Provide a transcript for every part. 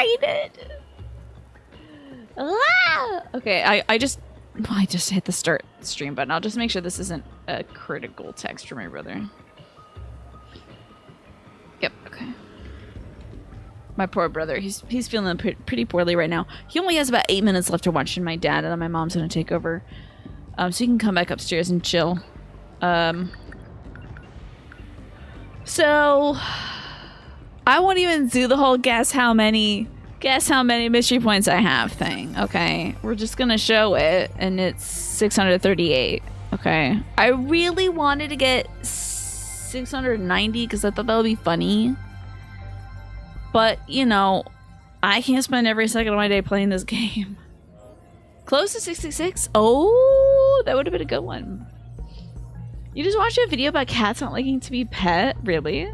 excited. Ah! Okay, I just hit the start stream button. I'll just make sure this isn't a critical text for my brother. Yep, okay. My poor brother, he's feeling pretty poorly right now. He only has about 8 minutes left to watching my dad, and then my mom's gonna take over. So he can come back upstairs and chill. So I won't even do the whole guess how many mystery points I have thing, okay? We're just gonna show it, and it's 638, okay? I really wanted to get 690 because I thought that would be funny. But, you know, I can't spend every second of my day playing this game. Close to 66? Oh, that would have been a good one. You just watched a video about cats not liking to be pet? Really?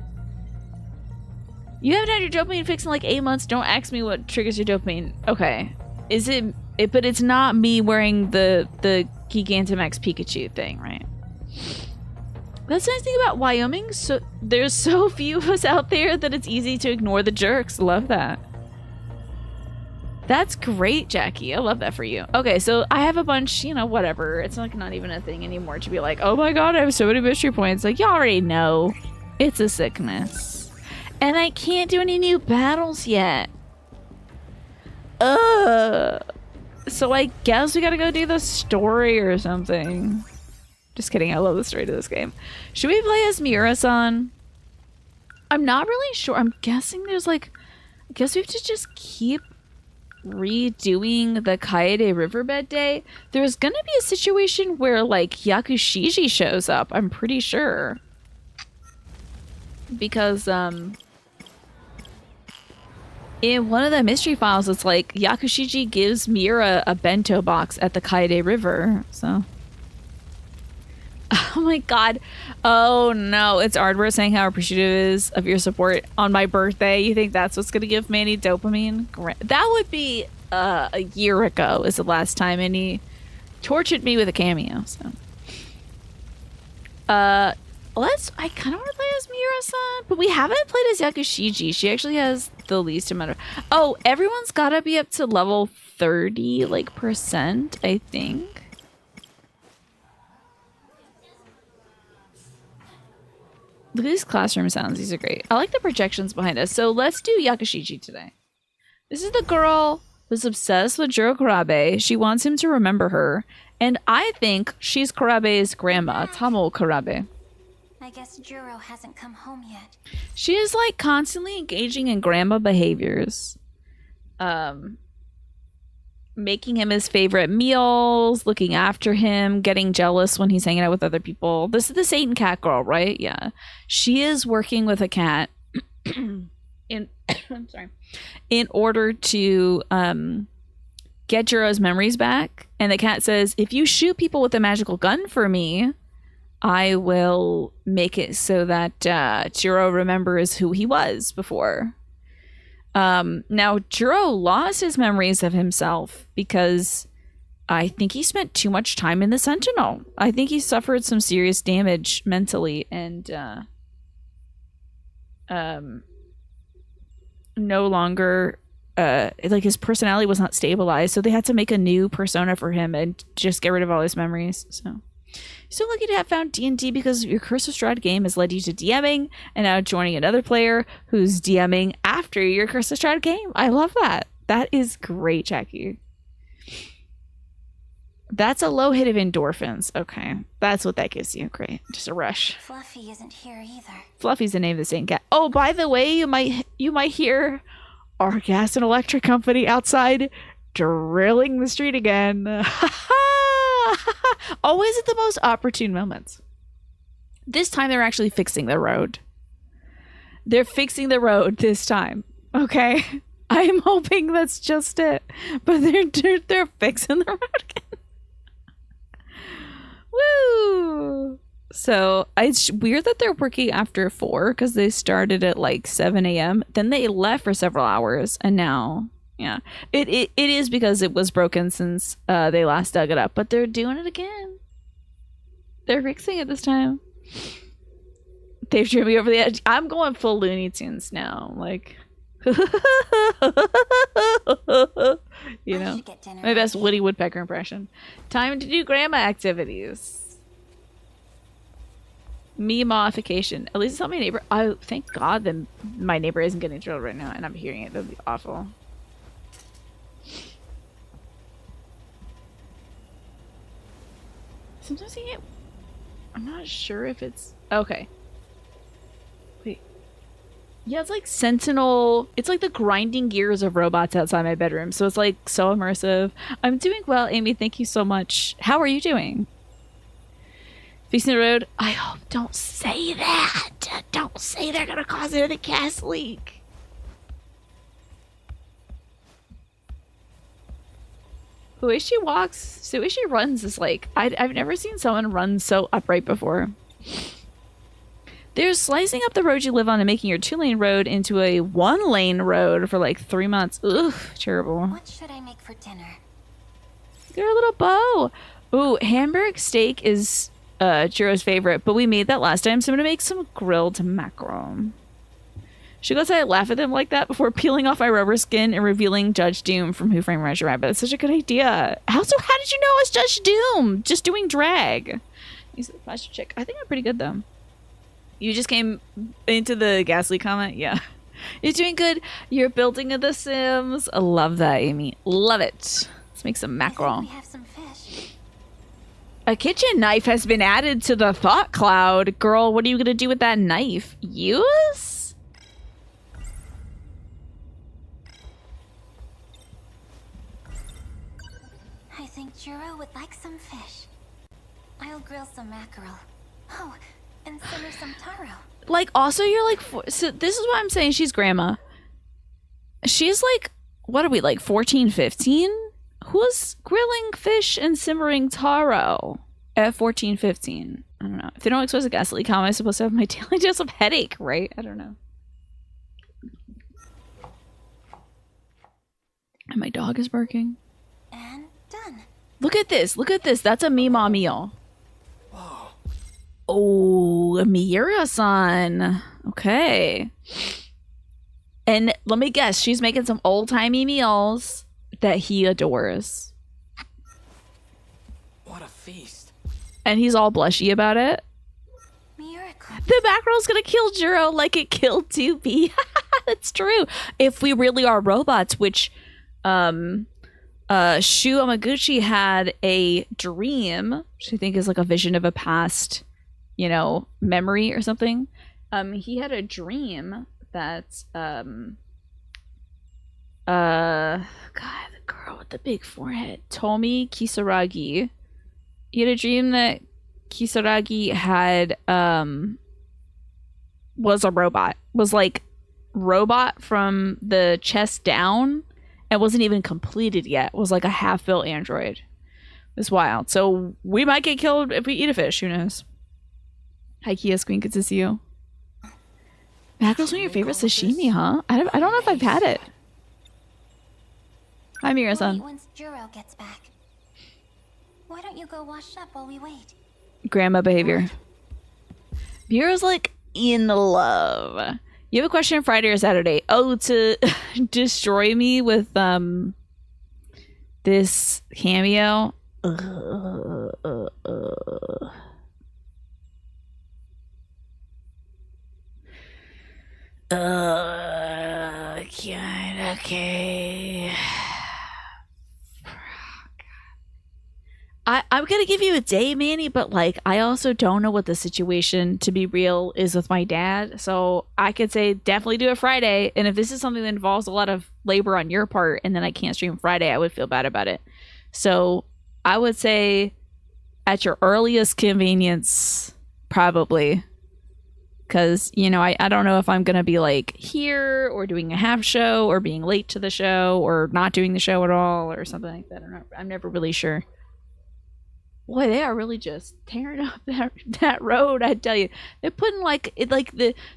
You haven't had your dopamine fix in like 8 months. Don't ask me what triggers your dopamine. Okay. Is it but it's not me wearing the Gigantamax Pikachu thing, right? That's the nice thing about Wyoming. So there's so few of us out there that it's easy to ignore the jerks. Love that. That's great, Jackie. I love that for you. Okay, so I have a bunch, you know, whatever. It's like not even a thing anymore to be like, oh my god, I have so many mystery points. Like, you already know. It's a sickness. And I can't do any new battles yet. So I guess we gotta go do the story or something. Just kidding, I love the story to this game. Should we play as Miura-san? I'm not really sure. I'm guessing there's like... I guess we have to just keep redoing the Kaede Riverbed Day. There's gonna be a situation where like Yakushiji shows up, I'm pretty sure. Because, in one of the mystery files, it's like Yakushiji gives Miura a bento box at the Kaede River, so... Oh my god. Oh no, it's Ardware saying how appreciative it is of your support on my birthday. You think that's what's gonna give Manny dopamine? That would be a year ago is the last time, and he tortured me with a cameo, so. I kind of want to play as Miura-san, but we haven't played as Yakushiji. She actually has the least amount of... Oh, everyone's gotta be up to level 30, like, percent, I think. Look at these classroom sounds. These are great. I like the projections behind us. So let's do Yakushiji today. This is the girl who's obsessed with Jiro Kurabe. She wants him to remember her. And I think she's Kurabe's grandma, Tamo Kurabe. I guess Jiro hasn't come home yet. She is like constantly engaging in grandma behaviors. Making him his favorite meals, looking after him, getting jealous when he's hanging out with other people. This is the Satan cat girl, right? Yeah. She is working with a cat in I'm sorry. In order to get Jiro's memories back. And the cat says, if you shoot people with a magical gun for me, I will make it so that Jiro remembers who he was before. Now, Jiro lost his memories of himself because I think he spent too much time in the Sentinel. I think he suffered some serious damage mentally and no longer, like his personality was not stabilized. So they had to make a new persona for him and just get rid of all his memories. So lucky to have found D&D because your Curse of Strahd game has led you to DMing and now joining another player who's DMing after your Curse of Strahd game. I love that. That is great, Jackie. That's a low hit of endorphins. Okay. That's what that gives you. Great. Just a rush. Fluffy isn't here either. Fluffy's the name of the same cat. Oh, by the way, you might hear our gas and electric company outside drilling the street again. Always at the most opportune moments. This time they're actually fixing the road. They're fixing the road this time. Okay? I'm hoping that's just it. But they're fixing the road again. Woo! So it's weird that they're working after 4 because they started at like 7 a.m. Then they left for several hours and now... Yeah, it is because it was broken since they last dug it up, but they're doing it again. They're fixing it this time. They've driven me over the edge. I'm going full Looney Tunes now. Like, You know, should get dinner my best ready. Woody Woodpecker impression. Time to do grandma activities. Me modification. At least it's not my neighbor. Oh, thank God that my neighbor isn't getting drilled right now, and I'm hearing it. That'd be awful. Sometimes I get. I'm not sure if it's okay. Wait. Yeah, it's like Sentinel. It's like the grinding gears of robots outside my bedroom. So it's like so immersive. I'm doing well, Amy. Thank you so much. How are you doing? Facing the road. I hope. Don't say that. Don't say they're gonna cause another gas leak. The way she walks, the way she runs is like I've never seen someone run so upright before. They're slicing up the road you live on and making your 2-lane road into a 1-lane road for like 3 months. Ugh, terrible. What should I make for dinner? Get her a little bow. Ooh, hamburg steak is Jiro's favorite, but we made that last time, so I'm gonna make some grilled mackerel. Should go outside and laugh at them like that before peeling off my rubber skin and revealing Judge Doom from Who Framed Roger Rabbit. That's such a good idea. How did you know it was Judge Doom? Just doing drag. He's a faster chick. I think I'm pretty good though. You just came into the gas leak comment? Yeah. You're doing good. You're building The Sims. I love that, Amy. Love it. Let's make some mackerel. I think we have some fish. A kitchen knife has been added to the thought cloud. Girl, what are you going to do with that knife? Use? I think Juro would like some fish. I'll grill some mackerel. Oh, and simmer some taro. Like, also, you're like, so this is what I'm saying. She's grandma. She's like, what are we, like 14, 15? Who's grilling fish and simmering taro at 14, 15? I don't know. If they don't expose a gas leak, how am I supposed to have my daily dose of headache, right? I don't know. And my dog is barking. And done. Look at this. Look at this. That's a Mima meal. Oh, a Miura-san. Okay. And let me guess, she's making some old-timey meals that he adores. What a feast. And he's all blushy about it. Miracle. The mackerel's gonna kill Juro like it killed 2B. That's true. If we really are robots, which Shu Amaguchi had a dream, which I think is like a vision of a past, you know, memory or something. He had a dream that God, the girl with the big forehead, Tomi Kisaragi. He had a dream that Kisaragi had was a robot. Was like robot from the chest down and wasn't even completed yet. Was like a half-built android. It was wild. So we might get killed if we eat a fish, who knows? Hi Kia Queen, good to see you. Mackerel's one of your favorite sashimi, huh? I don't know if I've had it. Hi We'll Mira-san. eat once Juro gets back. Why don't you go wash up while we wait? Grandma behavior. Mira's like in love. You have a question Friday or Saturday? Oh, to destroy me with this cameo. Okay. I'm gonna give you a day, Manny, but like I also don't know what the situation, to be real, is with my dad. So I could say definitely do it Friday. And if this is something that involves a lot of labor on your part and then I can't stream Friday, I would feel bad about it. So I would say at your earliest convenience, probably. Because, you know, I don't know if I'm going to be like here or doing a half show or being late to the show or not doing the show at all or something like that. I'm never really sure. Boy, they are really just tearing up that road, I tell you. They're putting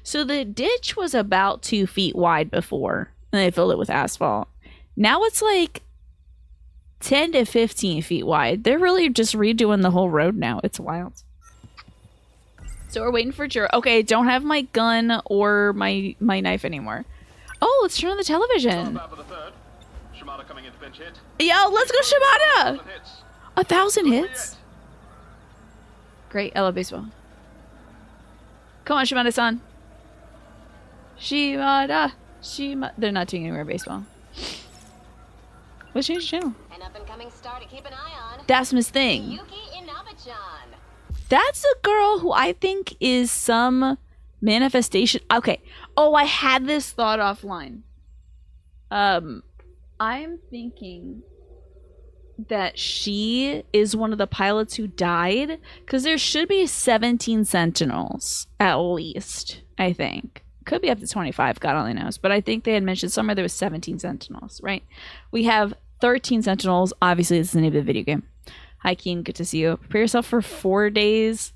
so the ditch was about 2 feet wide before and they filled it with asphalt. Now it's like 10 to 15 feet wide. They're really just redoing the whole road now. It's wild. So we're waiting for Juro. Okay, don't have my gun or my knife anymore. Oh, let's turn on the television. About for the third. Shimada coming in to pinch hit. Yo, let's go Shimada! 1,000 hits. 1,000 Not hits? yet. Great, I love baseball. Come on, Shimada-san. Shimada. They're not doing anywhere baseball. Let's change the channel. An up-and-coming star to keep an eye on. That's Miss Thing. Yuki Inaba-chan. That's a girl who I think is some manifestation. Okay. Oh, I had this thought offline. I'm thinking that she is one of the pilots who died, because there should be 17 Sentinels at least. I think could be up to 25. God only knows, but I think they had mentioned somewhere there was 17 Sentinels. Right? We have 13 Sentinels. Obviously, this is the name of the video game. Hi, Keen. Good to see you. Prepare yourself for 4 days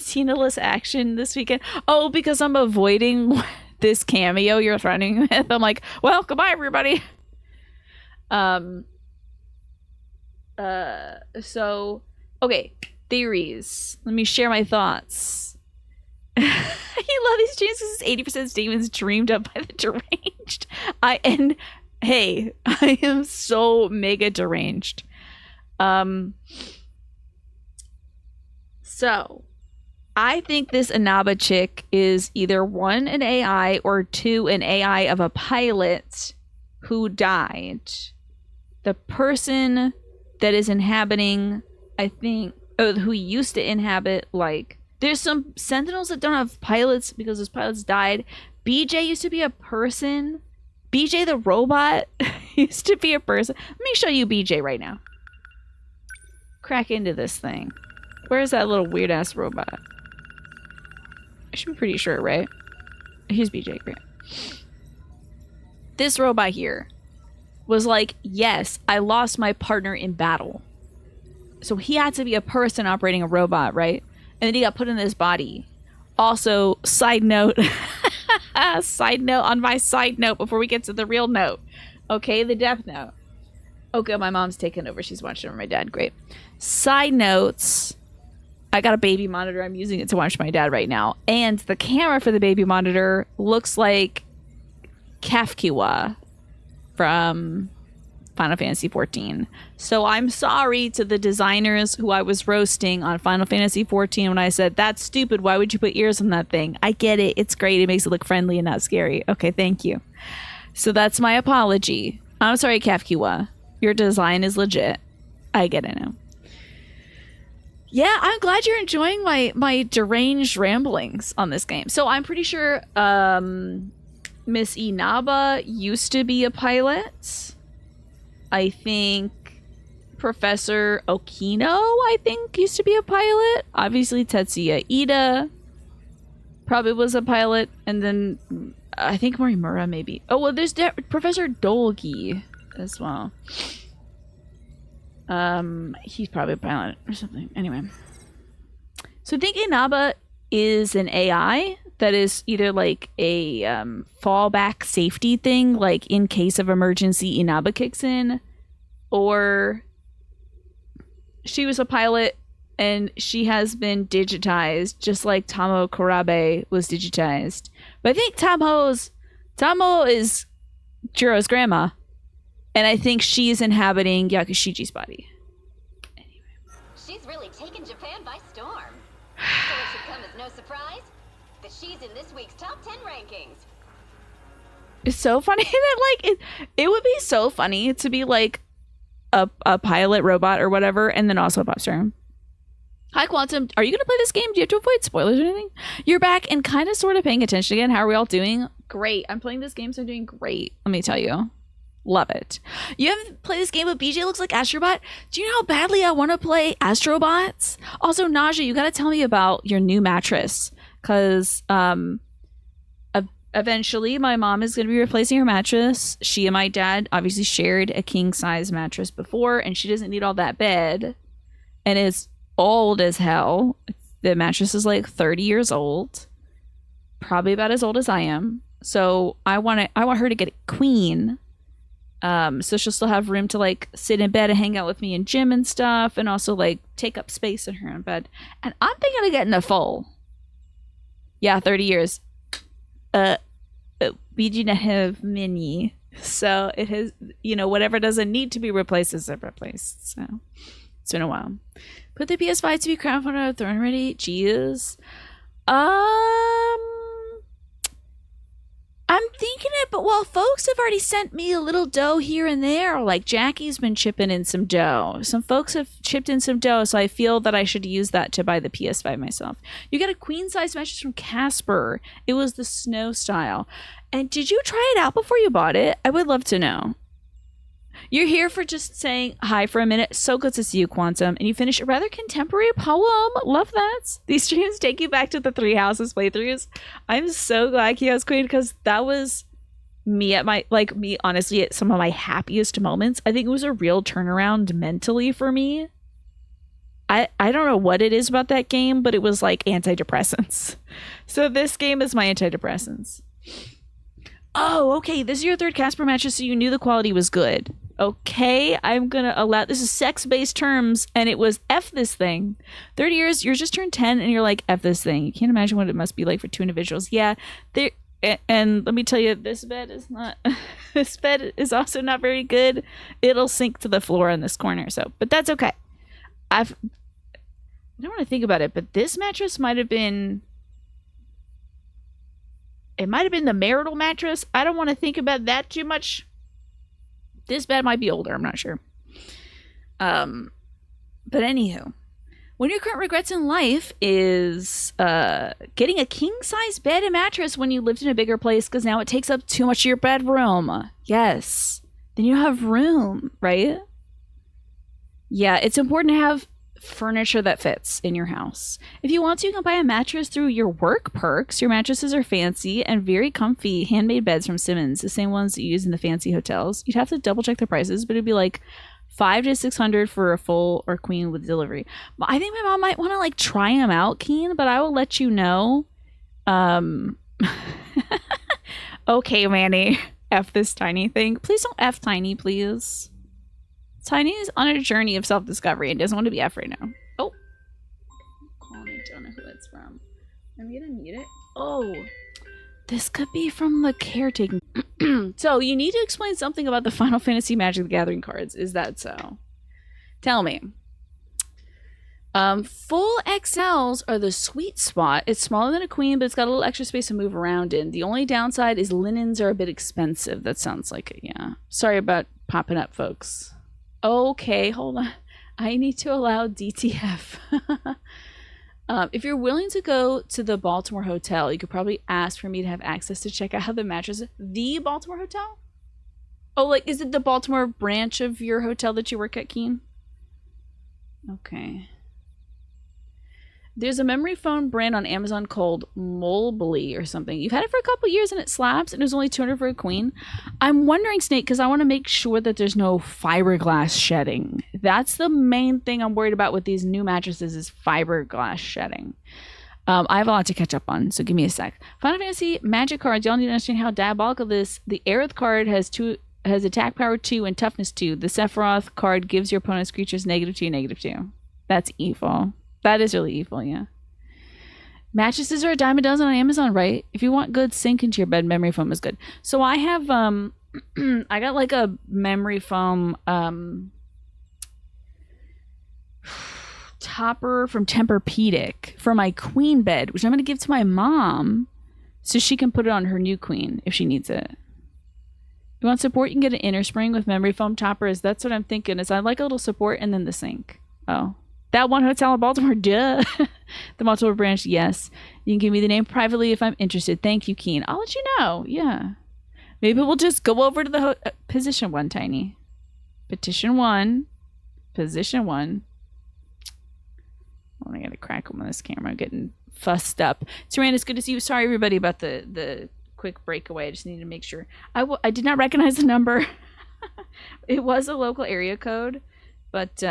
Tina-less action this weekend. Oh, because I'm avoiding this cameo you're threatening with. I'm like, well, goodbye, everybody. So, okay. Theories. Let me share my thoughts. I love these dreams because 80% statements dreamed up by the deranged. Hey, I am so mega deranged. So I think this Inaba chick is either 1, an AI, or 2, an AI of a pilot who died. The person that is inhabiting, I think, who used to inhabit, like, there's some Sentinels that don't have pilots because those pilots died. BJ used to be a person. BJ the robot used to be a person. Let me show you BJ right now. Crack into this thing. Where's that little weird ass robot? I should be pretty sure, right? Here's BJ. Great. This robot here was like, yes, I lost my partner in battle. So he had to be a person operating a robot, right? And then he got put in this body. Also, side note, side note on my side note before we get to the real note. Okay, the death note. Okay, my mom's taken over. She's watching over my dad. Great. Side notes. I got a baby monitor. I'm using it to watch my dad right now. And the camera for the baby monitor looks like Kafkiwa from Final Fantasy XIV. So I'm sorry to the designers who I was roasting on Final Fantasy XIV when I said, that's stupid. Why would you put ears on that thing? I get it. It's great. It makes it look friendly and not scary. Okay, thank you. So that's my apology. I'm sorry, Kafkiwa. Your design is legit. I get it now. Yeah, I'm glad you're enjoying my deranged ramblings on this game. So I'm pretty sure Miss Inaba used to be a pilot. I think Professor Okino, used to be a pilot. Obviously, Tetsuya Ida probably was a pilot. And then I think Morimura maybe. Oh, well, there's Professor Dolgi as well. He's probably a pilot or something. Anyway. So I think Inaba is an AI that is either like a fallback safety thing, like in case of emergency Inaba kicks in, or she was a pilot and she has been digitized just like Tamo Kurabe was digitized. But I think Tamo is Jiro's grandma. And I think she's inhabiting Yakushiji's body. Anyway. She's really taken Japan by storm. So it should come as no surprise that she's in this week's top 10 rankings. It's so funny that, like, it would be so funny to be, like, a pilot robot or whatever, and then also a pop star. Hi, Quantum. Are you going to play this game? Do you have to avoid spoilers or anything? You're back and kind of sort of paying attention again. How are we all doing? Great. I'm playing this game, so I'm doing great. Let me tell you. Love it. You haven't played this game, but BJ looks like Astrobot. Do you know how badly I want to play Astrobots? Also, Naja, you got to tell me about your new mattress. Because eventually my mom is going to be replacing her mattress. She and my dad obviously shared a king-size mattress before, and she doesn't need all that bed. And it's old as hell. The mattress is like 30 years old. Probably about as old as I am. So I want her to get it queen. So she'll still have room to like sit in bed and hang out with me in gym and stuff, and also like take up space in her own bed. And I'm thinking of getting a full. Yeah, 30 years. BG Mini. So it has, you know, whatever doesn't need to be replaced is replaced. So it's been a while. Put the PS5 to be crown photo throne ready. Jeez. I'm thinking it, but while folks have already sent me a little dough here and there, like Jackie's been chipping in some dough. Some folks have chipped in some dough, so I feel that I should use that to buy the PS5 myself. You got a queen size mattress from Casper. It was the snow style. And did you try it out before you bought it? I would love to know. You're here for just saying hi for a minute. So good to see you, Quantum. And you finish a rather contemporary poem. Love that. These streams take you back to the Three Houses playthroughs. I'm so glad Chaos Queen, because that was me at my, like, me honestly at some of my happiest moments. I think it was a real turnaround mentally for me. I don't know what it is about that game, but it was like antidepressants. So this game is my antidepressants. Oh, okay. This is your third Casper mattress, so you knew the quality was good. Okay, I'm gonna allow, this is sex-based terms, and it was F this thing. 30 years, you're just turned 10, and you're like, F this thing. You can't imagine what it must be like for two individuals. Yeah, and let me tell you, this bed is not, this bed is also not very good. It'll sink to the floor in this corner, so, but that's okay. I don't want to think about it, but this mattress might have been, it might have been the marital mattress. I don't want to think about that too much. This bed might be older, I'm not sure. But anywho, one of your current regrets in life is getting a king-size bed and mattress when you lived in a bigger place, because now it takes up too much of your bedroom. Yes. Then you have room, right? Yeah, it's important to have furniture that fits in your house. If you want to, you can buy a mattress through your work perks. Your mattresses are fancy and very comfy handmade beds from Simmons, the same ones that you use in the fancy hotels. You'd have to double check the prices, but it'd be like $500 to $600 for a full or queen with delivery. But I think my mom might want to like try them out, Keen, but I will let you know. Okay, Manny, F this tiny thing. Please don't F Tiny, please. Tiny is on a journey of self-discovery and doesn't want to be F right now. Oh. I don't know who it's from. I'm gonna mute it. Oh. This could be from the caretaking. So, you need to explain something about the Final Fantasy Magic the Gathering cards. Is that so? Tell me. Full XLs are the sweet spot. It's smaller than a queen, but it's got a little extra space to move around in. The only downside is linens are a bit expensive. That sounds like it, yeah. Sorry about popping up, folks. Okay, hold on. I need to allow DTF. If you're willing to go to the Baltimore Hotel, you could probably ask for me to have access to check out how the mattress... The Baltimore Hotel? Oh, like, is it the Baltimore branch of your hotel that you work at, Keen? Okay. There's a memory foam brand on Amazon called Mulbly or something. You've had it for a couple years and it slaps, and it was only $200 for a queen. I'm wondering, Snake, because I want to make sure that there's no fiberglass shedding. That's the main thing I'm worried about with these new mattresses is fiberglass shedding. I have a lot to catch up on, so give me a sec. Final Fantasy Magic cards. Y'all need to understand how diabolical this. The Aerith card has attack power 2 and toughness 2. The Sephiroth card gives your opponent's creatures -2, -2. That's evil. That is really evil, yeah. Mattresses are a dime a dozen on Amazon, right? If you want good sink into your bed, memory foam is good. So I have, I got like a memory foam topper from Tempur-Pedic for my queen bed, which I'm going to give to my mom so she can put it on her new queen if she needs it. You want support? You can get an inner spring with memory foam toppers. That's what I'm thinking is I like a little support and then the sink. Oh. That one hotel in Baltimore, duh. The Baltimore branch, yes. You can give me the name privately if I'm interested. Thank you, Keen. I'll let you know. Yeah. Maybe we'll just go over to the position 1, Tiny. Petition 1. Position 1. Oh, I gotta crack them on this camera. I'm getting fussed up. Saran, it's good to see you. Sorry, everybody, about the quick breakaway. I just needed to make sure. I did not recognize the number. It was a local area code, but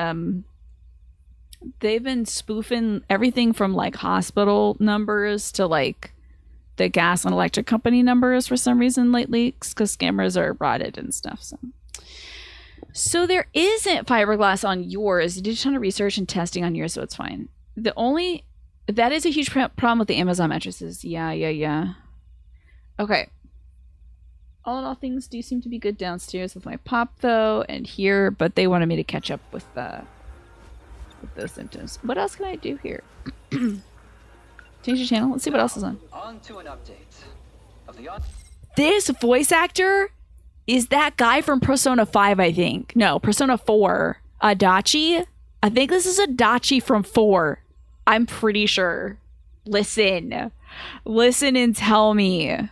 they've been spoofing everything from like hospital numbers to like the gas and electric company numbers for some reason lately because scammers are rotted and stuff. So there isn't fiberglass on yours. You did a ton of research and testing on yours, so it's fine. That is a huge problem with the Amazon mattresses. Yeah. Okay. All in all, things do seem to be good downstairs with my pop, though, and here, but they wanted me to catch up with those symptoms. What else can I do here? Change the channel. Let's see what else is on. On to an update of the This voice actor is that guy from Persona 5, I think. No, Persona 4. Adachi? I think this is Adachi from 4. I'm pretty sure. Listen. Listen and tell me.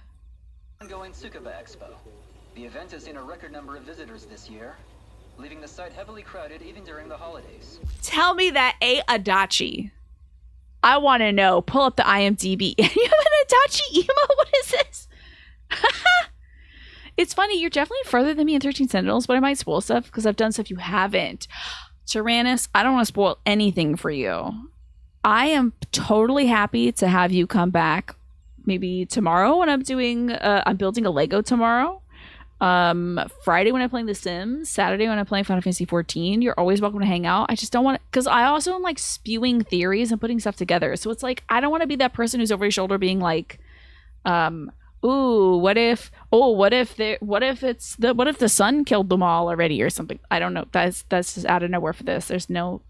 ongoing Tsukuba Expo. The event has seen a record number of visitors this year, leaving the site heavily crowded even during the holidays. Tell me that ain't Adachi. I want to know. Pull up the IMDb. You have an Adachi emo? What is this? It's funny. You're definitely further than me in 13 Sentinels, but I might spoil stuff because I've done stuff you haven't. Tyrannus, I don't want to spoil anything for you. I am totally happy to have you come back maybe tomorrow when I'm doing, I'm building a Lego tomorrow. Friday when I'm playing The Sims, Saturday when I'm playing Final Fantasy 14. You're always welcome to hang out. I just don't want to, because I also am like spewing theories and putting stuff together. So it's like, I don't want to be that person who's over your shoulder being like, ooh, what if the sun killed them all already or something? I don't know. That's just out of nowhere for this. There's no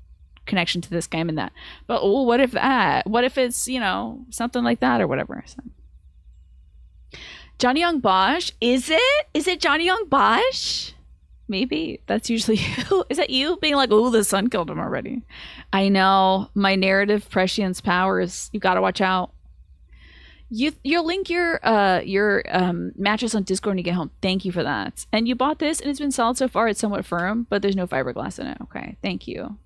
connection to this game in that. But oh, what if it's, you know, something like that or whatever. So. Johnny Young Bosch, is it Johnny Young Bosch? Maybe that's usually you. Is that you being like, oh, the sun killed him already? I know, my prescience powers. You gotta watch out. You'll link your mattress on Discord when you get home. Thank you for that. And you bought this and it's been solid so far. It's somewhat firm, but there's no fiberglass in it. Okay, thank you.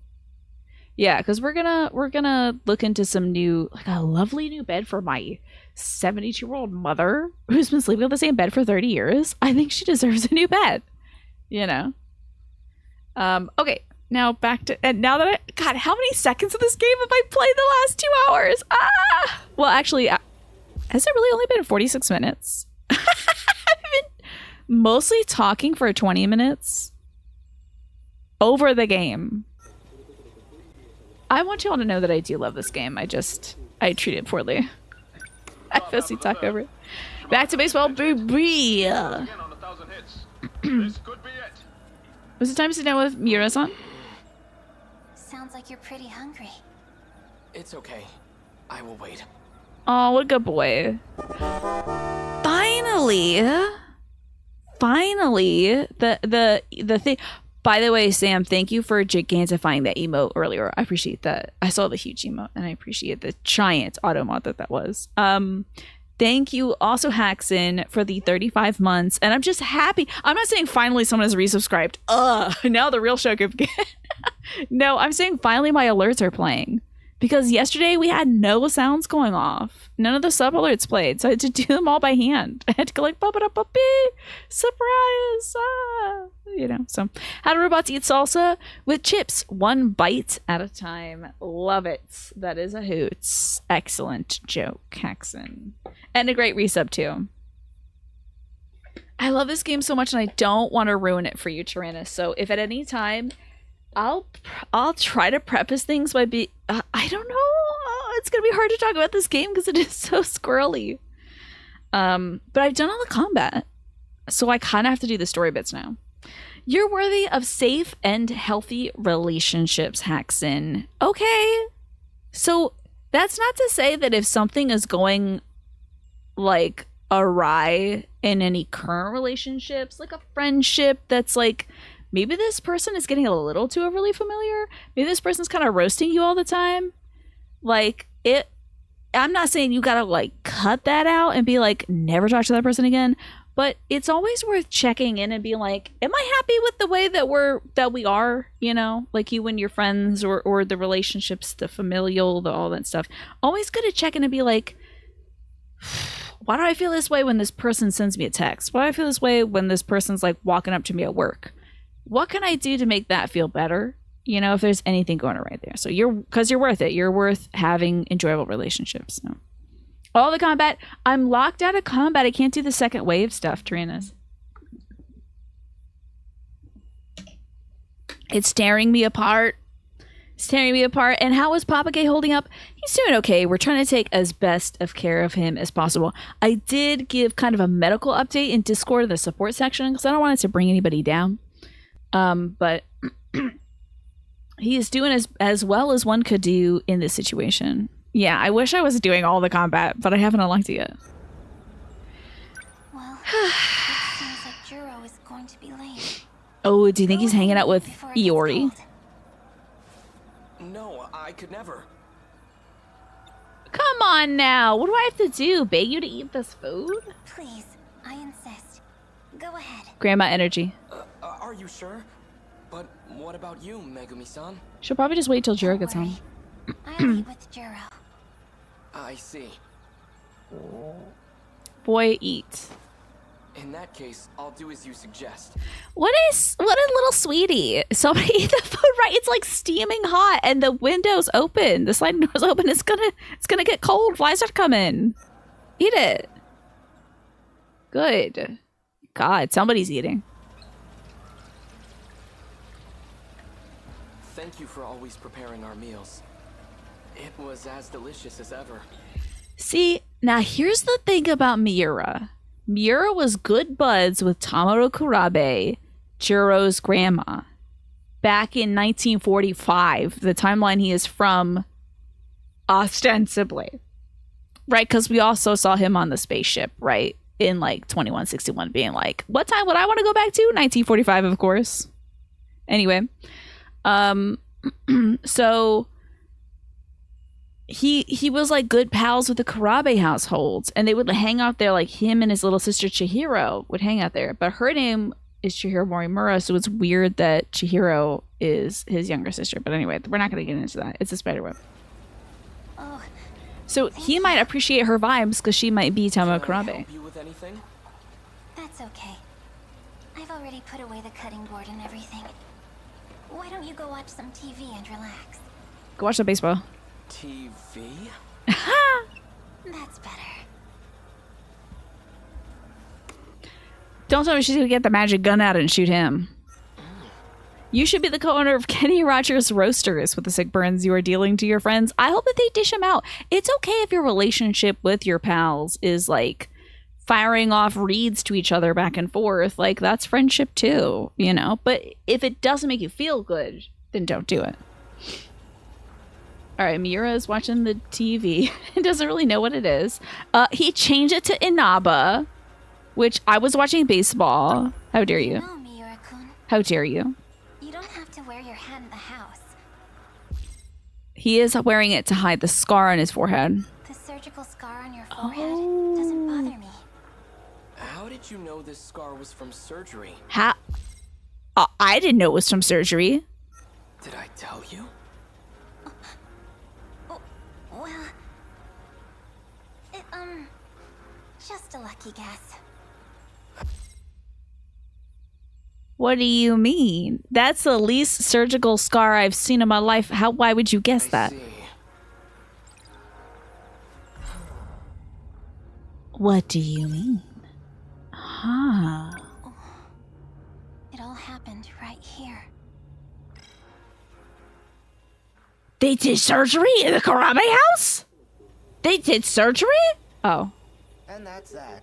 Yeah, because we're gonna look into some new, like a lovely new bed for my 72-year-old mother who's been sleeping on the same bed for 30 years. I think she deserves a new bed. You know. Okay. Now back to, and now that God, how many seconds of this game have I played the last 2 hours? Ah! Well, actually, has it really only been 46 minutes? I've been mostly talking for 20 minutes over the game. I want you all to know that I do love this game. I treat it poorly. I mostly talk over it. Back to baseball, baby. Again on 1,000 hits. This could be it. Was it time to sit down with Miura-san? Sounds like you're pretty hungry. It's okay. I will wait. Oh, what a good boy. Finally, the thing. By the way, Sam, thank you for gigantifying that emote earlier. I appreciate that. I saw the huge emote and I appreciate the giant auto mod that was. Thank you also, Haxon, for the 35 months. And I'm just happy. I'm not saying finally someone has resubscribed. Now the real show could begin. No, I'm saying finally my alerts are playing. Because yesterday we had no sounds going off. None of the sub alerts played. So I had to do them all by hand. I had to go like, ba-ba-da-ba-bee, surprise. You know, so how do robots eat salsa? With chips, 1 bite at a time. Love it. That is a hoots. Excellent joke, Haxon. And a great resub too. I love this game so much and I don't want to ruin it for you, Tyrannus. So if at any time I'll try to preface things by I don't know. It's gonna be hard to talk about this game because it is so squirrely. But I've done all the combat, so I kind of have to do the story bits now. You're worthy of safe and healthy relationships, Haxon. Okay, so that's not to say that if something is going like awry in any current relationships, like a friendship that's like, maybe this person is getting a little too overly familiar. Maybe this person's kind of roasting you all the time. Like, I'm not saying you gotta like cut that out and be like, never talk to that person again. But it's always worth checking in and being like, am I happy with the way that we are? You know, like you and your friends or the relationships, the familial, all that stuff. Always good to check in and be like, why do I feel this way when this person sends me a text? Why do I feel this way when this person's like walking up to me at work? What can I do to make that feel better? You know, if there's anything going on right there. So because you're worth it. You're worth having enjoyable relationships. So. All the combat. I'm locked out of combat. I can't do the second wave stuff, Tyrannus. It's tearing me apart. It's tearing me apart. And how is Papa K holding up? He's doing okay. We're trying to take as best of care of him as possible. I did give kind of a medical update in Discord, the support section, because I don't want it to bring anybody down. But he is doing as well as one could do in this situation. Yeah, I wish I was doing all the combat, but I haven't unlocked it yet. Well, it seems like Juro is going to be late. Oh, do you think he's hanging out with Before it gets Iori? cold. No, I could never. Come on now. What do I have to do? Beg you to eat this food? Please, I insist. Go ahead. Grandma energy. Are you sure? But what about you, Megumi-san? She'll probably just wait till Juro Don't gets worry. home. I'll eat with Juro. I see. Boy, eat. In that case, I'll do as you suggest. What a little sweetie. Somebody eat the food right. It's like steaming hot and the window's open. The sliding door's open. It's gonna get cold. Flies are coming. Eat it. Good. God, somebody's eating. Thank you for always preparing our meals. It was as delicious as ever. See, now here's the thing about Miura. Miura was good buds with Tamaro Kurabe, Juro's grandma, back in 1945, the timeline he is from, ostensibly. Right? Because we also saw him on the spaceship, right? In like 2161, being like, what time would I want to go back to? 1945, of course. Anyway, so he was like good pals with the Kurabe households, and they would hang out there. Like him and his little sister Chihiro would hang out there, but her name is Chihiro Morimura, so it's weird that Chihiro is his younger sister. But anyway, we're not going to get into that. It's a spiderweb. Oh, So he might appreciate her vibes because she might be Tama Can I Kurabe. help you with anything? that's okay. I've already put away the cutting board and everything. Why don't you go watch some TV and relax? Go watch the baseball. TV? That's better. Don't tell me she's going to get the magic gun out and shoot him. You should be the co-owner of Kenny Rogers Roasters with the sick burns you are dealing to your friends. I hope that they dish them out. It's okay if your relationship with your pals is like firing off reads to each other back and forth. Like that's friendship too, you know? But if it doesn't make you feel good, then don't do it. All right, Miura is watching the TV. He doesn't really know what it is. He changed it to Inaba, which I was watching baseball. How dare you? No, Miura-kun. How dare you? You don't have to wear your hat in the house. He is wearing it to hide the scar on his forehead. The surgical scar on your forehead doesn't bother me. How did you know this scar was from surgery? How? I didn't know it was from surgery. Did I tell you? Oh, well... It, just a lucky guess. What do you mean? That's the least surgical scar I've seen in my life. Why would you guess that? See. What do you mean? Huh. It all happened right here. They did surgery in the Karabe house? They did surgery? Oh. And that's that.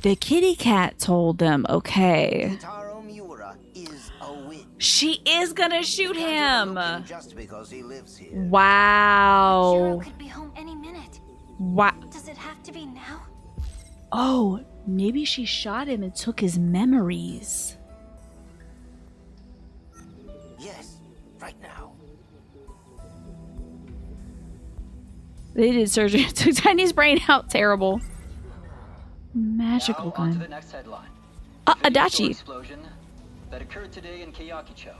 The kitty cat told them, okay. Taro Miura is a witch. She is gonna shoot him. Just because he lives here. Juro Wow. could be home any minute. Wow. Does it have to be now? Oh, maybe she shot him and took his memories. Yes, right now. They did surgery. Took Tiny's brain out. Terrible. Magical Now on to gun. the next headline. Adachi. Store explosion that occurred today in Keiyakicho.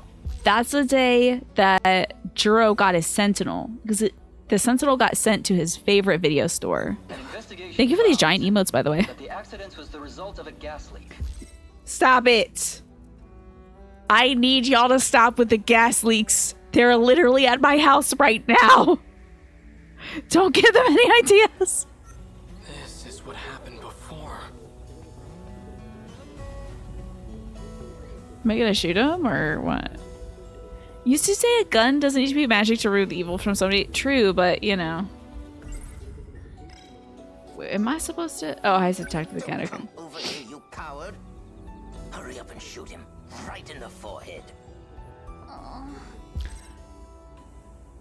That's the day that Juro got his Sentinel. Because the Sentinel got sent to his favorite video store. An investigation Thank you for these found giant emotes, by the way. that the accident was the result of a gas leak. Stop it. I need y'all to stop with the gas leaks. They're literally at my house right now. Don't give them any ideas. This is what happened before. Am I gonna shoot him or what? Used to say a gun doesn't need to be magic to remove evil from somebody. True, but you know. Wait, am I supposed to? Oh, I have to talk to the cat. Okay. Come over here, you coward. Hurry up and shoot him right in the forehead.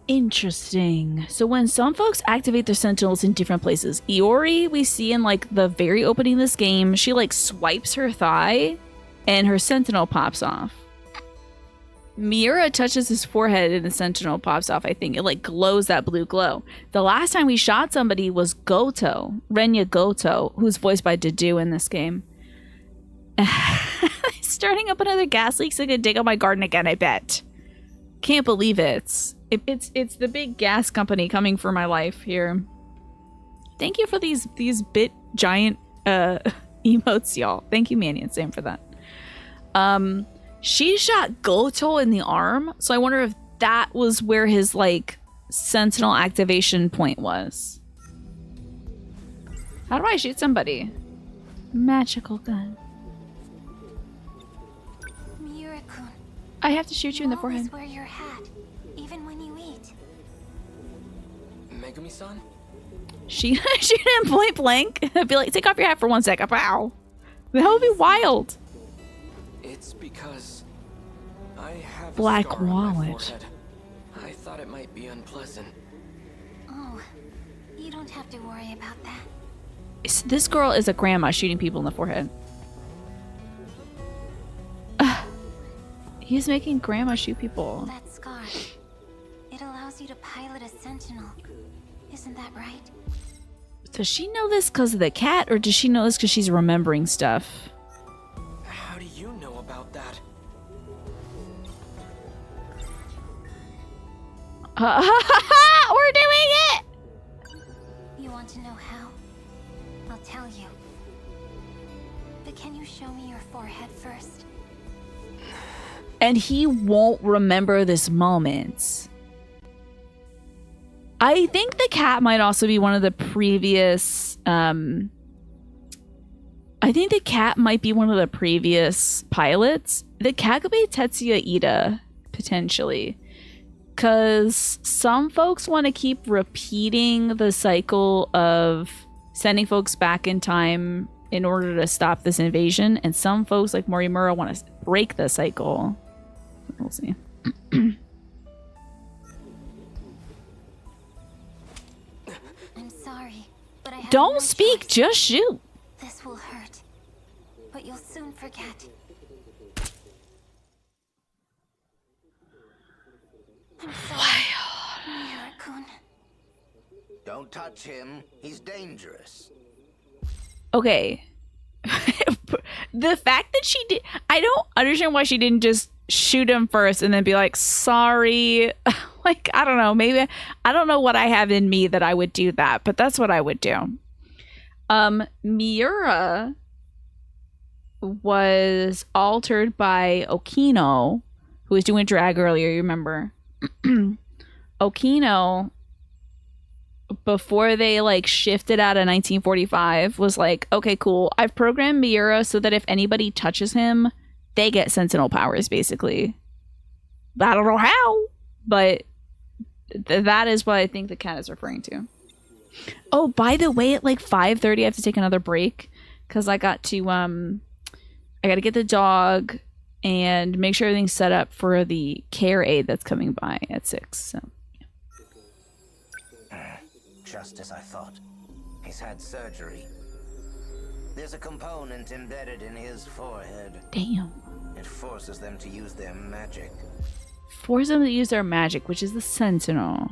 Interesting. So when some folks activate their sentinels in different places, Iori, we see in like the very opening of this game, she like swipes her thigh and her sentinel pops off. Miura touches his forehead and the sentinel pops off, I think. It like glows that blue glow. The last time we shot somebody was Goto, Renya Goto, who's voiced by Dedu in this game. Starting up another gas leak so I can dig up my garden again, I bet. Can't believe it. It's the big gas company coming for my life here. Thank you for these bit giant emotes, y'all. Thank you, Manny and Sam, for that. She shot Goto in the arm, so I wonder if that was where his like sentinel activation point was. How do I shoot somebody? Magical gun. Miura-kun, I have to shoot you in the always forehead. wear your hat, even when you eat. Megumi-san? She shoot him point blank. I'd be like, take off your hat for 1 second. Wow. That would be wild. It's because I have Black a scar on my wallet. forehead. I thought it might be unpleasant. Oh, you don't have to worry about that. This girl is a grandma shooting people in the forehead. He's making grandma shoot people. That scar, it allows you to pilot a sentinel. Isn't that right? Does she know this because of the cat, or does she know this because she's remembering stuff? How do you know about that? We're doing it! You want to know how? I'll tell you. But can you show me your forehead first? And he won't remember this moment. I think the cat might also be one of the previous... I think the cat might be one of the previous pilots. The cat could be Tetsuya Ida, potentially. Because some folks want to keep repeating the cycle of sending folks back in time in order to stop this invasion. And some folks, like Morimura, want to break the cycle. We'll see. I'm sorry, but I have Don't no speak, choice. just shoot. This will hurt, but you'll soon forget. I'm sorry, Miura-kun. Don't touch him. He's dangerous. Okay. The fact that she did... I don't understand why she didn't just shoot him first and then be like, sorry. Like, I don't know. Maybe... I don't know what I have in me that I would do that, but that's what I would do. Miura was altered by Okino, who was doing drag earlier, you remember? Okino, before they like shifted out of 1945, was like, okay, cool, I've programmed Miura so that if anybody touches him, they get sentinel powers, basically. I don't know how, but that is what I think the cat is referring to. Oh, by the way, at like 5:30 I have to take another break because I got to get the dog and make sure everything's set up for the care aide that's coming by at 6. So Just as I thought. He's had surgery. There's a component embedded in his forehead. damn. It forces them to use their magic. Force them to use their magic, which is the sentinel.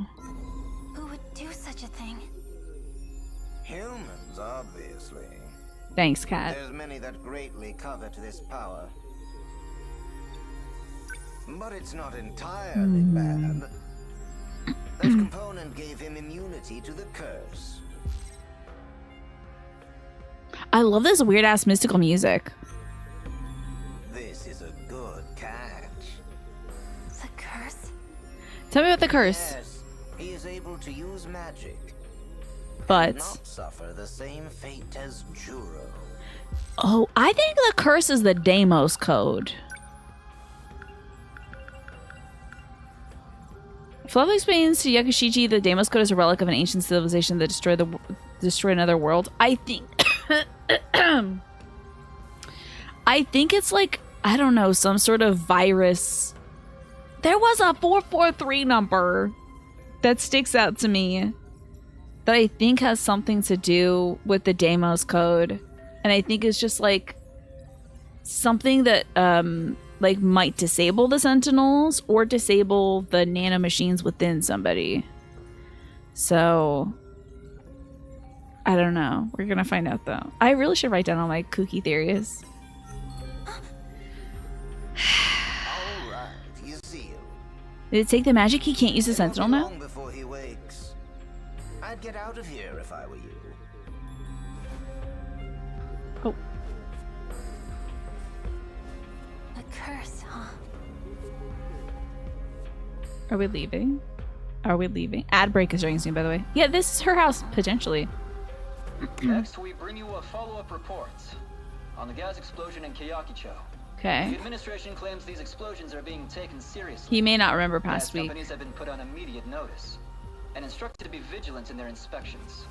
Who would do such a thing? Humans, obviously. Thanks, cat. There's many that greatly covet this power. But it's not entirely bad. That component gave him immunity to the curse. I love this weird ass mystical music. This is a good catch. The curse? Tell me about the curse. Yes, he is able to use magic, But not suffer the same fate as Juro. oh, I think the curse is the Deimos code. Fluff explains to Yakushiji the Deimos Code is a relic of an ancient civilization that destroyed another world. I think I think it's like, I don't know, some sort of virus. There was a 443 number that sticks out to me that I think has something to do with the Deimos Code. And I think it's just like something that like might disable the Sentinels or disable the nanomachines within somebody. So I don't know. We're gonna find out though. I really should write down all my kooky theories. All right, you see him. Did it take the magic? He can't use the It won't Sentinel be now? long before he wakes. I'd get out of here if I were you. Oh. A curse, huh? Are we leaving? Are we leaving? Ad break is starting soon, by the way. Yeah, this is her house, potentially. Next, we bring you a follow-up report on the gas explosion in Kyakicho. The Okay. administration claims these explosions are being taken seriously. He may not remember Gas past week. companies have been put on immediate notice and instructed to be vigilant in their inspections.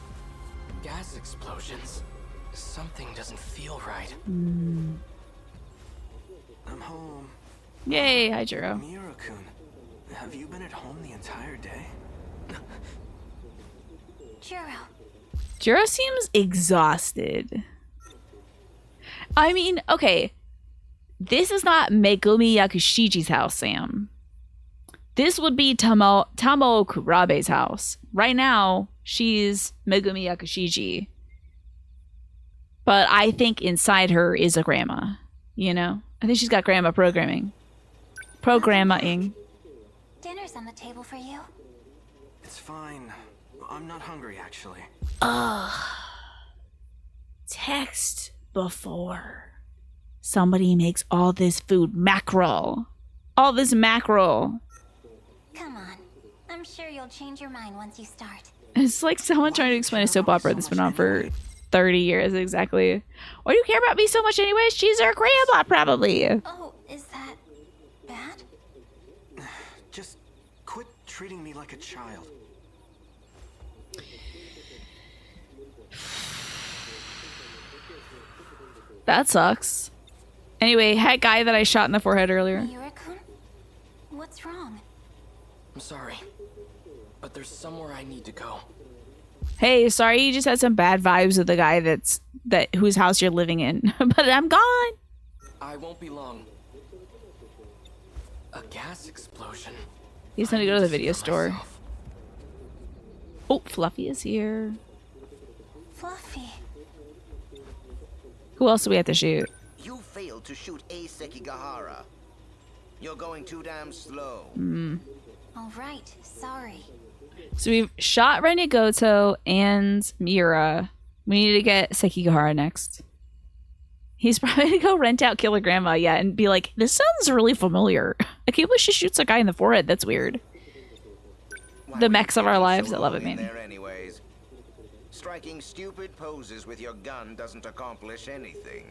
Gas explosions. Something doesn't feel right. I'm home. Yay, hi Jiro. Miura-kun, have you been at home the entire day? Juro. Jiro seems exhausted. I mean, okay. This is not Megumi Yakushiji's house, Sam. This would be Tamo Kurabe's house. Right now, she's Megumi Yakushiji. But I think inside her is a grandma. You know? I think she's got grandma programming. Programming. Dinner's on the table for you. It's fine. I'm not hungry, actually. Text before somebody makes all this food mackerel. All this mackerel. Come on. I'm sure you'll change your mind once you start. It's like someone trying to explain a soap opera that's been on for 30 years, exactly. Why do you care about me so much anyways? She's her grandma, probably. Oh, is that bad? Just quit treating me like a child. That sucks. Anyway, that guy that I shot in the forehead earlier. Miura-kun? What's wrong? I'm sorry, but there's somewhere I need to go. Hey, sorry, you just had some bad vibes with the guy whose house you're living in. But I'm gone. I won't be long. A gas explosion. He's gonna I go to need the video feel store. myself. Oh, Fluffy is here. Fluffy. Who else do we have to shoot? You failed to shoot a Sekigahara. You're going too damn slow. All right. Sorry. So we've shot Renegoto and Miura. We need to get Sekigahara next. He's probably gonna go rent out Killer Grandma, yeah, and be like, this sounds really familiar. I can't believe she shoots a guy in the forehead. That's weird. Why The were you mechs of our taking lives so that love long it, in man. there anyways? Striking stupid poses with your gun doesn't accomplish anything.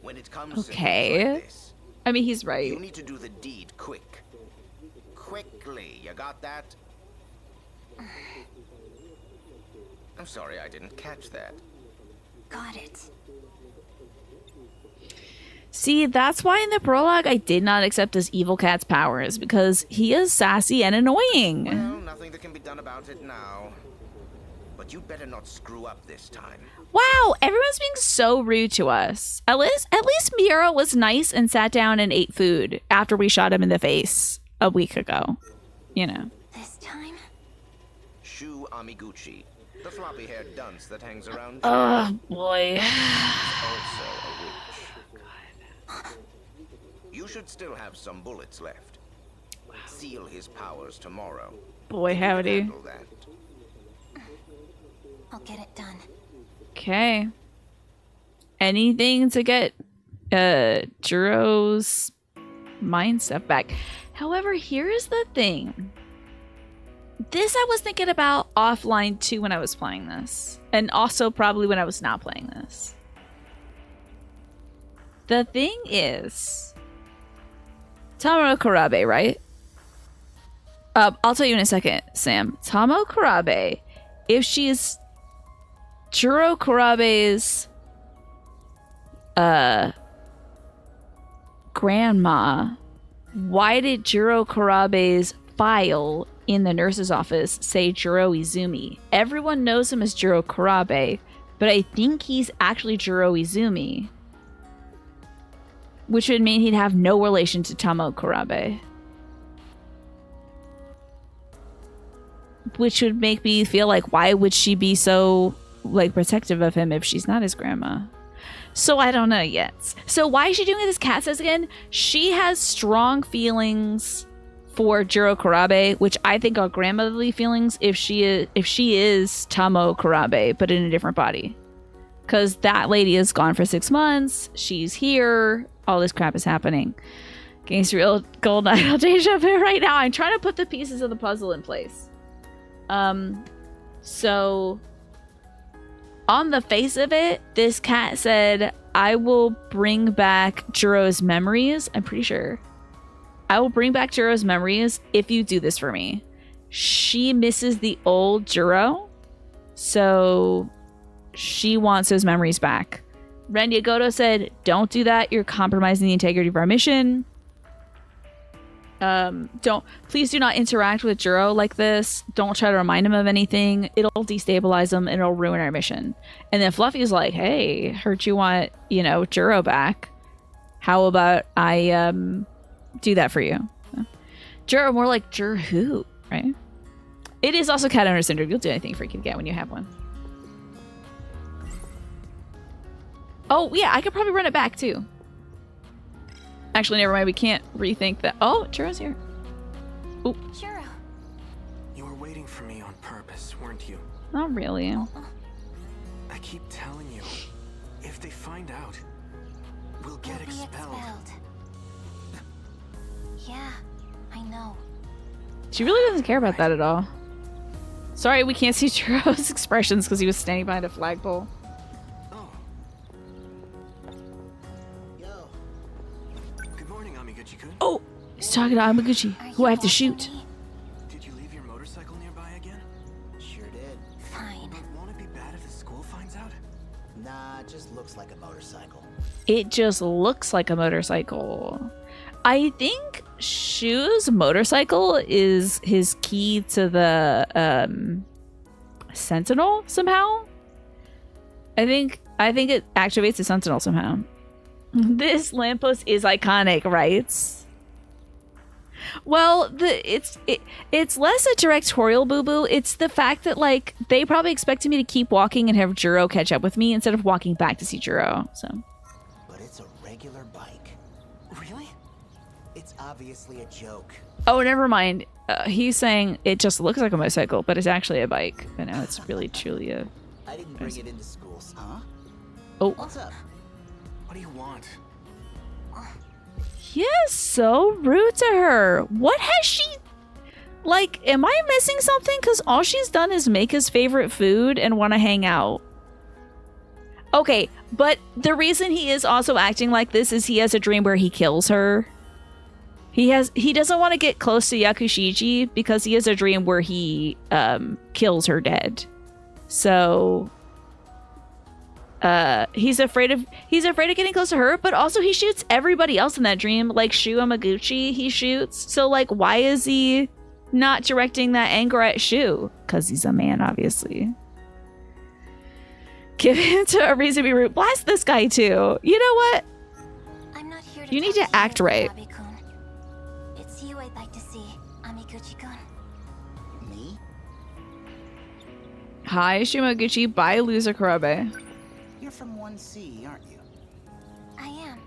When it comes to Okay. things like this, I mean, he's right. you need to do the deed quick. Quickly, you got that? I'm sorry I didn't catch that. Got it. See, that's why in the prologue I did not accept his evil cat's powers, because he is sassy and annoying. Well, nothing that can be done about it now. But you'd better not screw up this time. Wow, everyone's being so rude to us. At least Miura was nice and sat down and ate food after we shot him in the face a week ago. You know. This time? Shu Amiguchi, the floppy-haired dunce that hangs around. Oh boy. Also a witch. You should still have some bullets left. Seal his powers tomorrow. Boy, howdy. Handle that. I'll get it done. Okay. Anything to get Juro's mind stuff back. However, here's the thing. This I was thinking about offline too when I was playing this. And also probably when I was not playing this. The thing is, Tamaro Kurabe, right? I'll tell you in a second, Sam. Tamo Kurabe, if she's Juro Kurabe's grandma, why did Juro Kurabe's file in the nurse's office say Juro Izumi? Everyone knows him as Juro Kurabe, but I think he's actually Juro Izumi, which would mean he'd have no relation to Tamo Kurabe. Which would make me feel like, why would she be so like protective of him if she's not his grandma? So I don't know yet. So why is she doing this? Cat says again, she has strong feelings for Juro Kurabe, which I think are grandmotherly feelings if she is Tamo Kurabe, but in a different body. Because that lady is gone for 6 months. She's here. All this crap is happening. Getting surreal gold idol deja vu right now. I'm trying to put the pieces of the puzzle in place. So on the face of it, this cat said, I will bring back Juro's memories. I'm pretty sure. I will bring back Juro's memories if you do this for me. She misses the old Juro, so she wants those memories back. Ren Yagoto said, don't do that. You're compromising the integrity of our mission. Please do not interact with Juro like this. Don't try to remind him of anything. It'll destabilize him and it'll ruin our mission. And then Fluffy's like, hey, heard you want, Juro back. How about I do that for you? Juro, more like Jur who, right? It is also cat owner syndrome. You'll do anything for a kitty cat when you have one. Oh yeah, I could probably run it back too. Actually, never mind. We can't rethink that. Oh, Juro's here. Oh. Juro. You were waiting for me on purpose, weren't you? Not really. I keep telling you, if they find out, we'll get You'll be expelled. Yeah, I know. She really doesn't care about that at all. Sorry, we can't see Juro's expressions because he was standing behind a flagpole. Oh. Yo. Good morning, Amiguchi-kun. Oh, he's talking to Amaguchi, Are who you I have to watching shoot. me? Did you leave your motorcycle nearby again? Sure did. Fine. But won't it be bad if the school finds out? Nah, it just looks like a motorcycle. It just looks like a motorcycle. I think Shu's motorcycle is his key to the Sentinel somehow. I think it activates the Sentinel somehow. This lamppost is iconic, right? Well, it's less a directorial boo-boo. It's the fact that like they probably expected me to keep walking and have Juro catch up with me instead of walking back to see Juro. So. But it's a regular bike. Really? It's obviously a joke. Oh, never mind. He's saying it just looks like a motorcycle, but it's actually a bike. I know it's really truly a. I didn't bring it into school, huh? Oh. What's up? What do you want? He is so rude to her. What has she... Like, am I missing something? Because all she's done is make his favorite food and want to hang out. Okay, but the reason he is also acting like this is he has a dream where he kills her. He doesn't want to get close to Yakushiji because he has a dream where he kills her dead. So... he's afraid of getting close to her, but also he shoots everybody else in that dream, like Shu Amaguchi he shoots. So like, why is he not directing that anger at Shu? Because he's a man, obviously. Give him to a reason to be rude. Blast this guy too. You know what? I'm not here to You need talk to act you, right. Wabi-kun. It's you I'd like to see, Amiguchi-kun. Me? Hi, Shumaguchi. Bye, loser Kurabe. You're from 1C, aren't you? I am.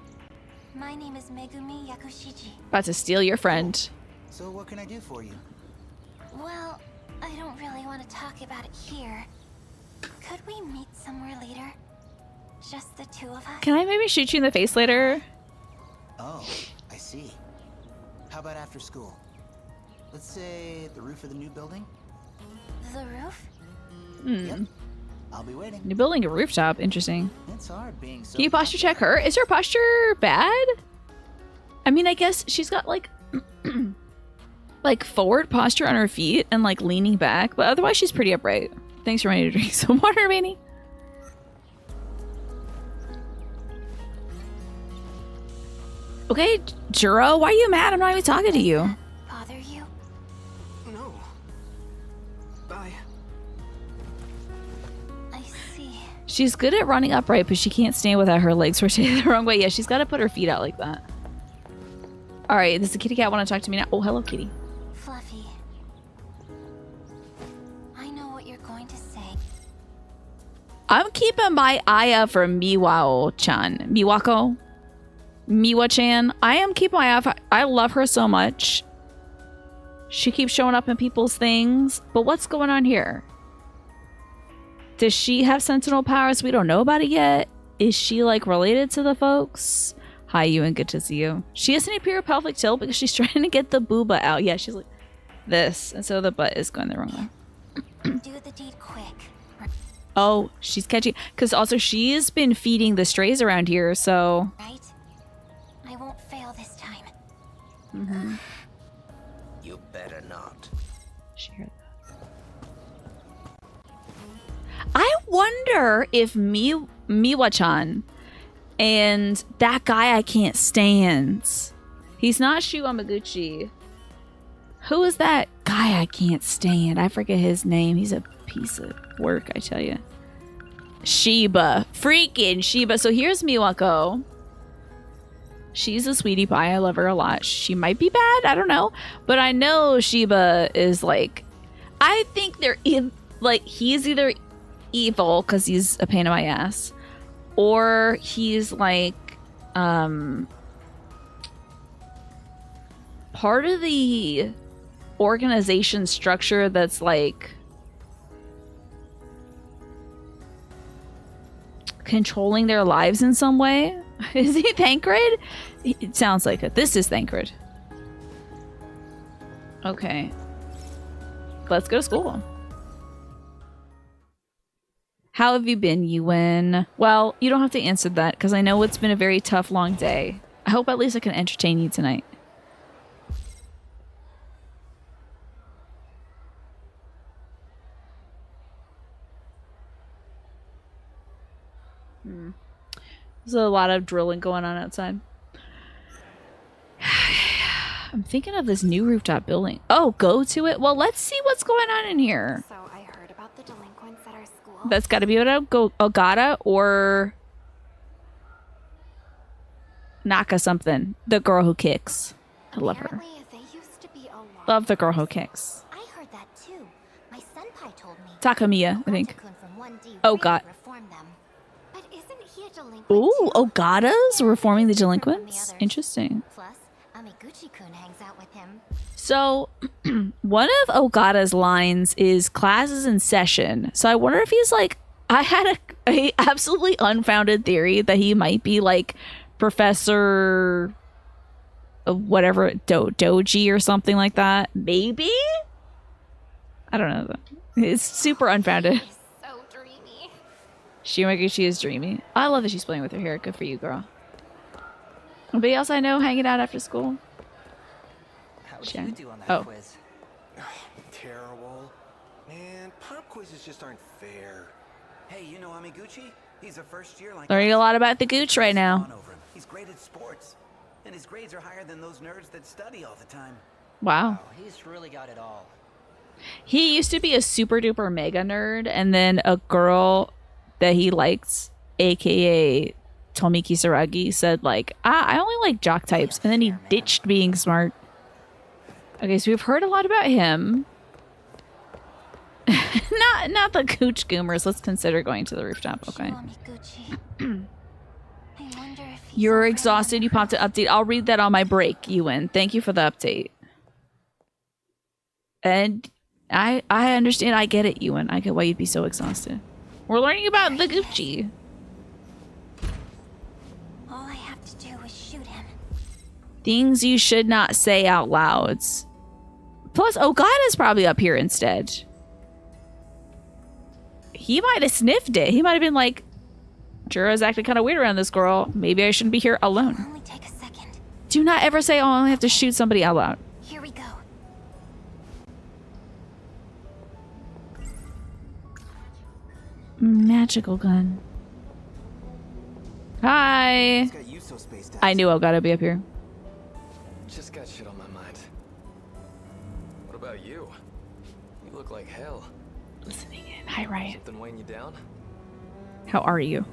My name is Megumi Yakushiji. About to steal your friend. So what can I do for you? Well, I don't really want to talk about it here. Could we meet somewhere later? Just the two of us? Can I maybe shoot you in the face later? Oh, I see. How about after school? Let's say the roof of the new building? The roof? Yep. I'll be waiting. You're building a rooftop. Interesting. It's hard being so... Can you posture check her? Is her posture bad? I mean, I guess she's got like... like forward posture on her feet and like leaning back, but otherwise she's pretty upright. Thanks for running to drink some water, Manny. Okay, Juro, why are you mad? I'm not even talking to you. Bother you? No. Bye. I see. She's good at running upright, but she can't stand without her legs rotated the wrong way. Yeah, she's got to put her feet out like that. All right, does the kitty cat want to talk to me now? Oh, hello, kitty. Fluffy. I know what you're going to say. I'm keeping my eye out for Miwao-chan. Miwako? Miwa-chan. I am keeping my eye out. I love her so much. She keeps showing up in people's things. But what's going on here? Does she have sentinel powers? We don't know about it yet. Is she like related to the folks? Hi, Ewan. Good to see you. She has an imperial pelvic tilt because she's trying to get the booba out. Yeah, she's like this. And so the butt is going the wrong way. Do the deed quick. Oh, she's catching. Because also she's been feeding the strays around here, so... Right? I won't fail this time. Mm-hmm. You better not. She heard that. I wonder if Miwa-chan and that guy I can't stand. He's not Shu Amaguchi. Who is that guy I can't stand? I forget his name. He's a piece of work, I tell you. Shiba. Freaking Shiba. So here's Miwako. She's a sweetie pie. I love her a lot. She might be bad. I don't know. But I know Shiba is like... I think they're... Like, he's either evil because he's a pain in my ass. Or he's like... part of the organization structure that's like... controlling their lives in some way. Is he Thancred? It sounds like it. This is Thancred. Okay. Let's go to school. How have you been, Ewan? Well, you don't have to answer that because I know it's been a very tough, long day. I hope at least I can entertain you tonight. There's a lot of drilling going on outside. I'm thinking of this new rooftop building. Oh, go to it? Well, let's see what's going on in here. So I heard about the delinquents at our school. That's got to be Ogata or Naka something. The girl who kicks. I love her. Apparently, they used to be a lot. Love the girl who kicks. I heard that too. My senpai told me. Takamiya, I think. Ogata-kun from 1D Oh, really God. reformed them. But isn't he a delinquent Ooh, too? Ogata's reforming the Different from delinquents? others. Interesting. Plus, Amiguchi-kun hangs out with him. So, one of Ogata's lines is classes in session. So I wonder if he's like, I had a absolutely unfounded theory that he might be like Professor whatever, Doji or something like that. Maybe? I don't know. It's super unfounded. He's so dreamy. Shimaguchi is dreamy. I love that she's playing with her hair. Good for you, girl. Anybody else I know hanging out after school? How would Shen. you do on that Oh. quiz? Terrible. Man, pop quizzes just aren't fair. Hey, you know Amiguchi? He's a first year like Learning us. a lot about the gooch right now. On over him. He's great at sports. And his grades are higher than those nerds that study all the time. Wow. Oh, he's really got it all. He used to be a super duper mega nerd, and then a girl that he liked, aka Tomiki Saragi, said like, I only like jock types, and then he ditched being smart. Okay, so we've heard a lot about him. not the gooch goomers. Let's consider going to the rooftop. Okay. Amiguchi. I wonder if he's You're already exhausted. You popped an update. I'll read that on my break, Ewan. Thank you for the update. And I understand. I get it, Ewan. I get why you'd be so exhausted. We're learning about the Gucci. All I have to do is shoot him. Things you should not say out loud. Plus, Ogata's probably up here instead. He might have sniffed it. He might have been like, Jura's acting kind of weird around this girl. Maybe I shouldn't be here alone. Only take a second. Do not ever say, oh, I only have to shoot somebody out loud. Here we go. Magical gun. Hi. What's got you so spaced out? I knew I gotta be up here. Just got shit on my mind. What about you? You look like hell. Listening in. Hi, Ryan. Something weighing you down? How are you?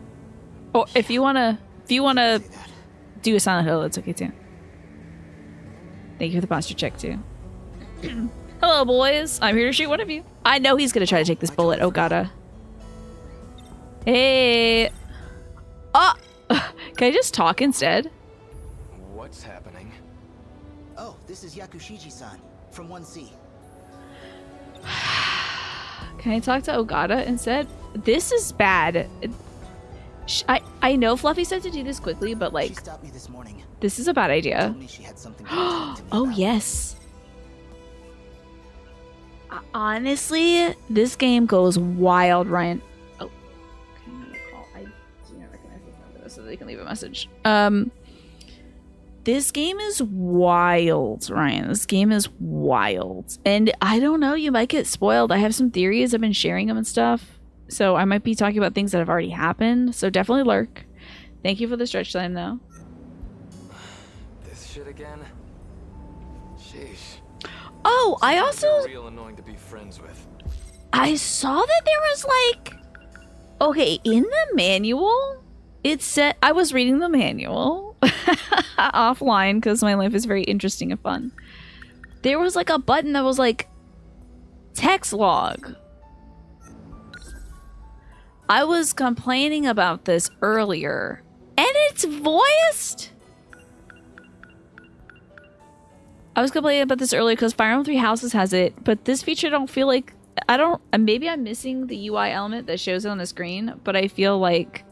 Oh, if you wanna do a Silent Hill, it's okay too. Thank you for the posture check too. Hello, boys. I'm here to shoot one of you. I know he's gonna try to take this bullet. Oh, gotta. Hey. Oh. Can I just talk instead? What's happening? Oh, this is Yakushiji-san from 1C. Can I talk to Ogata instead? This is bad. I know Fluffy said to do this quickly, but She like, stopped me this morning. this is a bad idea. Told me she had something to talk to me Oh, about. yes. Honestly, this game goes wild, Ryan. Oh, can I call? I do not recognize this number, so they can leave a message. This game is wild, Ryan. This game is wild. And I don't know, you might get spoiled. I have some theories. I've been sharing them and stuff. So I might be talking about things that have already happened. So definitely lurk. Thank you for the stretch time, though. This shit again? Sheesh. Oh, I also... Real annoying to be friends with. I saw that there was like... Okay, in the manual, it said... I was reading the manual offline because my life is very interesting and fun. There was like a button that was like... Text log. I was complaining about this earlier. And it's voiced! I was complaining about this earlier because Fire Emblem 3 Houses has it, but this feature I don't feel like... I don't... Maybe I'm missing the UI element that shows it on the screen, but I feel like...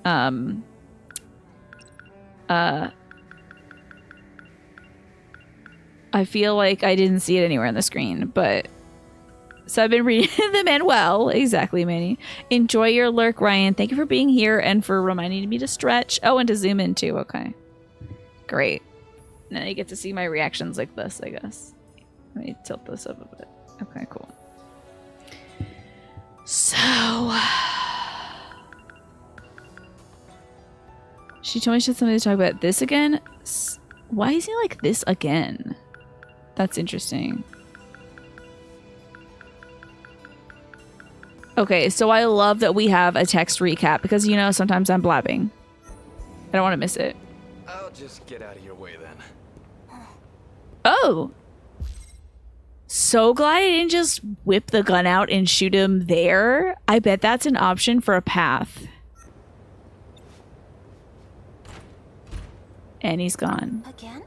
I feel like I didn't see it anywhere on the screen, but... So I've been reading the manual. Exactly, Manny. Enjoy your lurk, Ryan. Thank you for being here and for reminding me to stretch. Oh, and to zoom in too. Okay. Great. Now you get to see my reactions like this, I guess. Let me tilt this up a bit. Okay, cool. So... She told me she had something to talk about. This again? Why is he like this again? That's interesting. Okay, so I love that we have a text recap because, you know, sometimes I'm blabbing. I don't want to miss it. I'll just get out of your way then. Oh! So glad I didn't just whip the gun out and shoot him there. I bet that's an option for a path. And he's gone. Again?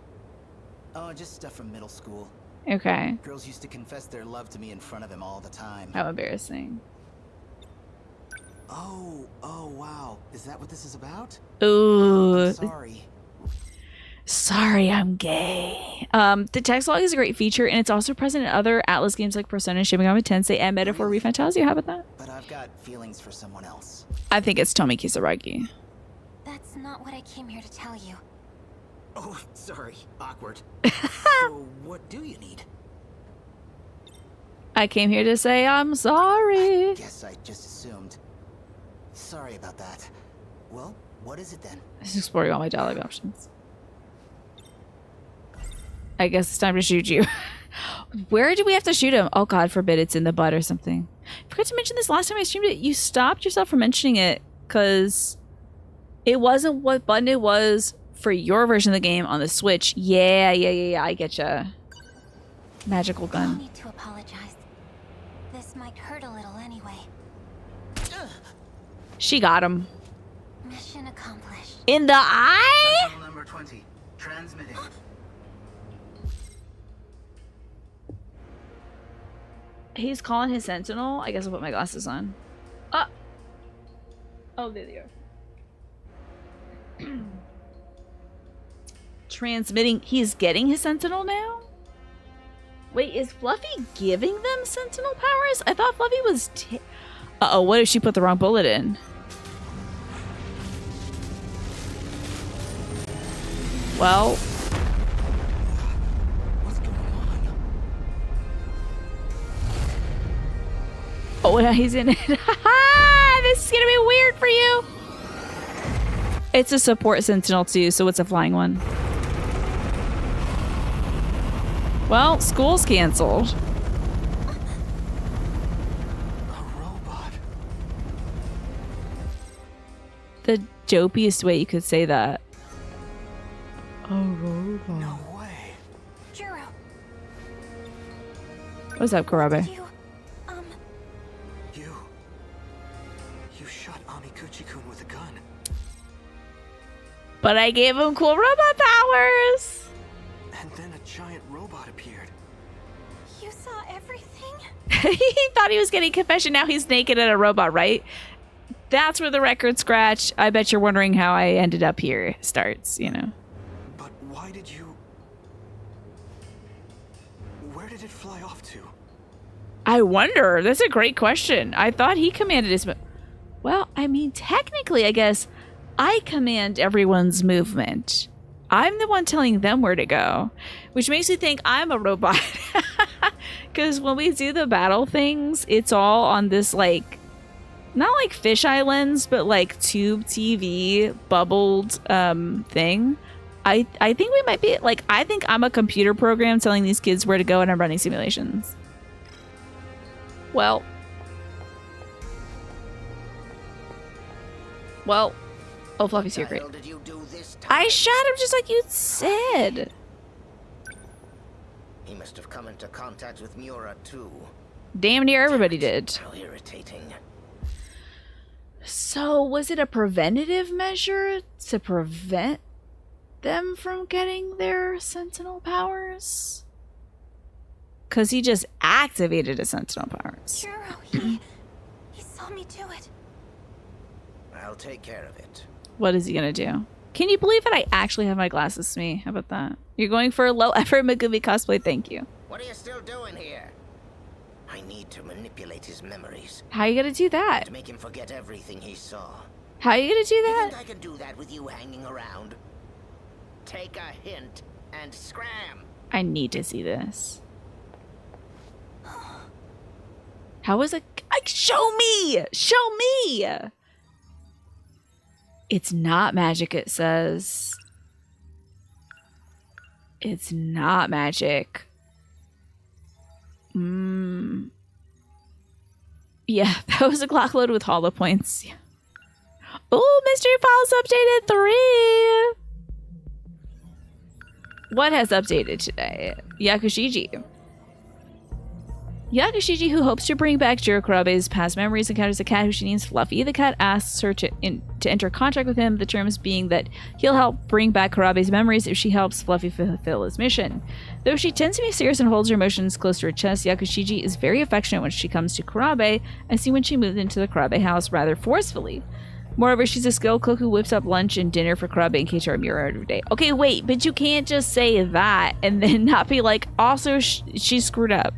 Oh, just stuff from middle school. Okay. Girls used to confess their love to me in front of him all the time. How embarrassing. Oh, wow. Is that what this is about? Ooh. I'm sorry. Sorry, I'm gay. The text log is a great feature, and it's also present in other Atlas games like Persona, Shin Megami Tensei, and Metaphor ReFantazio. How about that? But I've got feelings for someone else. I think it's Tomi Kisaragi. That's not what I came here to tell you. Oh, sorry. Awkward. So, what do you need? I came here to say I'm sorry. Guess I just assumed. Sorry about that. Well, what is it then? Just exploring all my dialogue options. I guess it's time to shoot you. Where do we have to shoot him? Oh, God forbid it's in the butt or something. I forgot to mention this last time I streamed it. You stopped yourself from mentioning it because it wasn't what button it was for your version of the game on the Switch. Yeah. I getcha. Magical No gun. need to apologize. This might hurt a little anyway. She got him. Mission accomplished. In the eye? Sentinel number 20. Transmitting. He's calling his Sentinel. I guess I'll put my glasses on. Oh, there they are. Transmitting. He's getting his Sentinel now? Wait, is Fluffy giving them Sentinel powers? I thought Fluffy was... Uh-oh, what if she put the wrong bullet in? Well... What's going on? Oh, yeah, he's in it. This is gonna be weird for you. It's a support sentinel too, so it's a flying one. Well, school's canceled. A robot. The dopiest way you could say that. A robot. No way. Juro, What's up, Karabe? you, You shot Amikuchi-kun with a gun. But I gave him cool robot powers. And then a giant robot appeared. you saw everything? He thought he was getting confession. Now he's naked and a robot, right? That's where the record scratch. I bet you're wondering how I ended up here starts, you know. But why did you... Where did it fly off to? I wonder. That's a great question. I thought he commanded his... Well, I mean, technically, I guess I command everyone's movement. I'm the one telling them where to go, which makes me think I'm a robot. Because when we do the battle things, it's all on this, like, not like fisheye lens, but like tube TV bubbled thing. I think we might be, like, I think I'm a computer program telling these kids where to go and I'm running simulations. Well, oh, Fluffy's here, great. Did you do this time? I shot him just like you said. He must have come into contact with Miura too. Damn near everybody did. How irritating. So, was it a preventative measure to prevent them from getting their Sentinel powers? Because he just activated his Sentinel powers. Juro, he saw me do it. I'll take care of it. What is he gonna do? Can you believe that I actually have my glasses with me? How about that? You're going for a low effort Megumi cosplay, thank you. What are you still doing here? I need to manipulate his memories. How are you gonna do that? To make him forget everything he saw. How are you gonna do You that? think I can do that with you hanging around? Take a hint and scram. I need to see this. How is it? Like, show me! Show me! It's not magic, it says. It's not magic. Yeah, that was a clock load with hollow points. Yeah. Oh, mystery files updated 3. What has updated today? Yakushiji. Yakushiji, who hopes to bring back Jirokurabe's past memories, encounters a cat who she names Fluffy. The cat asks her to enter contract with him, the terms being that he'll help bring back Kurabe's memories if she helps Fluffy fulfill his mission. Though she tends to be serious and holds her emotions close to her chest, Yakushiji is very affectionate when she comes to Kurabe, as seen when she moved into the Kurabe house rather forcefully. Moreover, she's a skilled cook who whips up lunch and dinner for Kurabe and Keiichiro Miura every day. Okay, wait, but you can't just say that and then not be like, also, she screwed up.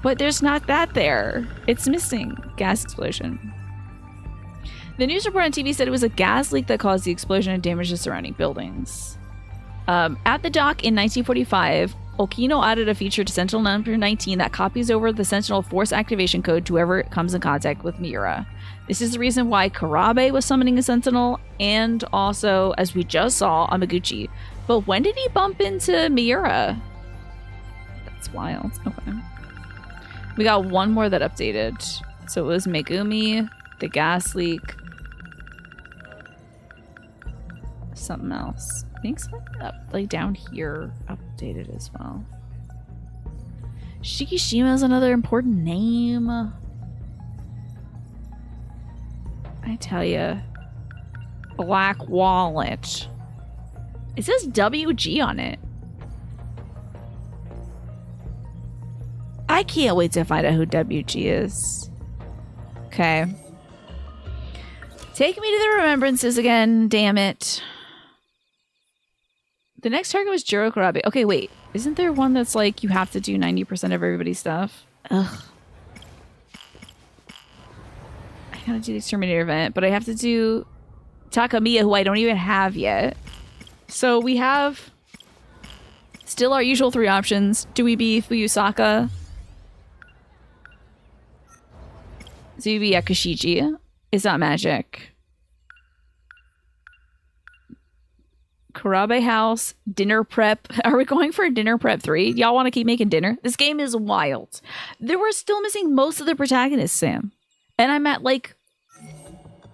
But there's not that there. It's missing. Gas explosion. The news report on TV said it was a gas leak that caused the explosion and damaged the surrounding buildings. At the dock in 1945, Okino added a feature to Sentinel number 19 that copies over the Sentinel force activation code to whoever comes in contact with Miura. This is the reason why Kurabe was summoning a Sentinel, and also, as we just saw, Amaguchi. But when did he bump into Miura? That's wild. Okay. We got one more that updated. So it was Megumi, the gas leak, something else. I think something up, like down here updated as well. Shikishima is another important name. I tell you. Black Wallet. It says WG on it. I can't wait to find out who WG is. Okay. Take me to the remembrances again, damn it. The next target was Jirokurabe. Okay, wait. Isn't there one that's like you have to do 90% of everybody's stuff? Ugh. I gotta do the Exterminator event, but I have to do Takamiya, who I don't even have yet. So we have still our usual 3 options. Do we be Fuyusaka? Zubi Yakushiji. It's not magic. Karabe House, dinner prep. Are we going for dinner prep 3? Y'all want to keep making dinner? This game is wild. They were still missing most of the protagonists, Sam. And I'm at like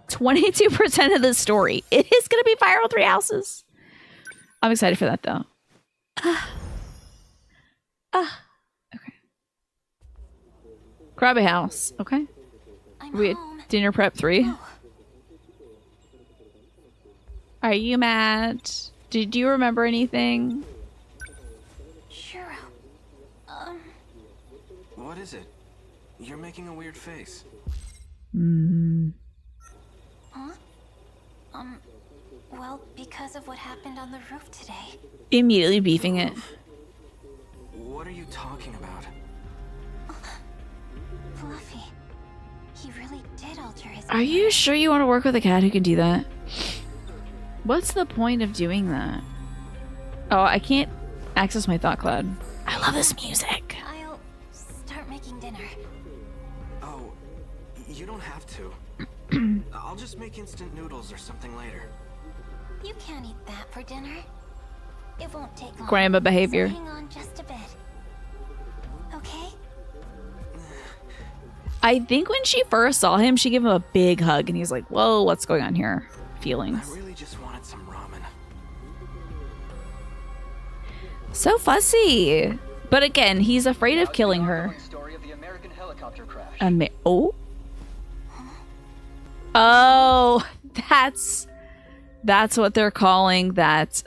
22% of the story. It is going to be Fire with 3 Houses. I'm excited for that though. Okay. Karabe House. Okay. We at dinner prep 3. Oh. Are you mad? Did you remember anything? Sure. What is it? You're making a weird face. Huh? Well, because of what happened on the roof today. Immediately beefing it. What are you talking about? Fluffy. He really did alter his... Are you sure you want to work with a cat who can do that? What's the point of doing that? Oh, I can't access my thought cloud. I love this music. I'll start making dinner. Oh, you don't have to. I'll just make instant noodles or something later. You can't eat that for dinner. It won't take long. Grandma behavior. So hang on just a bit. Okay? I think when she first saw him, she gave him a big hug and he's like, whoa, what's going on here? Feelings. I really just wanted some ramen. So fussy. But again, he's afraid of killing her. Story of the American helicopter crash. Oh? Oh, that's what they're calling that,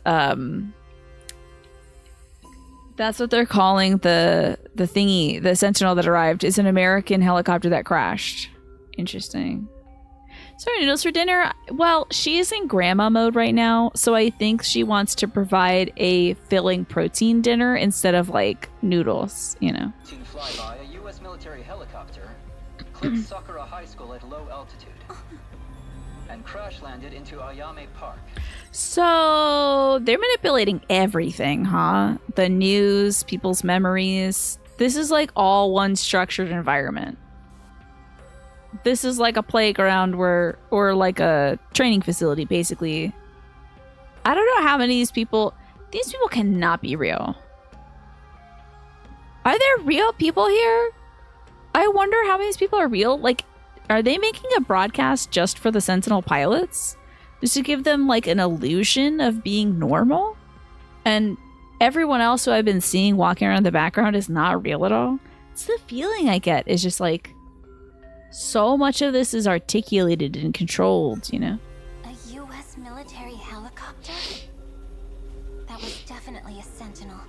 that's what they're calling the thingy, the Sentinel that arrived is an American helicopter that crashed. Interesting. Sorry, noodles for dinner? Well, she is in grandma mode right now, so I think she wants to provide a filling protein dinner instead of like noodles, you know. Flyby, a U.S. military helicopter clipped Sakura High School at low altitude and crash landed into Ayame Park. So they're manipulating everything, huh? The news, people's memories. This is like all one structured environment. This is like a playground or like a training facility, basically. I don't know how many these people cannot be real. Are there real people here? I wonder how many of these people are real. Like, are they making a broadcast just for the Sentinel pilots? Just to give them like an illusion of being normal? And everyone else who I've been seeing walking around the background is not real at all? It's the feeling I get. Is just like, so much of this is articulated and controlled, you know? A U.S. military helicopter? That was definitely a Sentinel.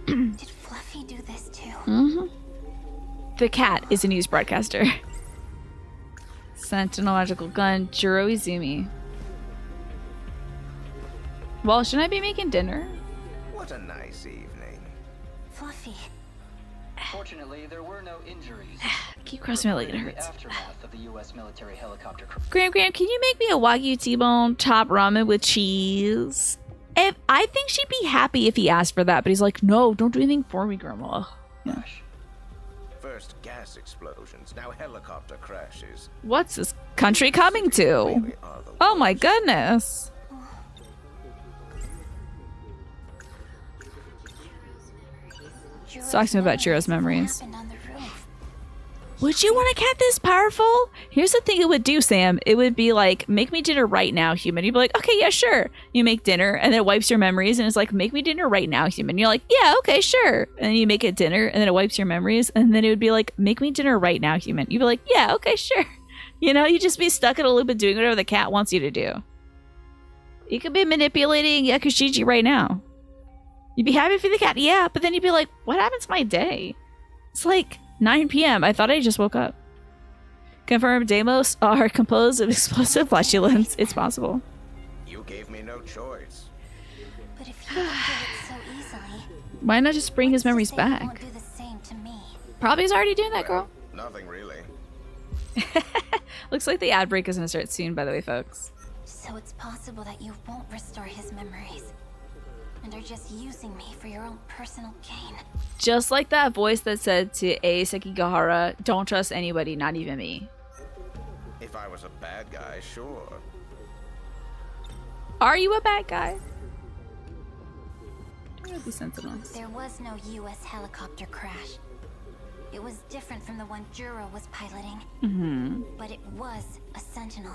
Did Fluffy do this too? Mm-hmm. The cat is a news broadcaster. Sentinel magical gun, Juro Izumi. Well, shouldn't I be making dinner? What a nice evening. Fluffy. Fortunately, there were no injuries. Keep crossing my leg, it In the hurts. aftermath of the U.S. military helicopter crash. Graham, can you make me a Wagyu T-bone top ramen with cheese? If I think she'd be happy if he asked for that, but he's like, no, don't do anything for me, Grandma. Yeah. First gas explosions, now helicopter crashes. What's this country coming to? Really are the Oh my worst. goodness. Talk to me about Chiro's memories. Happened on the roof. Would you want a cat this powerful? Here's the thing it would do, Sam. It would be like, make me dinner right now, human. You'd be like, okay, yeah, sure. You make dinner, and then it wipes your memories, and it's like, make me dinner right now, human. You're like, yeah, okay, sure. And then you make it dinner, and then it wipes your memories, and then it would be like, make me dinner right now, human. You'd be like, yeah, okay, sure. You know, you'd just be stuck in a loop of doing whatever the cat wants you to do. You could be manipulating Yakushiji right now. You'd be happy for the cat, yeah, but then you'd be like, what happened to my day? It's like 9 p.m. I thought I just woke up. Confirmed Deimos are composed of explosive flatulence. It's possible. You gave me no choice. But if he can do it so easily, Why not just bring his memories he back? won't do the same to me. Probably he's already doing that, girl. Nothing really. Looks like the ad break is going to start soon, by the way, folks. So it's possible that you won't restore his memories, and are just using me for your own personal gain. Just like that voice that said to A. Sekigahara, don't trust anybody, not even me. If I was a bad guy, sure. Are you a bad guy? The Sentinels. There was no US helicopter crash. It was different from the one Juro was piloting. But it was a Sentinel.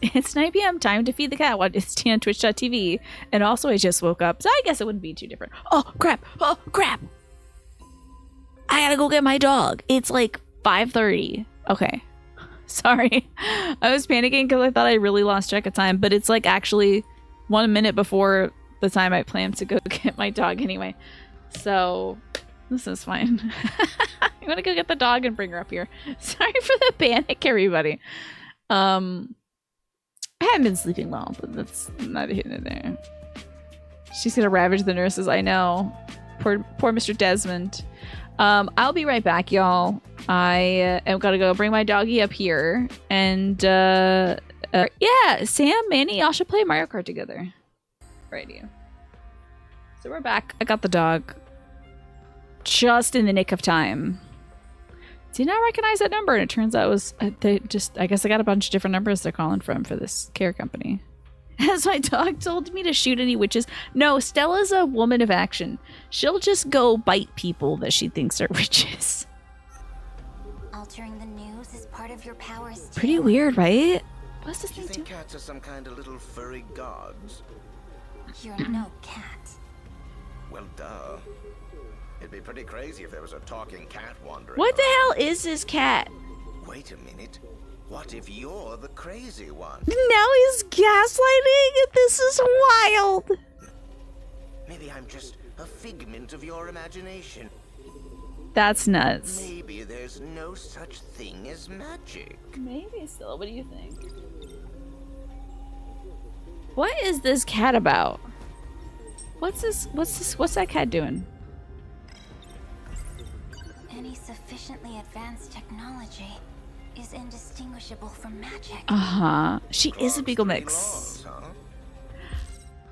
It's 9 p.m. Time to feed the cat. Watch it's on Twitch.tv. And also, I just woke up, so I guess it wouldn't be too different. Oh crap! Oh crap! I gotta go get my dog. It's like 5:30. Okay, sorry. I was panicking because I thought I really lost track of time, but it's like actually 1 minute before the time I planned to go get my dog anyway. So this is fine. I'm gonna go get the dog and bring her up here. Sorry for the panic, everybody. I haven't been sleeping well, but that's not hitting it there. She's gonna ravage the nurses. I know. Poor Mr. Desmond. I'll be right back, y'all. I am gonna go bring my doggy up here, and yeah, Sam, Manny, y'all should play Mario Kart together. Righty. So we're back. I got the dog just in the nick of time. Did not recognize that number, and it turns out it was they just. I guess I got a bunch of different numbers they're calling from for this care company. As my dog told me to shoot any witches. No, Stella's a woman of action. She'll just go bite people that she thinks are witches. Altering the news is part of your powers too. Pretty weird, right? What's this Do you thing think doing? cats are some kind of little furry gods? You're no cat. Well, duh. It'd be pretty crazy if there was a talking cat wandering What the around. hell is this cat? Wait a minute. What if you're the crazy one? Now he's gaslighting? This is wild. Maybe I'm just a figment of your imagination. That's nuts. Maybe there's no such thing as magic. Maybe still. What do you think? What is this cat about? What's that cat doing? Any sufficiently advanced technology is indistinguishable from magic. Uh-huh. She is a Clock's Beagle pretty Mix. long, huh?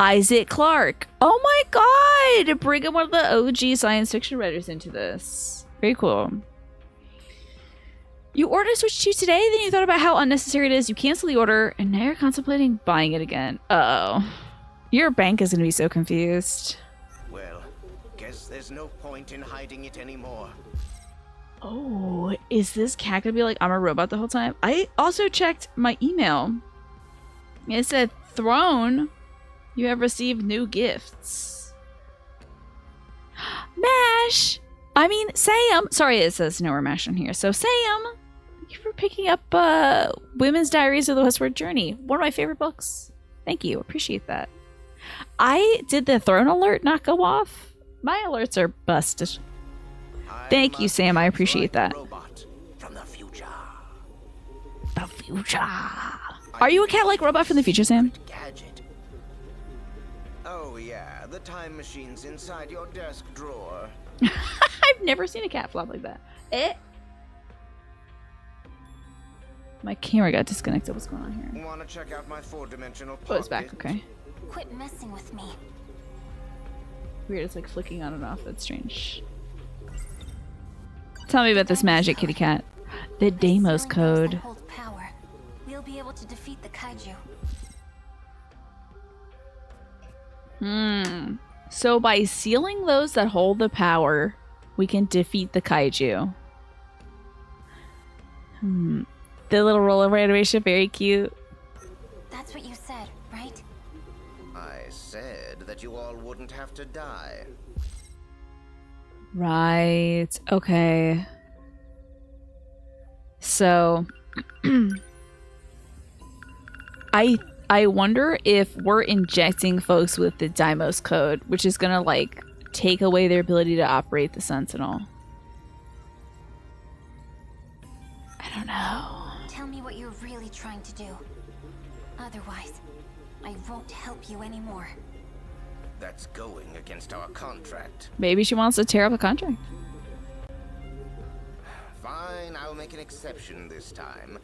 Isaac Clarke. Oh my god! Bringing one of the OG science fiction writers into this. Very cool. You ordered Switch 2 today, then you thought about how unnecessary it is. You canceled the order, and now you're contemplating buying it again. Uh-oh. Your bank is gonna be so confused. Well, guess there's no point in hiding it anymore. Oh, is this cat gonna be like, I'm a robot the whole time? I also checked my email. It said, Throne, you have received new gifts. Mash! I mean, Sam! Sorry, it says no more Mash on here. So, Sam, thank you for picking up Women's Diaries of the Westward Journey. One of my favorite books. Thank you. Appreciate that. Did the Throne alert not go off? My alerts are busted. Thank you, Sam. I appreciate that. Robot from the future. The future. Are you a cat-like robot from the future, Sam? Gadget. Oh yeah, the time machine's inside your desk drawer. I've never seen a cat flop like that. My camera got disconnected. What's going on here? Want to check out my four-dimensional pocket? Oh, it's back. Okay. Quit messing with me. Weird. It's like flicking on and off. That's strange. Tell me about this magic, kitty cat. The Deimos code. Hold power. We'll be able to defeat the kaiju. So by sealing those that hold the power, we can defeat the kaiju. The little rollover animation, very cute. That's what you said, right? I said that you all wouldn't have to die. Right. Okay. So I wonder if we're injecting folks with the Deimos code, which is gonna like take away their ability to operate the Sentinel. I don't know. Tell me what you're really trying to do. Otherwise, I won't help you anymore. That's going against our contract. Maybe she wants to tear up the contract. Fine, I'll make an exception this time.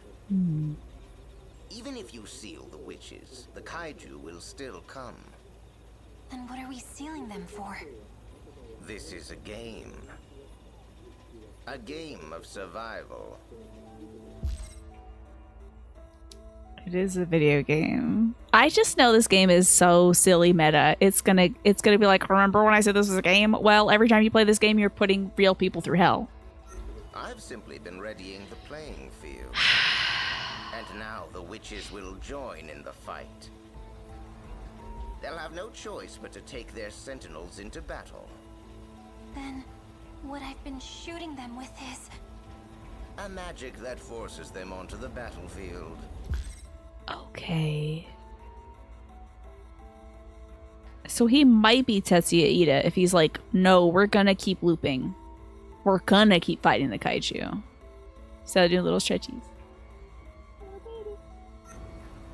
Even if you seal the witches, the kaiju will still come. Then what are we sealing them for? This is a game. A game of survival. It is a video game. I just know this game is so silly meta. It's gonna be like, remember when I said this was a game? Well, every time you play this game, you're putting real people through hell. I've simply been readying the playing field. And now the witches will join in the fight. They'll have no choice but to take their sentinels into battle. Then, what I've been shooting them with is... A magic that forces them onto the battlefield. Okay. So he might be Tetsuya Ida if he's like, no, we're gonna keep looping. We're gonna keep fighting the kaiju. Instead of doing little stretchies.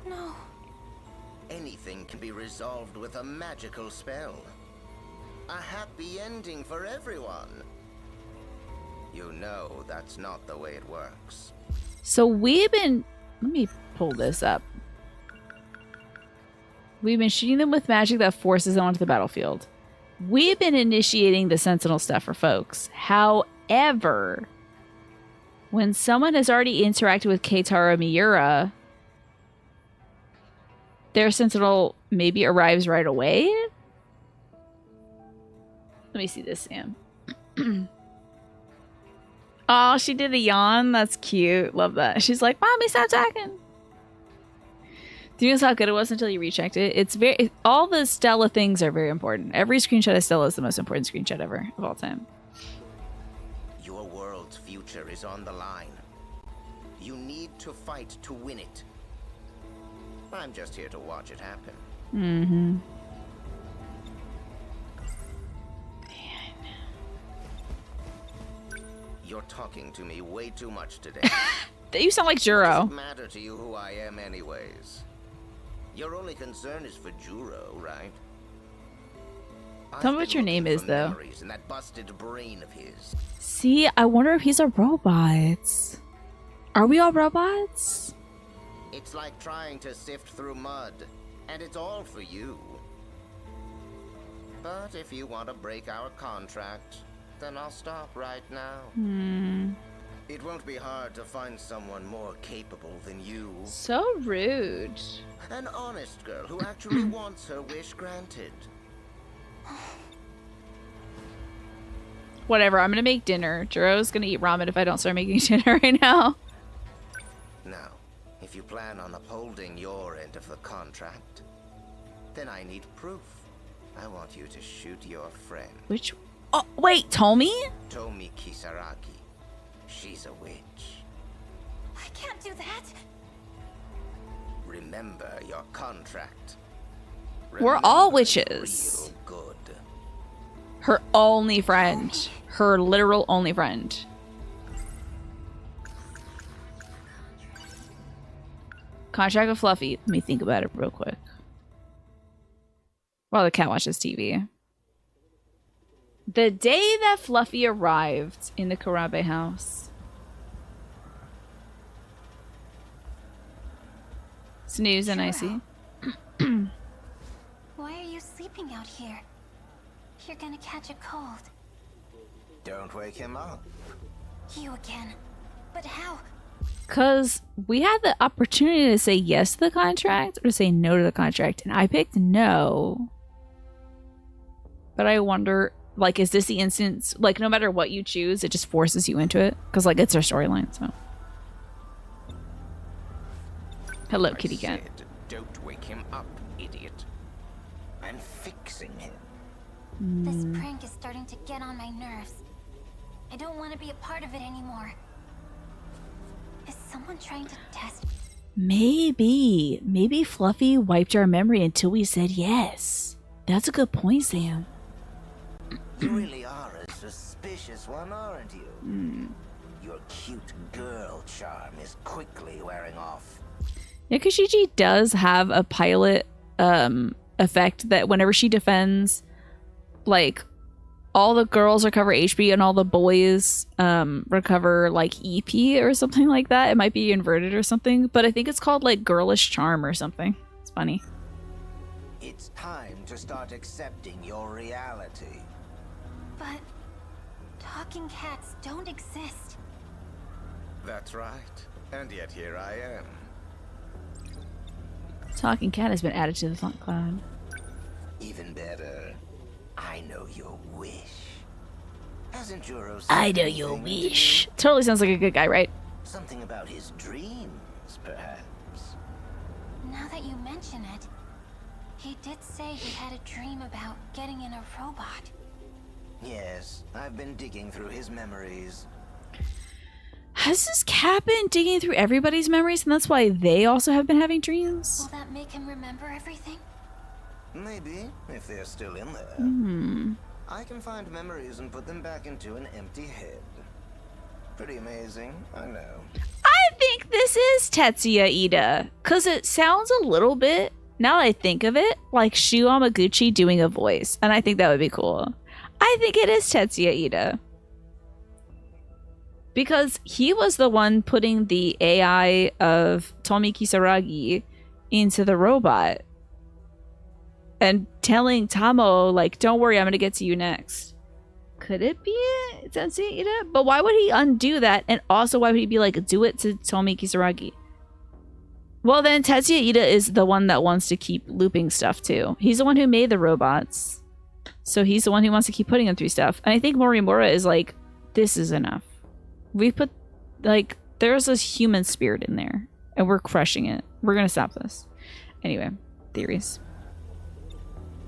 No. Anything can be resolved with a magical spell. A happy ending for everyone. You know that's not the way it works. So we've been... Let me pull this up. We've been shooting them with magic that forces them onto the battlefield. We've been initiating the Sentinel stuff for folks. However, when someone has already interacted with Keitaro Miura, their Sentinel maybe arrives right away? Let me see this, Sam. Oh, she did a yawn. That's cute. Love that. She's like, Mommy, stop talking. Do you know how good it was until you rechecked it? It's very... all the Stella things are very important. Every screenshot of Stella is the most important screenshot ever of all time. Your world's future is on the line. You need to fight to win it. I'm just here to watch it happen. Mm-hmm. You're talking to me way too much today. You sound like It Juro. doesn't matter to you who I am anyways. Your only concern is for Juro, right? Tell me what your name is, though. Memories in that busted brain of his. See, I wonder if he's a robot. Are we all robots? It's like trying to sift through mud, and it's all for you. But if you want to break our contract, then I'll stop right now. It won't be hard to find someone more capable than you. So rude. An honest girl who actually wants her wish granted. Whatever, I'm gonna make dinner. Juro's gonna eat ramen if I don't start making dinner right now. Now, if you plan on upholding your end of the contract, then I need proof. I want you to shoot your friend. Which... Oh, wait, Tomi? Tomi Kisaragi. She's a witch. I can't do that. Remember your contract. We're all Remember witches. real good. Her only friend. Her literal only friend. Contract with Fluffy. Let me think about it real quick. While the cat watches TV. The day that Fluffy arrived in the Karabe house. Snooze and icy. Why are you sleeping out here? You're gonna catch a cold. Don't wake him up. You again. But how? Because we had the opportunity to say yes to the contract or to say no to the contract. And I picked no. But I wonder, like, is this the instance, like, no matter what you choose, it just forces you into it? Because, like, it's their storyline, so. Hello, kitty cat. Don't wake him up, idiot. I'm fixing him. This prank is starting to get on my nerves. I don't want to be a part of it anymore. Is someone trying to test? Maybe. Maybe Fluffy wiped our memory until we said yes. That's a good point, Sam. You really are a suspicious one, aren't you? Your cute girl charm is quickly wearing off. Yeah, Kashiji does have a pilot effect that whenever she defends, like, all the girls recover HP and all the boys recover, like, EP or something like that. It might be inverted or something, but I think it's called, like, girlish charm or something. It's funny. It's time to start accepting your reality. But talking cats don't exist. That's right. And yet here I am. Talking cat has been added to the thought cloud. Even better, I know your wish. Hasn't Juro said I know your anything to wish. you? Totally sounds like a good guy, right? Something about his dreams, perhaps. Now that you mention it, he did say he had a dream about getting in a robot. Yes, I've been digging through his memories. Has this cat been digging through everybody's memories, and that's why they also have been having dreams? Will that make him remember everything? Maybe, if they're still in there. Hmm. I can find memories and put them back into an empty head. Pretty amazing, I know. I think this is Tetsuya Ida, because it sounds a little bit, now that I think of it, like Shu Amaguchi doing a voice, and I think that would be cool. I think it is Tetsuya Ida. Because he was the one putting the AI of Tomi Kisaragi into the robot. And telling Tamo, like, don't worry, I'm going to get to you next. Could it be Tetsuya Ida? But why would he undo that? And also, why would he be like, do it to Tomi Kisaragi? Well, then Tetsuya Ida is the one that wants to keep looping stuff, too. He's the one who made the robots. So he's the one who wants to keep putting them through stuff. And I think Morimura is like, this is enough. We put, like, there's this human spirit in there. And we're crushing it. We're going to stop this. Anyway, theories.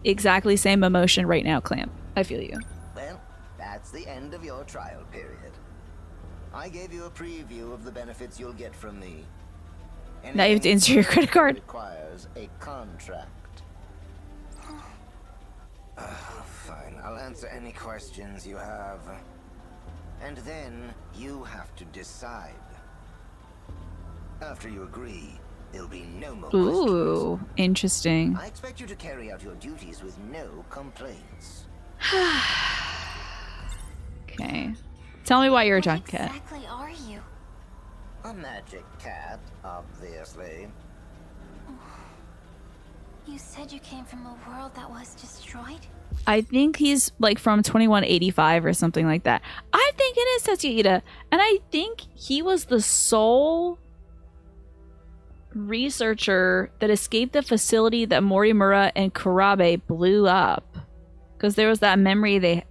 Exactly same emotion right now, Clamp. I feel you. Well, that's the end of your trial period. I gave you a preview of the benefits you'll get from me. Now you have to insert your credit card. Requires a contract. Fine, I'll answer any questions you have. And then you have to decide. After you agree, there'll be no more questions. Ooh, interesting. I expect you to carry out your duties with no complaints. Okay. Tell me why you're a What giant cat. exactly are you? A magic cat, obviously. You said you came from a world that was destroyed? I think he's like from 2185 or something like that. I think it is Tetsuya Ida. And I think he was the sole researcher that escaped the facility that Morimura and Kurabe blew up. Because there was that memory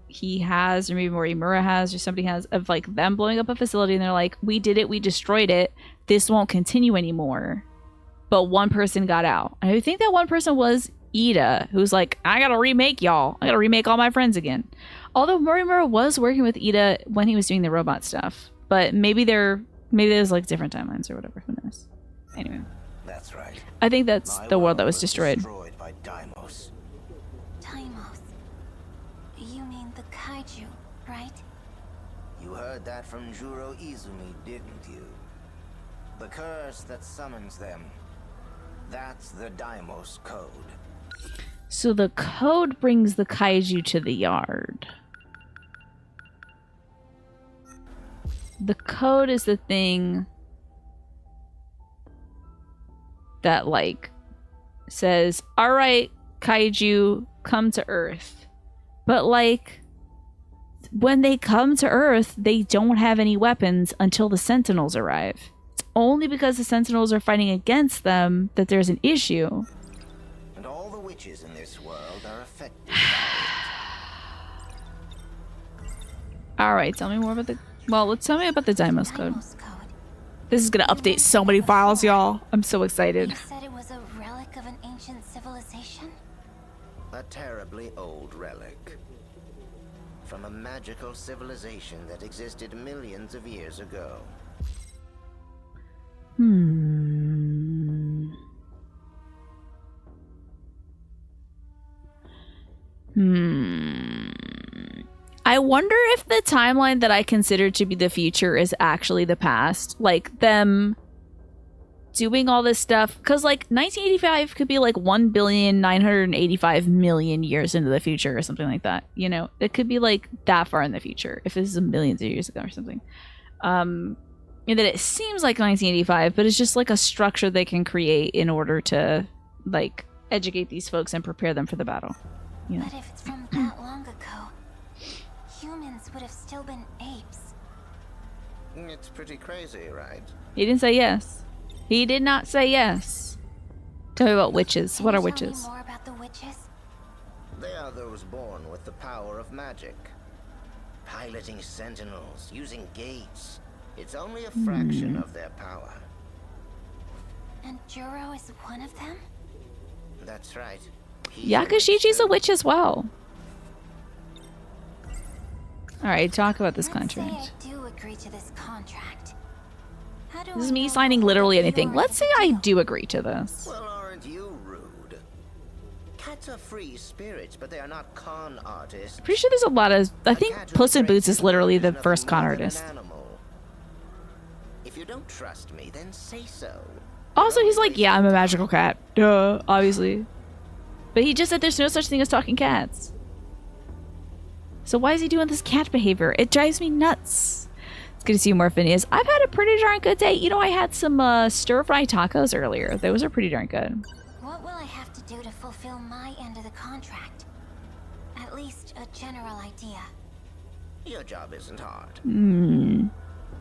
he has, or maybe Morimura has, or somebody has, of like them blowing up a facility, and they're like, we did it, we destroyed it, this won't continue anymore. But one person got out. And I think that one person was Ida, who's like, I gotta remake y'all. I gotta remake all my friends again. Although Morimura was working with Ida when he was doing the robot stuff. But maybe there's like different timelines or whatever, who knows. Anyway. That's right. I think that's the world that was destroyed. Destroyed by Deimos. Deimos. You mean the kaiju, right? You heard that from Juro Izumi, didn't you? The curse that summons them. That's the Deimos code. So the code brings the kaiju to the yard. The code is the thing that like says, all right, kaiju, come to Earth. But like, when they come to Earth, they don't have any weapons until the Sentinels arrive. It's only because the Sentinels are fighting against them that there's an issue. And all the witches in this world are affected by it. All right, tell me more about the... Well, let's tell me about the Deimos code. Deimos code. This is going to update so many files, y'all. I'm so excited. You said it was a relic of an ancient civilization? A terribly old relic. From a magical civilization that existed millions of years ago. I wonder if the timeline that I consider to be the future is actually the past. Like, them doing all this stuff. Because, like, 1985 could be, like, 1,985,000,000 years into the future or something like that. You know? It could be, like, that far in the future. If this is millions of years ago or something. And that it seems like 1985, but it's just, like, a structure they can create in order to, like, educate these folks and prepare them for the battle. You know? But if it's from that long ago, humans would have still been apes. It's pretty crazy, right? He didn't say yes. He did not say yes. Tell me about witches. Can What you are tell me witches? more about the witches? They are those born with the power of magic. Piloting Sentinels, using gates. It's only a fraction of their power. And Juro is one of them? That's right. He's a witch Yakashichi's a uh, too. witch as well. Alright, talk about this Let's say contract. I do agree to this contract. How do This is I me know signing you'll literally hold anything. your Let's end say of I the deal? do agree to this. Well, aren't you rude? Cats are free spirits, but they are not con artists. Pretty sure there's a lot of. I A think cat who Puss in breaks Boots is his literally word the nothing first con more than an artist. animal. If you don't trust me, then say so. Also, he's like, yeah, I'm a magical cat. Duh, obviously. But he just said there's no such thing as talking cats. So why is he doing this cat behavior? It drives me nuts. It's good to see you more, Phineas. I've had a pretty darn good day. You know, I had some stir-fry tacos earlier. Those are pretty darn good. What will I have to do to fulfill my end of the contract? At least a general idea. Your job isn't hard.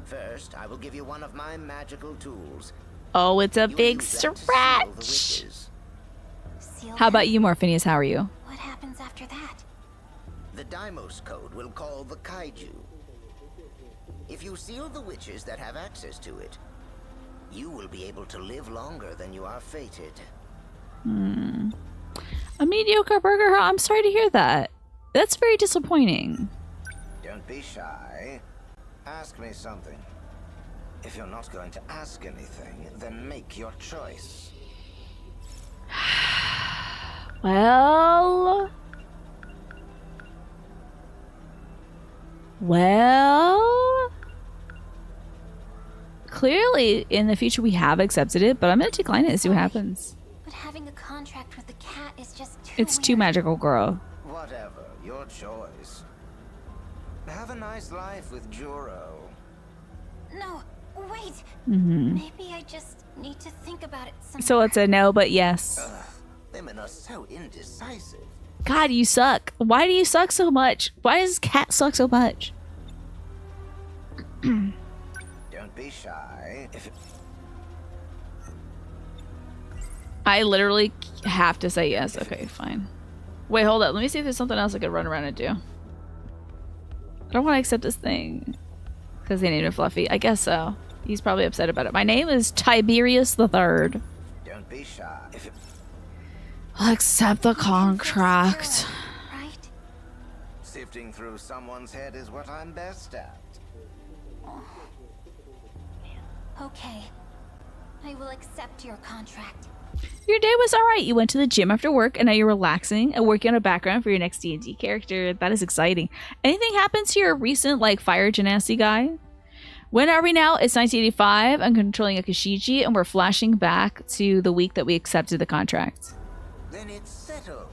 First, I will give you one of my magical tools. Oh, it's a You will big use that to seal the stretch. witches. Seal How them? about you, Morphinius? How are you? What happens after that? The Deimos code will call the kaiju. If you seal the witches that have access to it, you will be able to live longer than you are fated. A mediocre burger? I'm sorry to hear that. That's very disappointing. Don't be shy. Ask me something. If you're not going to ask anything, then make your choice. Well... Well... Clearly, in the future, we have accepted it, but I'm going to decline it and see what happens. But having a contract with the cat is just too It's too weird. magical, girl. Whatever, your choice. Have a nice life with Juro. No, wait. Mm-hmm. Maybe I just need to think about it some So more. it's a no, but yes. Women are so indecisive. God, you suck. Why do you suck so much? Why does cat suck so much? Don't be shy. If it... I literally have to say yes. Okay, fine. Wait, hold up. Let me see if there's something else I could run around and do. I don't want to accept this thing. Because they named him Fluffy. I guess so. He's probably upset about it. My name is Tiberius the Third. Don't be shy. If it... I'll accept the contract. Right? Sifting through someone's head is what I'm best at. Okay. I will accept your contract. Your day was alright. You went to the gym after work and now you're relaxing and working on a background for your next D&D character. That is exciting. Anything happened to your recent, like, fire genasi guy? When are we now? It's 1985. I'm controlling Akashichi and we're flashing back to the week that we accepted the contract. Then it's settled.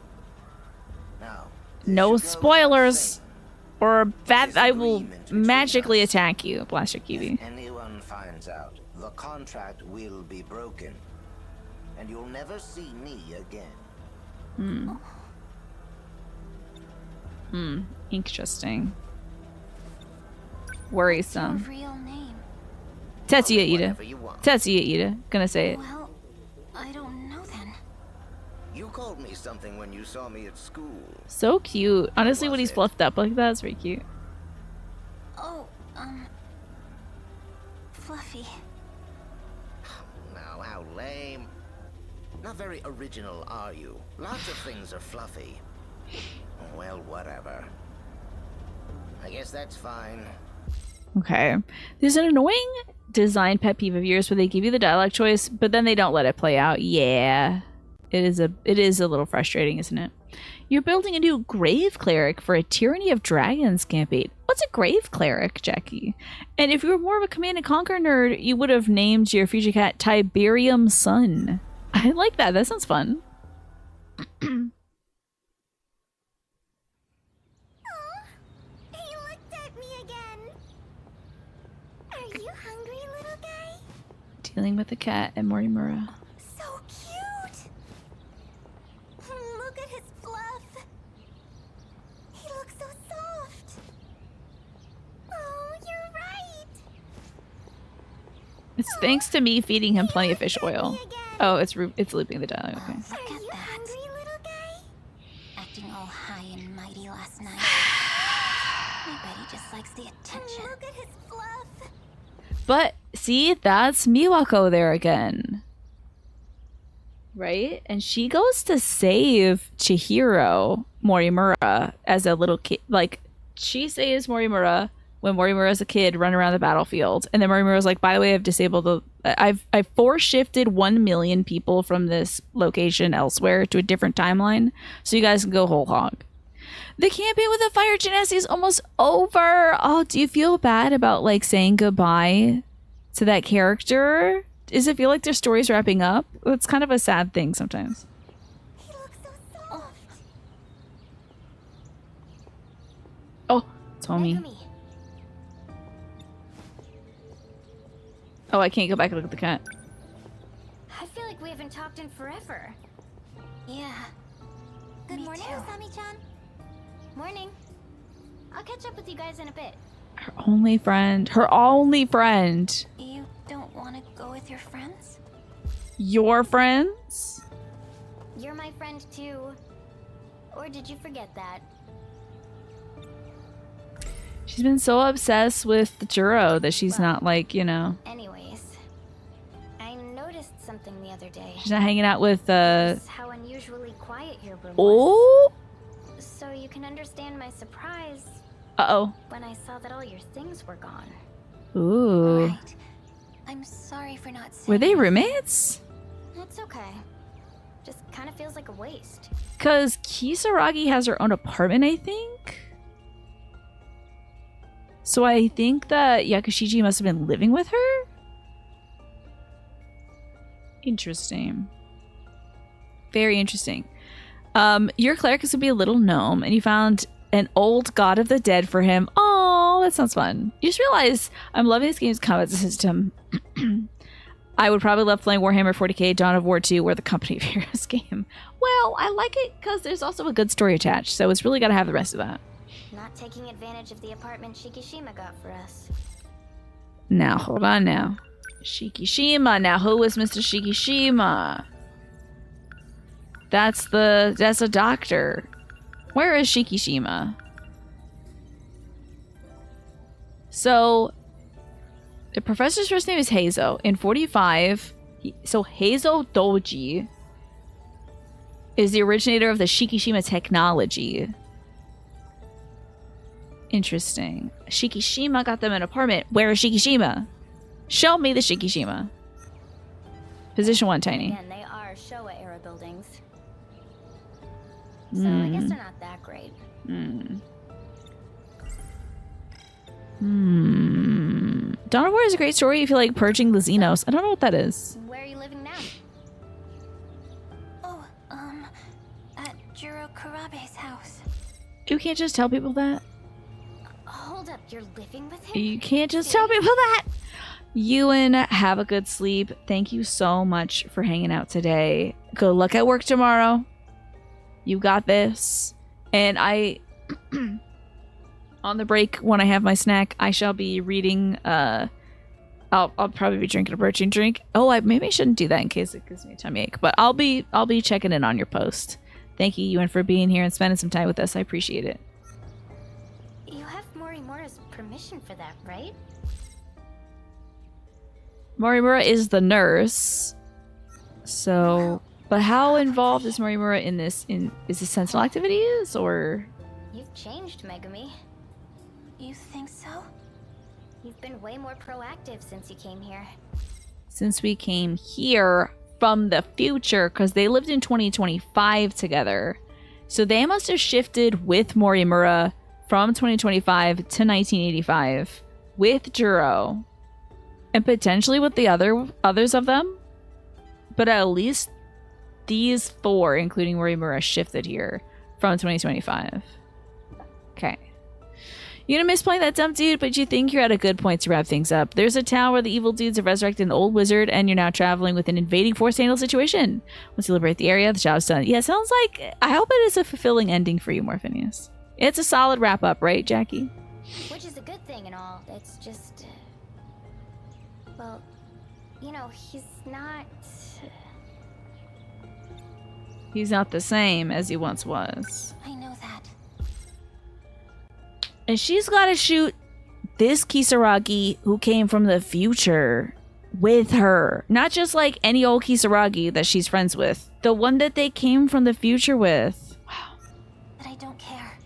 Now, this No should go without spoilers! saying. Or that This I will agreement between magically us. attack you, Blaster If Kiwi. anyone finds out, the contract will be broken. And you'll never see me again. Interesting. Your Worrisome. real name? Tetsuya Ida. Whatever you want. Tetsuya Ida. Gonna say it. Well, I don't know then. You called me something when you saw me at school. So cute. Honestly, when Was he's it? fluffed up like that, it's very cute. Oh, Fluffy. Now, how lame. Not very original, are you? Lots of things are fluffy. Well, whatever. I guess that's fine. Okay. There's an annoying design pet peeve of yours where they give you the dialogue choice, but then they don't let it play out. Yeah. It is a little frustrating, isn't it? You're building a new grave cleric for a Tyranny of Dragons campaign. What's a grave cleric, Jackie? And if you were more of a Command and Conquer nerd, you would have named your future cat Tiberium Sun. I like that. That sounds fun. He looked at me again. Are you hungry, little guy? Dealing with the cat and Morimura. So cute. Look at his fluff. He looks so soft. Oh, you're right. It's thanks to me feeding him plenty of fish Looked at oil. me again. Oh, it's looping the dialogue. Okay. Look at that. Hungry, little guy? Acting all high and mighty last night. I bet he just likes the attention. Look at his fluff. But see, that's Miwako there again. Right? And she goes to save Chihiro Morimura as a little kid. Like, she saves Morimura when Morimura is a kid running around the battlefield. And then Morimura's like, by the way, I've disabled the... I've force shifted 1 million people from this location elsewhere to a different timeline. So you guys can go whole hog. The campaign with the fire genasi is almost over. Oh, do you feel bad about like saying goodbye to that character? Does it feel like their story's wrapping up? It's kind of a sad thing sometimes. He looks so soft. Oh, Tommy. Megumi. Oh, I can't go back and look at the cat. I feel like we haven't talked in forever. Yeah. Good morning, Usami-chan. Morning. I'll catch up with you guys in a bit. Her only friend. Her only friend. You don't want to go with your friends? Your friends? You're my friend too. Or did you forget that? She's been so obsessed with the Juro that she's not like, you know. Anyways, I noticed something the other day. She's not hanging out with Noticed how unusually quiet your room was. Oh? So you can understand my surprise Uh-oh. when I saw that all your things were gone. Ooh. Right. I'm sorry for not saying. Were they roommates? That's okay. Just kind of feels like a waste. Because Kisaragi has her own apartment, I think. So I think that Yakushiji must have been living with her? Interesting. Very interesting. Your cleric is going to be a little gnome, and you found an old god of the dead for him. Oh, that sounds fun. You just realize I'm loving this game's combat system. I would probably love playing Warhammer 40k, Dawn of War 2, or the Company of Heroes game. Well, I like it because there's also a good story attached, so it's really got to have the rest of that. Not taking advantage of the apartment Shikishima got for us. Now, hold on now. Shikishima. Now, who is Mr. Shikishima? That's a doctor. Where is Shikishima? So, the professor's first name is Heizo. In 45, so Heizo Doji is the originator of the Shikishima technology. Interesting. Shikishima got them an apartment. Where is Shikishima? Show me the Shikishima. Position 1, Tiny. Again, they are Showa era buildings. So I guess they're not that great. Dawn of War is a great story if you like purging the Xenos. I don't know what that is. Where are you living now? Oh, at Juro Karabe's house. You can't just tell people that. Hold up, you're living with him? You can't just tell people that. Ewan, have a good sleep. Thank you so much for hanging out today. Good luck at work tomorrow. You got this. And I, on the break when I have my snack, I shall be reading. I'll probably be drinking a protein drink. Oh, maybe I shouldn't do that in case it gives me a tummy ache. But I'll be checking in on your post. Thank you, Ewan, for being here and spending some time with us. I appreciate it. You have Morimura's permission for that, right? Morimura is the nurse. So, but how involved is Morimura in this? Is this Sentinel activities or? You've changed, Megumi. You think so? You've been way more proactive since you came here. Since we came here from the future, because they lived in 2025 together. So they must have shifted with Morimura from 2025 to 1985 with Juro. And potentially with the others of them. But at least these 4, including Morimura, shifted here from 2025. Okay. You're gonna miss playing that dumb dude, but you think you're at a good point to wrap things up. There's a town where the evil dudes have resurrected an old wizard, and you're now traveling with an invading force to handle the situation. Once you liberate the area, the job's done. Yeah, sounds like... I hope it is a fulfilling ending for you, Morphinius. It's a solid wrap-up, right, Jackie? Which is a good thing and all. It's just... well, you know, he's not... He's not the same as he once was. I know that. And she's got to shoot this Kisaragi who came from the future with her. Not just like any old Kisaragi that she's friends with. The one that they came from the future with. Wow. But I don't care.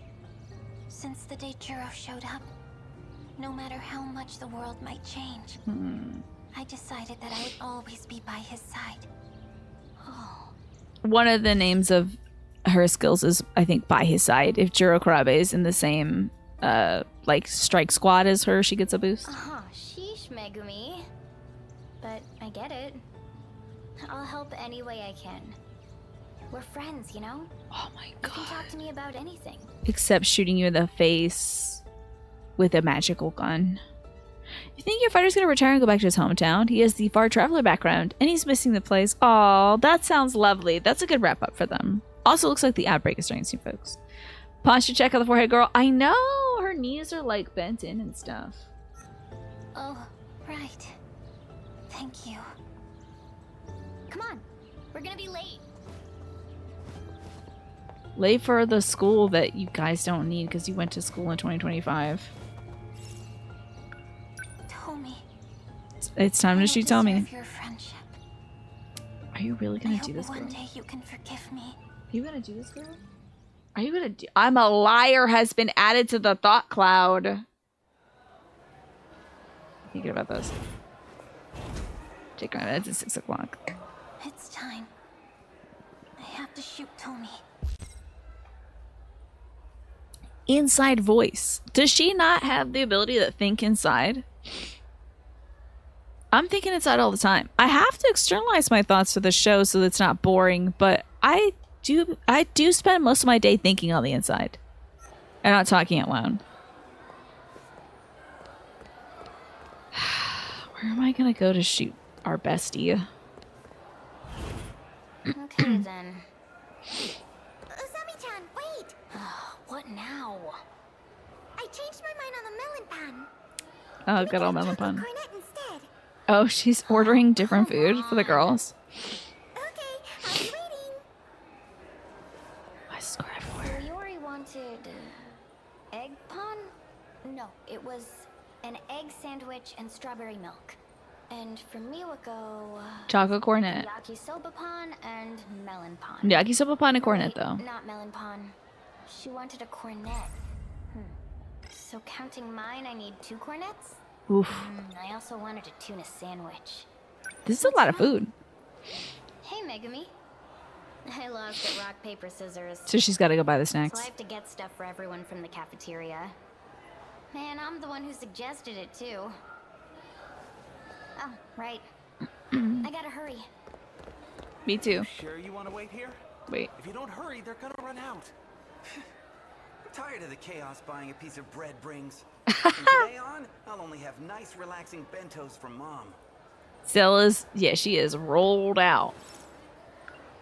Since the day Juro showed up, no matter how much the world might change, I decided that I would always be by his side. Oh. One of the names of her skills is, I think, by his side. If Juro Karabe is in the same, like, strike squad as her, she gets a boost. Sheesh, Megumi. But I get it. I'll help any way I can. We're friends, you know? Oh my You god. can talk to me about anything. Except shooting you in the face with a magical gun. You think your fighter's gonna retire and go back to his hometown? He has the far traveler background, and he's missing the place. Aw, that sounds lovely. That's a good wrap up for them. Also looks like the outbreak is starting soon, folks. Posture check on the forehead, girl. I know! Her knees are like bent in and stuff. Oh, right. Thank you. Come on, we're gonna be late. Late for the school that you guys don't need because you went to school in 2025. Tomi. It's time to shoot Tommy. Your friendship. Are you really gonna do this, girl? One day you can forgive me. Are you gonna do this, girl? Are you gonna do? I'm a liar has been added to the thought cloud. Thinking about this. Take my meds at 6 o'clock. It's time. I have to shoot Tomi. Inside voice. Does she not have the ability to think inside? I'm thinking inside all the time. I have to externalize my thoughts to the show so that it's not boring, but I do spend most of my day thinking on the inside and not talking out loud. Where am I gonna go to shoot our bestie? Okay then. Usami-chan, wait! What now? I changed my mind on the melon pan. Oh, good old melon pun. Cornet instead. Oh, she's ordering different food for the girls. Okay, I'll be waiting. I swear everywhere. Yori wanted egg pan? No, it was an egg sandwich and strawberry milk. And for Miwako, Chocolate cornet. yakisoba pan and melon pan. Yakisoba pan and cornet, Wait, though. Not melon pan. She wanted a cornet. So counting mine, I need 2 cornets? Oof. I also wanted a tuna sandwich. This is a lot of food. Hey, Megumi. I lost at rock, paper, scissors. So she's got to go buy the So I snacks. have to get stuff for everyone from the cafeteria. Man, I'm the one who suggested it, too. Oh, right. I gotta hurry. Me too. Sure you want to wait here? Wait. If you don't hurry, they're gonna run out. I'm tired of the chaos buying a piece of bread brings. From today on, I'll only have nice, relaxing bentos from Mom. Zella's, yeah, she is rolled out.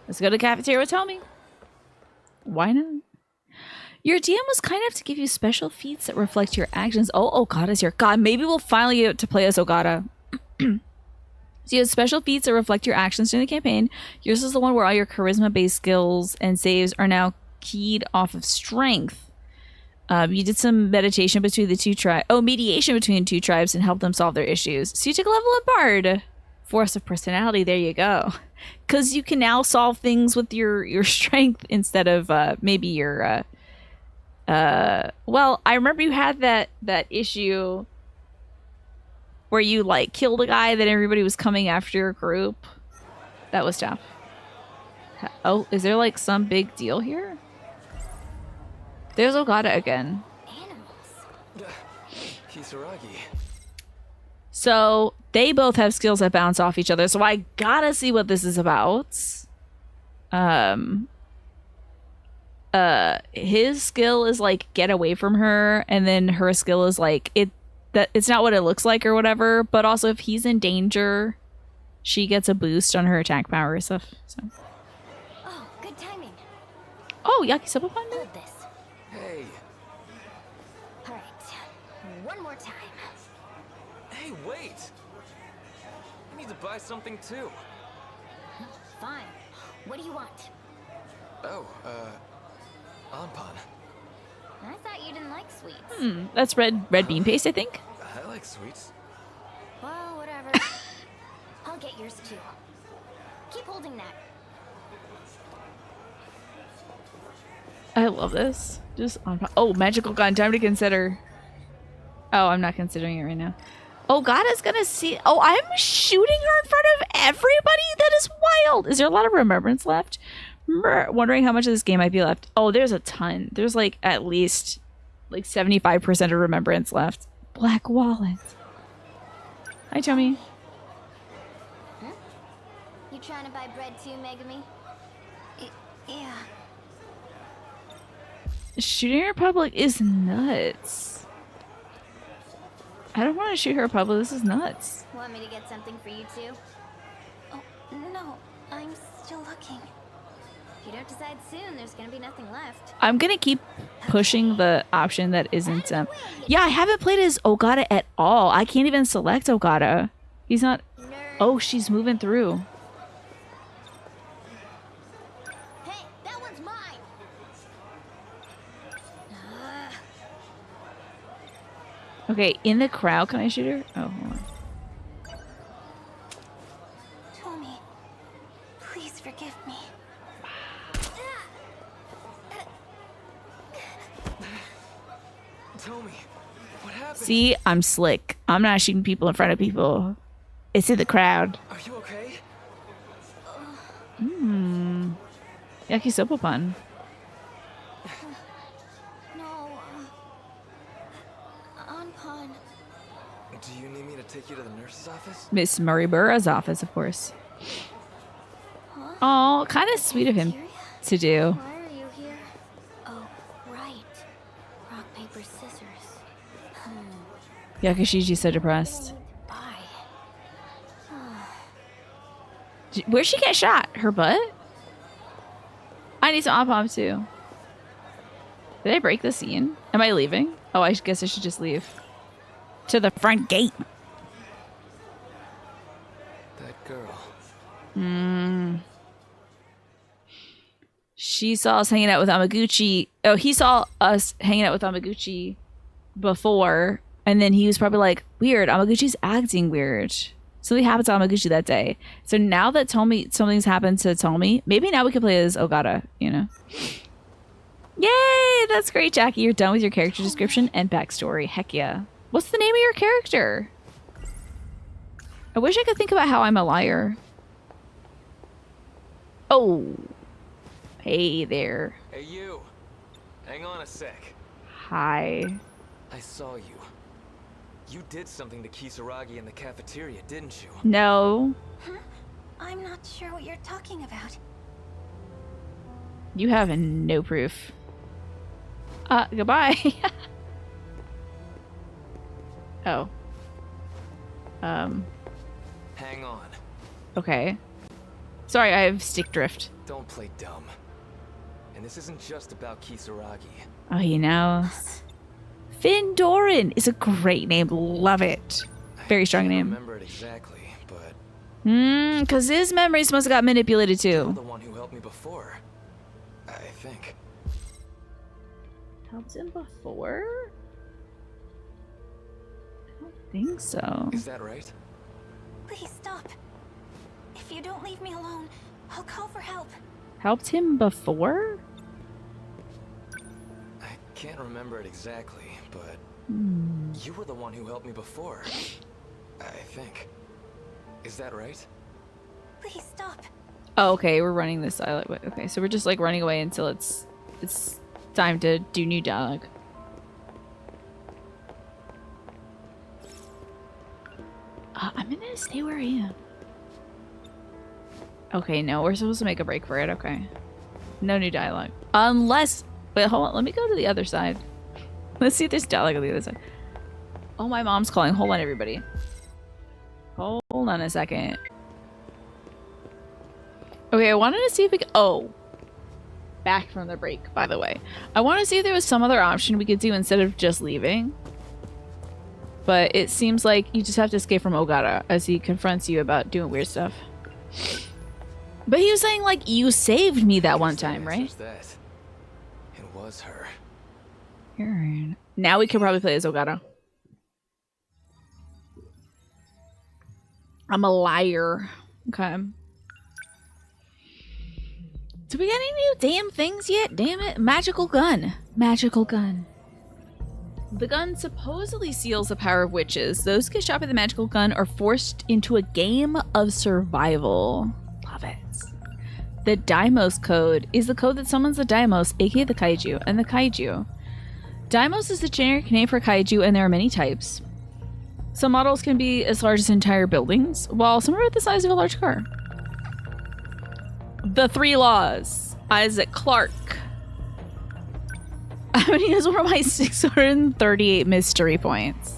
Let's go to the cafeteria with Tommy. Why not? Your DM was kind enough to give you special feats that reflect your actions. Oh, Okada's here. God, maybe we'll finally get to play as Okada. So you have special feats that reflect your actions during the campaign. Yours is the one where all your charisma-based skills and saves are now keyed off of strength. You did some meditation between the two tribes. Oh, mediation between two tribes and helped them solve their issues. So you took a level of Bard. Force of personality. There you go. Because you can now solve things with your strength instead of maybe your. Well, I remember you had that issue where you like killed a guy that everybody was coming after your group. That was tough. Oh, is there like some big deal here? There's Okada again. Animals. Kisaragi. So they both have skills that bounce off each other. So I gotta see what this is about. His skill is like get away from her, and then her skill is like it's not what it looks like or whatever. But also if he's in danger, she gets a boost on her attack power and stuff. So. Oh, good timing. Oh, yakisoba pan. Hold this. Hey. All right. One more time. Hey, wait! I need to buy something too. Fine. What do you want? Oh, Anpan. I thought you didn't like sweets. That's red bean paste, I think. I like sweets. Well, whatever. I'll get yours too. Keep holding that. I love this. Just on. Oh, magical gun. Time to consider. Oh, I'm not considering it right now. Oh, God is gonna see. Oh, I'm shooting her in front of everybody. That is wild. Is there a lot of remembrance left? Wondering how much of this game might be left. Oh, there's a ton. There's like at least like 75% of remembrance left. Black wallet. Hi, Tommy. Huh? You trying to buy bread too, Megami? Yeah. Shooting her in public is nuts. I don't want to shoot her in public. This is nuts. Want me to get something for you too? Oh, no. I'm still looking. If you don't decide soon, there's gonna be nothing left. I'm gonna keep pushing the option that isn't. Yeah, I haven't played as Ogata at all. I can't even select Ogata. He's not. Oh, she's moving through. Hey, that one's mine. Okay, in the crowd, can I shoot her? Oh, hold on. Tommy, please forgive me. Tommy, what happened? See, I'm slick. I'm not shooting people in front of people. It's in the crowd. Are you okay? Yakisoba pun. No. Anpan. Do you need me to take you to the nurse's office? Miss Murray Burra's office, of course. Oh, kind of sweet of him to do. Why are you here? Oh, right. Rock, paper, scissors. Yakishiji's so depressed. Bye. Where'd she get shot? Her butt? I need some Ampom too. Did I break the scene? Am I leaving? Oh, I guess I should just leave. To the front gate. That girl. She saw us hanging out with Amaguchi. Oh, he saw us hanging out with Amaguchi before. And then he was probably like, weird, Amaguchi's acting weird. Something happened to Amaguchi that day. So now that something's happened to Tomi, maybe now we can play as Ogata, you know? Yay! That's great, Jackie. You're done with your character description and backstory. Heck yeah. What's the name of your character? I wish I could think about how I'm a liar. Oh. Hey there. Hey, you. Hang on a sec. Hi. I saw you. You did something to Kisaragi in the cafeteria, didn't you? No. Huh? I'm not sure what you're talking about. You have no proof. Goodbye. Oh. Hang on. Okay. Sorry, I have stick drift. Don't play dumb. And this isn't just about Kisaragi. Oh, he knows. Finn Doran is a great name. Love it. Very strong I can't name. remember it exactly, but Because his memories must have got manipulated you're too. the one who helped me before. I think. Helped him before? I don't think so. Is that right? Please stop. If you don't leave me alone, I'll call for help. Helped him before? I can't remember it exactly, but you were the one who helped me before. I think. Is that right? Please stop. Oh, okay, we're running this dialogue. Okay, so we're just like running away until it's time to do new dialogue. I'm gonna stay where I am. Okay, no, we're supposed to make a break for it. Okay. No new dialogue. Unless... Wait, hold on. Let me go to the other side. Let's see if there's dialogue on the other side. Oh, my mom's calling. Hold on, everybody. Hold on a second. Okay, I wanted to see if we could... Oh. Back from the break, by the way. I want to see if there was some other option we could do instead of just leaving. But it seems like you just have to escape from Ogata as he confronts you about doing weird stuff. But he was saying, like, you saved me that one time, right? Just that. It was her. Here. Now we can probably play as Ogata. I'm a liar. Okay. Do we get any new damn things yet? Damn it. Magical gun. Magical gun. The gun supposedly seals the power of witches. Those who get shot by the magical gun are forced into a game of survival. Love it. The Daimos code is the code that summons the Daimos, aka the kaiju, and the kaiju. Daimos is the generic name for kaiju, and there are many types. Some models can be as large as entire buildings, while some are the size of a large car. The 3 laws. Isaac Clarke. How many is one of my 638 mystery points?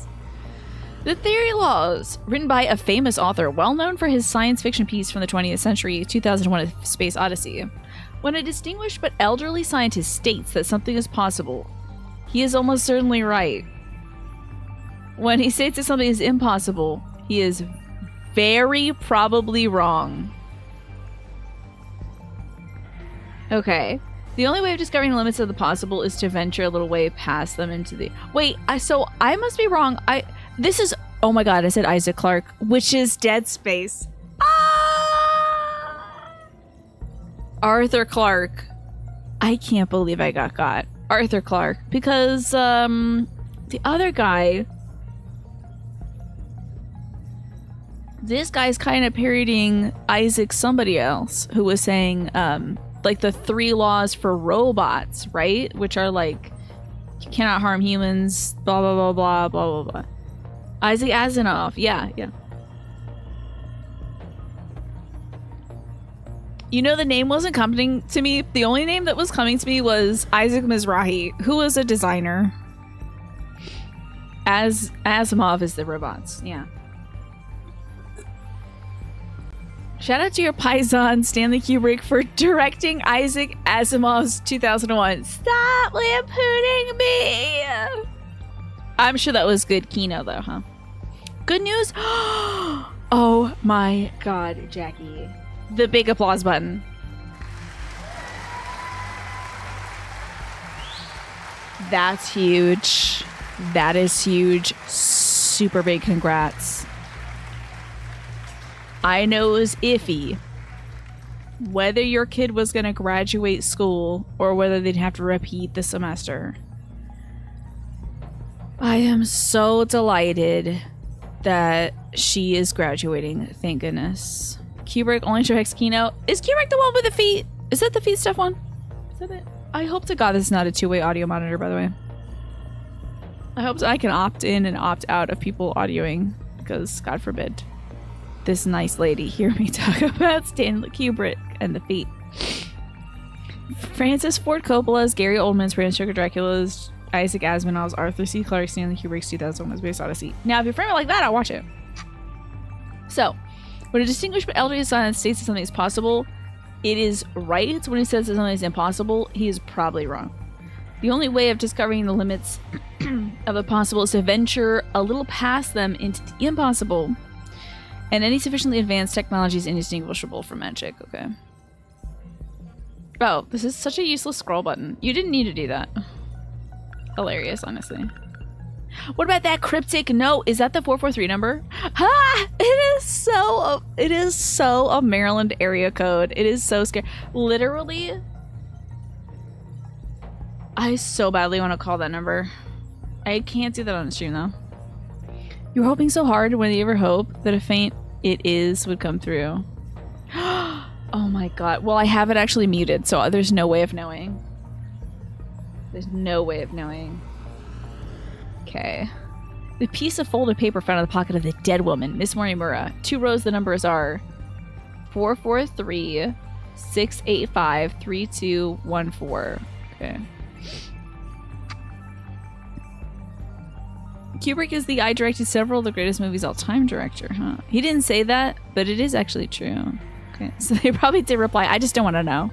The Theory Laws, written by a famous author, well known for his science fiction piece from the 20th century, 2001: A Space Odyssey. When a distinguished but elderly scientist states that something is possible, he is almost certainly right. When he states that something is impossible, he is very probably wrong. Okay. The only way of discovering the limits of the possible is to venture a little way past them into the... Wait, so I must be wrong. This is... Oh my god, I said Isaac Clarke, which is Dead Space. Ah! Arthur Clarke. I can't believe I got Arthur Clarke. Because, the other guy... This guy's kind of parodying Isaac somebody else who was saying, like the 3 laws for robots, right? Which are like, you cannot harm humans, blah, blah, blah, blah, blah, blah, blah. Isaac Asimov. Yeah. You know, the name wasn't coming to me. The only name that was coming to me was Isaac Mizrahi, who was a designer. Asimov is the robots. Yeah. Shout out to your paisan, Stanley Kubrick, for directing Isaac Asimov's 2001. Stop lampooning me! I'm sure that was good Kino, though, huh? Good news? Oh my god, Jackie. The big applause button. That's huge. That is huge. Super big congrats. I know it was iffy whether your kid was going to graduate school or whether they'd have to repeat the semester. I am so delighted that she is graduating. Thank goodness. Kubrick only directs Kino. Is Kubrick the one with the feet? Is that the feet stuff one? Is that it? I hope to God this is not a 2-way audio monitor, by the way. I hope I can opt in and opt out of people audioing, because God forbid this nice lady hear me talk about Stanley Kubrick and the feet. Francis Ford Coppola's, Gary Oldman's, Bram Stoker Dracula's, Isaac Asimov's, Arthur C. Clarke, Stanley Kubrick's 2001: A Space Odyssey. Now, if you frame it like that, I'll watch it. So, when a distinguished but elderly scientist states that something is possible, it is right. When he says that something is impossible, he is probably wrong. The only way of discovering the limits of the possible is to venture a little past them into the impossible. And any sufficiently advanced technology is indistinguishable from magic. Okay. Oh, this is such a useless scroll button. You didn't need to do that. Hilarious, honestly. What about that cryptic note? Is that the 443 number? Ha! It is so a Maryland area code. It is so scary. Literally, I so badly want to call that number. I can't do that on the stream though. You were hoping so hard when you ever hope that a faint "it is" would come through. Oh my god. Well, I have it actually muted, so there's no way of knowing. There's no way of knowing. Okay. The piece of folded paper found in the pocket of the dead woman, Miss Morimura. 2 rows, the numbers are 443 685 3214. Okay. Kubrick is the guy directed several of the greatest movies all time director, huh? He didn't say that, but it is actually true. Okay, so they probably did reply. I just don't want to know.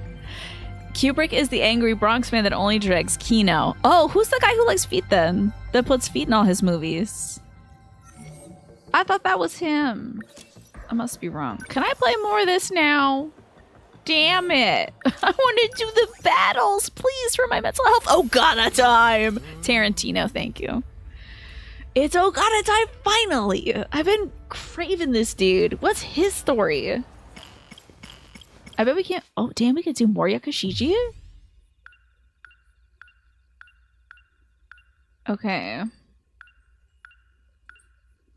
Kubrick is the angry Bronx man that only directs Kino. Oh, who's the guy who likes feet then? That puts feet in all his movies. I thought that was him. I must be wrong. Can I play more of this now? damn it. I want to do the battles, please, for my mental health. Oh god, a time. Tarantino, thank you. It's oh god, a time, finally. I've been craving this dude. What's his story? I bet we can't. Oh, damn, we could do more Yakushiji? Okay.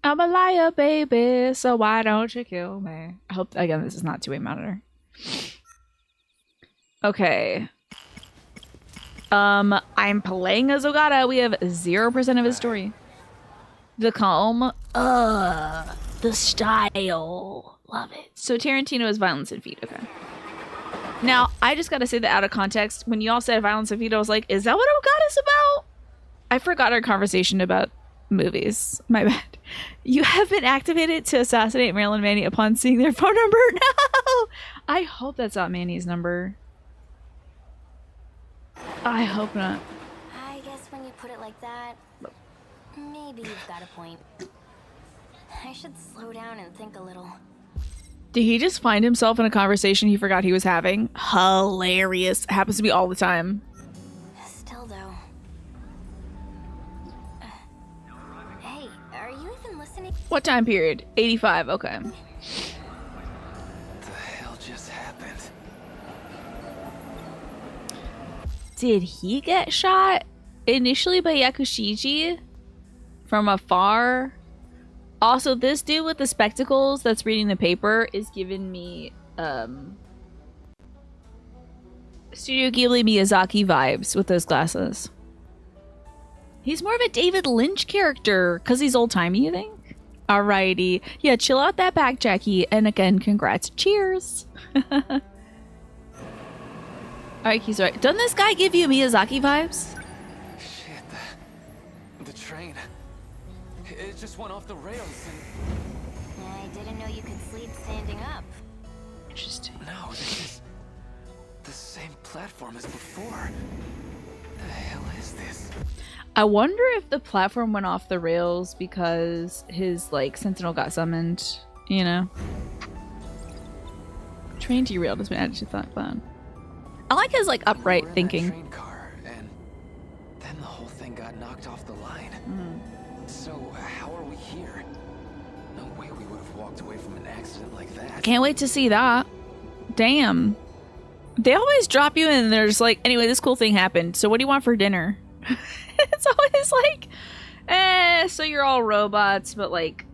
I'm a liar, baby, so why don't you kill me? I hope, again, this is not two-way monitor. Okay. I'm playing as Ogata. We have 0% of his story. The calm. The style. Love it. So Tarantino is violence and feet. Okay. Now, I just gotta say that out of context, when y'all said violence and feet, I was like, is that what Ogata's about? I forgot our conversation about movies. My bad. You have been activated to assassinate Marilyn and Manny upon seeing their phone number. No! I hope that's not Manny's number. I hope not. I guess when you put it like that, maybe you've got a point. I should slow down and think a little. Did he just find himself in a conversation he forgot he was having? Hilarious. Happens to me all the time. Still though. Hey, are you even listening? What time period? 85, okay. What the hell just happened? Did he get shot initially by Yakushiji from afar? Also, this dude with the spectacles that's reading the paper is giving me Studio Ghibli Miyazaki vibes with those glasses. He's more of a David Lynch character because he's old-timey, you think? Alrighty. Yeah, chill out that back, Jackie. And again, congrats. Cheers. Alright, he's right. Doesn't this guy give you Miyazaki vibes? Shit, the train. It just went off the rails and... I didn't know you could sleep standing up. Interesting. No, this is the same platform as before. The hell is this? I wonder if the platform went off the rails because his, like, Sentinel got summoned, you know? Train derailed has been added to that plan. I like his, like, upright thinking. Train car, and then the whole thing got knocked off the line. So, how are we here? No way we would have walked away from an accident like that. Can't wait to see that. Damn. They always drop you and they're just like, anyway, this cool thing happened. So what do you want for dinner? It's always like, so you're all robots, but like,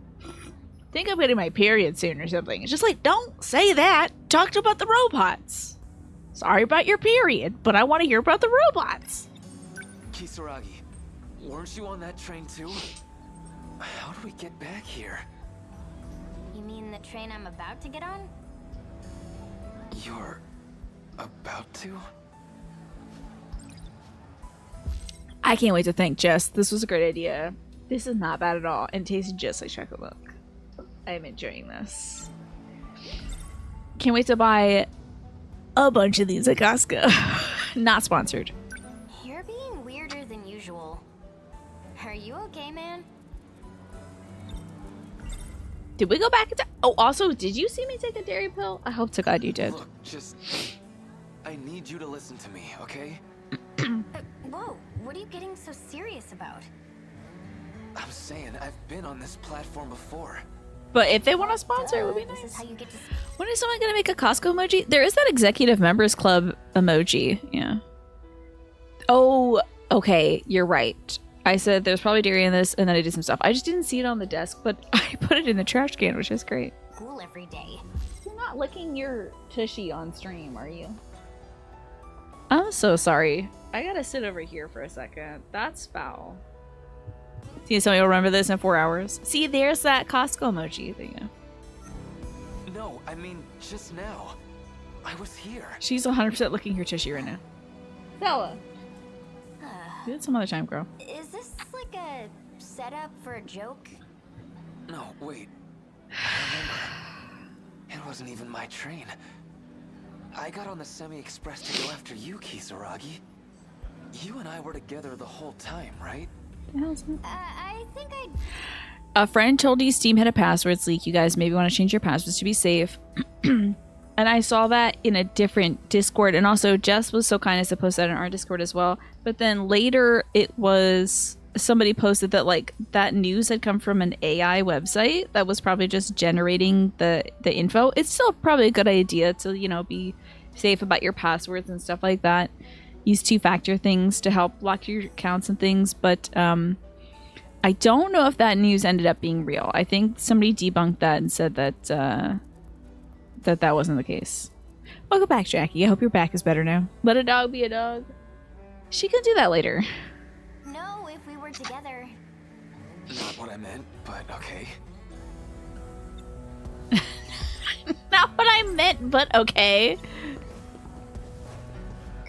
think I'm getting my period soon or something. It's just like, don't say that. Talk about the robots. Sorry about your period, but I want to hear about the robots. Kisaragi, weren't you on that train too? How do we get back here? You mean the train I'm about to get on? You're about to? I can't wait to thank Jess. This was a great idea. This is not bad at all and tastes just like chocolate milk. I'm enjoying this. Can't wait to buy a bunch of these at Costco. Not sponsored. You're being weirder than usual. Are you okay, man? Did we go back into... Oh, also, did you see me take a dairy pill? I hope to God you did. Look, just... I need you to listen to me, okay? Whoa, what are you getting so serious about? I'm saying I've been on this platform before. But if they want to sponsor, it would be This is nice. how you get to... When is someone going to make a Costco emoji? There is that executive members club emoji. Yeah. Oh, okay. You're right. I said there's probably dairy in this, and then I did some stuff. I just didn't see it on the desk, but I put it in the trash can, which is great. School every day. You're not licking your tushy on stream, are you? I'm so sorry. I gotta sit over here for a second. That's foul. See, somebody will remember this in 4 hours. See, there's that Costco emoji thing. No, I mean, just now. I was here. She's 100% licking her tushy right now. Stella. Do it some other time, girl. Is this like a setup for a joke? No, wait. I remember. It wasn't even my train. I got on the semi-express to go after you, Kisaragi. You and I were together the whole time, right? I think I... A friend told you Steam had a passwords leak. You guys maybe want to change your passwords to be safe. And I saw that in a different Discord, and also Jess was so kind as to post that in our Discord as well. But then later it was somebody posted that like that news had come from an AI website that was probably just generating the info. It's still probably a good idea to, you know, be safe about your passwords and stuff like that. Use two-factor things to help lock your accounts and things, but I don't know if that news ended up being real. I think somebody debunked that and said that that wasn't the case. Welcome back, Jackie. I hope your back is better now. Let a dog be a dog. She can do that later. No, if we were together. Not what I meant, but okay. Not what I meant, but okay.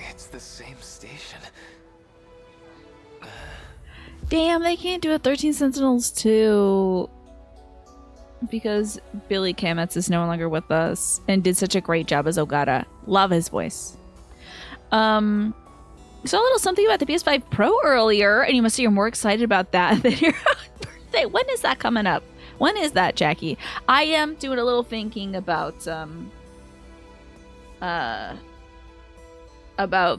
It's the same station. Damn, they can't do a 13 Sentinels 2 because Billy Kametz is no longer with us and did such a great job as Ogata. Love his voice. Saw a little something about the PS5 Pro earlier, and you must say you're more excited about that than your birthday. When is that coming up? When is that, Jackie? I am doing a little thinking about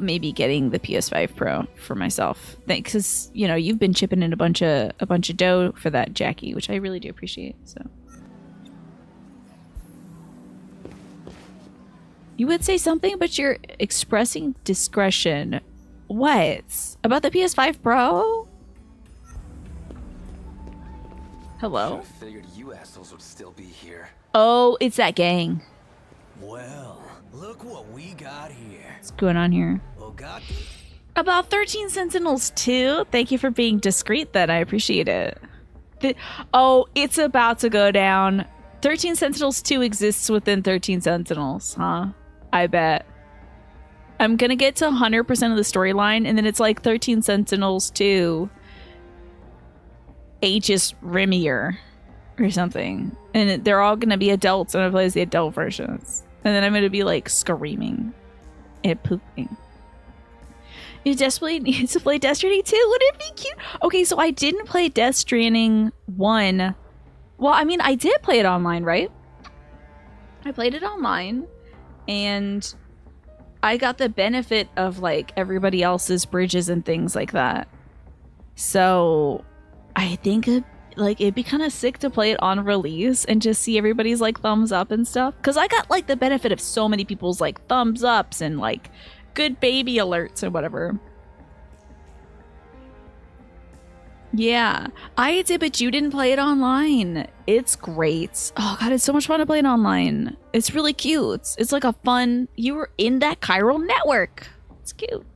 maybe getting the PS5 Pro for myself. Because, you know, you've been chipping in a bunch of dough for that, Jackie, which I really do appreciate. So you would say something, but you're expressing discretion. What? About the PS5 Pro? Hello? I figured you assholes would still be here. Oh, it's that gang. Well, look what we got here. What's going on here? Ogata? About 13 Sentinels 2. Thank you for being discreet then. I appreciate it. It's about to go down. 13 Sentinels 2 exists within 13 Sentinels, huh? I bet. I'm gonna get to 100% of the storyline, and then it's like 13 Sentinels 2 Aegis Rimier or something. And they're all gonna be adults, and I play as the adult versions. And then I'm gonna be like screaming and pooping. You desperately need to play Death Stranding 2? Would it be cute? Okay, so I didn't play Death Stranding 1. Well, I mean, I did play it online, right? I played it online, and I got the benefit of like everybody else's bridges and things like that. So I think it'd be kind of sick to play it on release and just see everybody's like thumbs up and stuff. Because I got like the benefit of so many people's like thumbs ups and like good baby alerts or whatever. Yeah, I did, but you didn't play it online. It's great. Oh god, it's so much fun to play it online. It's really cute. It's like a fun, you were in that chiral network. It's cute.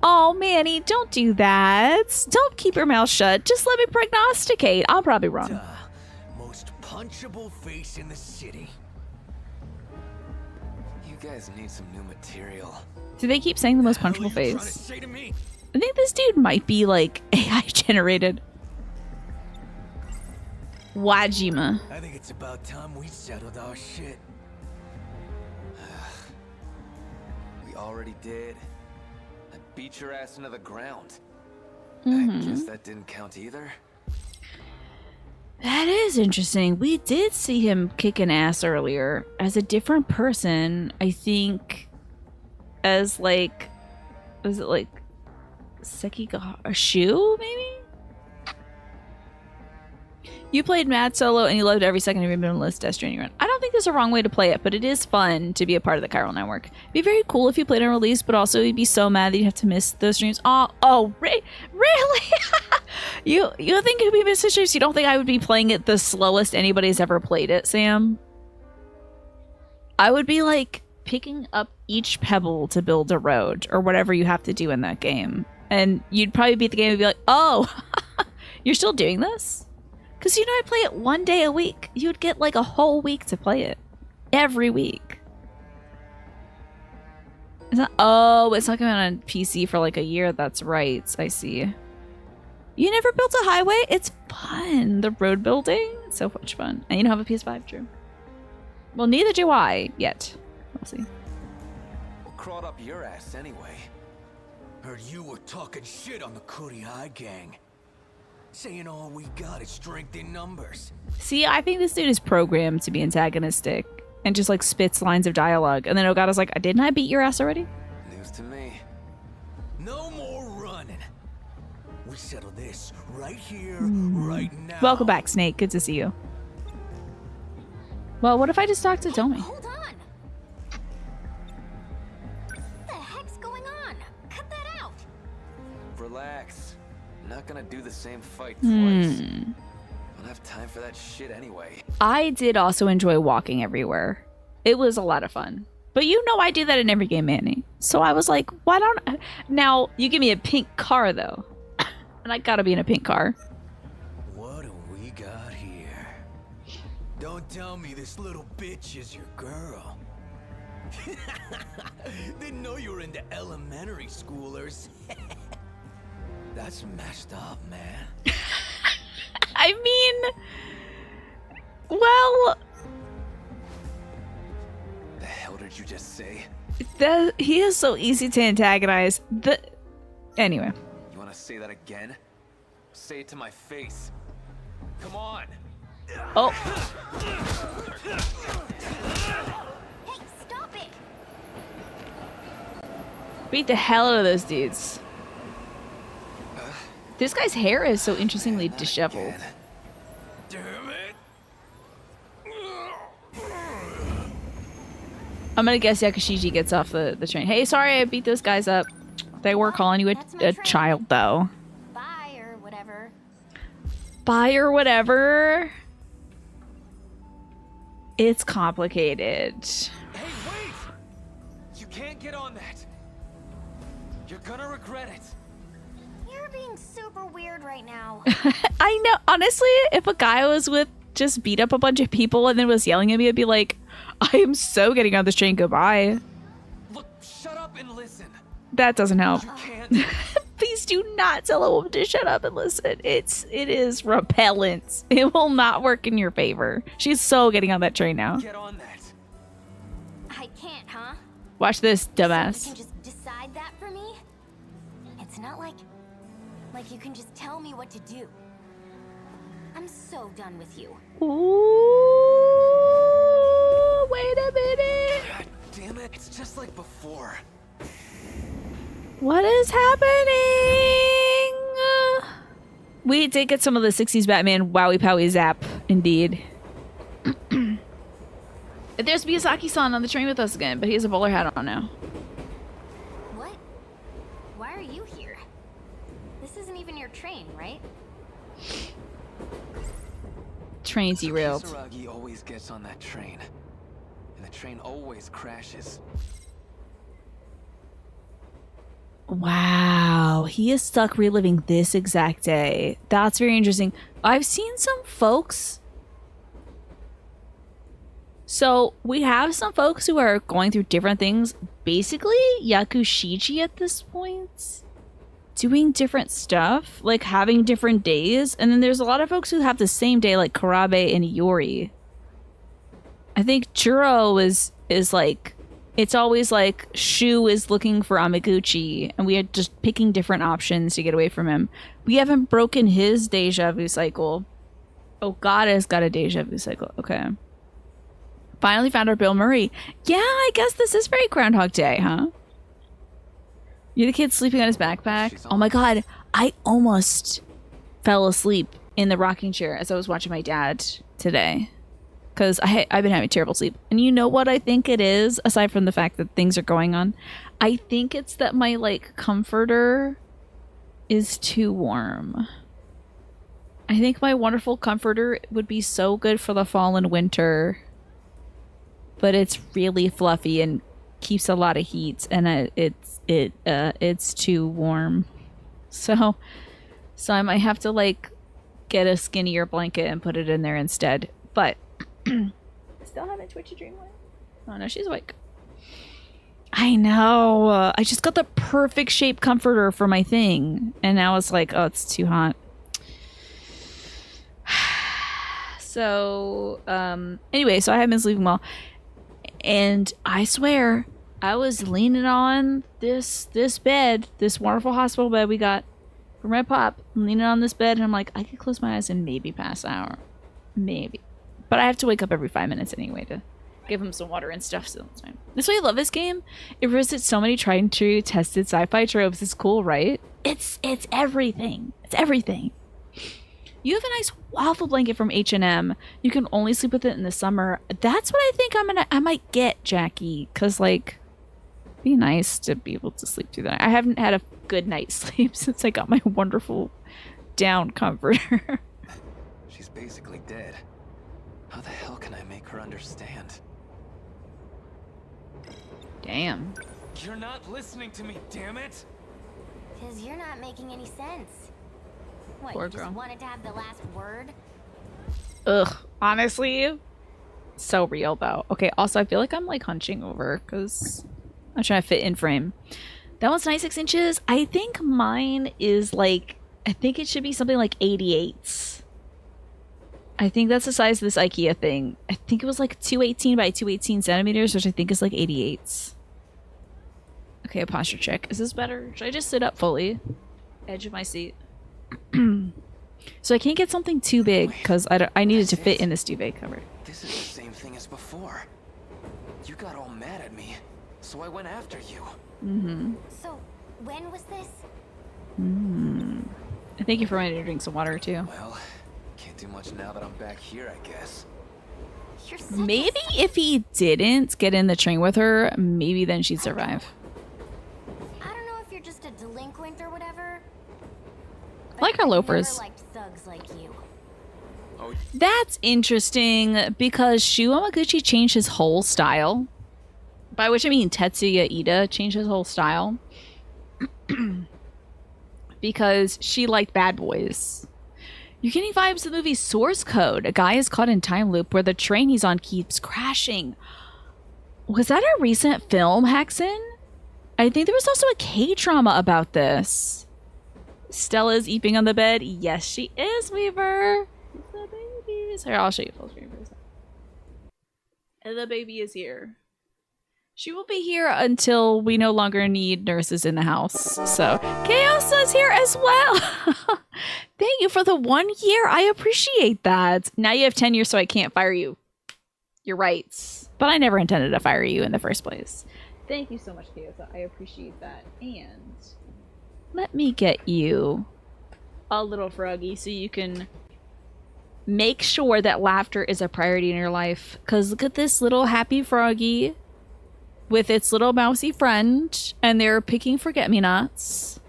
Oh, Manny, don't do that. Don't keep your mouth shut. Just let me prognosticate. I'll probably wrong. Most punchable face in the city. You guys need some new material. Do they keep saying the most punchable face? I think this dude might be like AI generated. Wajima. I think it's about time we settled our shit. We already did. I beat your ass into the ground. Mm-hmm. I guess that didn't count either. That is interesting. We did see him kicking ass earlier as a different person. I think as like, was it like Sekigahara, maybe? You played Mad Solo and you loved every second of your minimalist Death Stranding run. I don't think there's a wrong way to play it, but it is fun to be a part of the chiral network. It'd be very cool if you played on release, but also you'd be so mad that you'd have to miss those streams. Really? You think it'd be missed streams? You don't think I would be playing it the slowest anybody's ever played it, Sam? I would be like picking up each pebble to build a road or whatever you have to do in that game. And you'd probably beat the game and be like, oh, you're still doing this? Because, you know, I play it one day a week. You'd get like a whole week to play it. Every week. It's not coming out on PC for like a year. That's right. I see. You never built a highway? It's fun. The road building? It's so much fun. And you don't have a PS5, true. Well, neither do I yet. We'll see. What crawled up your ass anyway? Heard you were talking shit on the Kuriai gang. Saying all we got is strength in numbers. See, I think this dude is programmed to be antagonistic. and just like spits lines of dialogue. And then Ogata's like, didn't I beat your ass already? News to me. No more running. We settle this right here, right now. Welcome back, Snake. Good to see you. Well, what if I just talk to Tomy? Hold on. What the heck's going on? Cut that out. Relax. I'm not gonna do the same fight twice. Don't have time for that shit anyway. I did also enjoy walking everywhere. It was a lot of fun. But you know I do that in every game, Manny. So I was like, why don't I? Now, you give me a pink car, though. And I gotta be in a pink car. What do we got here? Don't tell me this little bitch is your girl. Didn't know you were into elementary schoolers. That's messed up, man. I mean, well, The hell did you just say? he is so easy to antagonize. Anyway. You wanna say that again? Say it to my face. Come on. Oh. Hey, stop it. Beat the hell out of those dudes. This guy's hair is so interestingly disheveled. Damn it. I'm gonna guess Yakushiji gets off the train. Hey, sorry I beat those guys up. They were calling you a child, though. Bye or whatever. Bye or whatever. It's complicated. Hey, wait! You can't get on that. You're gonna regret it. You're being super weird right now. I know. Honestly, if a guy was with just beat up a bunch of people and then was yelling at me, I'd be like, I am so getting on this train. Goodbye. Look, shut up and listen. That doesn't help. You can't. Please do not tell a woman to shut up and listen. It is repellent. It will not work in your favor. She's so getting on that train now. Get on that. I can't, huh? Watch this, You dumbass. can just decide that for me? It's not like you can just tell me what to do. I'm so done with you. Ooh, wait a minute. God damn it. It's just like before. What is happening? We did get some of the 60s Batman Wowie Powie Zap, indeed. There's Miyazaki-san on the train with us again, but he has a bowler hat on now. What? Why are you here? This isn't even your train, right? Train derailed. Kisaragi always gets on that train. And the train always crashes. Wow, he is stuck reliving this exact day. That's very interesting. I've seen some folks. So we have some folks who are going through different things. Basically, Yakushiji at this point. Doing different stuff, like having different days. And then there's a lot of folks who have the same day, like Karabe and Iori. I think Churro is like, it's always like Shu is looking for Amaguchi, and we are just picking different options to get away from him. We haven't broken his deja vu cycle. Ogata's got a deja vu cycle. Okay. Finally found our Bill Murray. Yeah, I guess this is very Groundhog Day, huh? You're the kid sleeping on his backpack? Oh my god, I almost fell asleep in the rocking chair as I was watching my dad today. Because I've been having terrible sleep. And you know what I think it is, aside from the fact that things are going on? I think it's that my, like, comforter is too warm. I think my wonderful comforter would be so good for the fall and winter. But it's really fluffy and keeps a lot of heat. And it's too warm. So I might have to, like, get a skinnier blanket and put it in there instead. But still haven't Twitchy Dream one. Oh no, she's awake. I know. I just got the perfect shape comforter for my thing, and now it's like, oh, it's too hot. So, anyway, so I haven't been sleeping well, and I swear I was leaning on this bed, this wonderful hospital bed we got from Red Pop. I'm leaning on this bed, and I'm like, I could close my eyes and maybe pass out, maybe. But I have to wake up every 5 minutes anyway to give him some water and stuff, so that's fine. That's why I love this game. It revisits so many tried and true tested sci-fi tropes. It's cool, right? It's everything. It's everything. You have a nice waffle blanket from H&M. You can only sleep with it in the summer. That's what I think I might get, Jackie. Cause like, be nice to be able to sleep through the night. I haven't had a good night's sleep since I got my wonderful down comforter. She's basically dead. How the hell can I make her understand? Damn. You're not listening to me, damn it! Cause you're not making any sense. What, Poor you just girl. wanted to have the last word? Ugh, honestly, so real though. Okay, also I feel like I'm like hunching over because I'm trying to fit in frame. That one's 96 inches. I think mine is like, I think it should be something like 88. I think that's the size of this IKEA thing. I think it was like 218 by 218 centimeters, which I think is like 88. Okay, a posture check. Is this better? Should I just sit up fully? Edge of my seat. So I can't get something too big because I needed to fit in this duvet cover. This is the same thing as before. You got all mad at me, so I went after you. Mm-hmm. So, when was this? Thank you for reminding me to drink some water too. Well, can't do much now that I'm back here, I guess. You're such Maybe if he didn't get in the train with her, maybe then she'd survive. I don't know if you're just a delinquent or whatever. I like her I've loafers. never liked thugs like you. That's interesting because Shu Yamaguchi changed his whole style. By which I mean Tetsuya Ida changed his whole style. Because she liked bad boys. You're getting vibes of the movie Source Code. A guy is caught in time loop where the train he's on keeps crashing. Was that a recent film, Hexen? I think there was also a K-drama about this. Stella's eeping on the bed. Yes, she is, Weaver. The baby's here. I'll show you full screen for a second. And the baby is here. She will be here until we no longer need nurses in the house. So, Chaos is here as well. Thank you for the 1 year. I appreciate that. Now you have 10 years, so I can't fire you. You're right. But I never intended to fire you in the first place. Thank you so much, Chaos. I appreciate that. And let me get you a little froggy so you can make sure that laughter is a priority in your life. Because look at this little happy froggy with its little mousy friend, and they're picking forget-me-nots.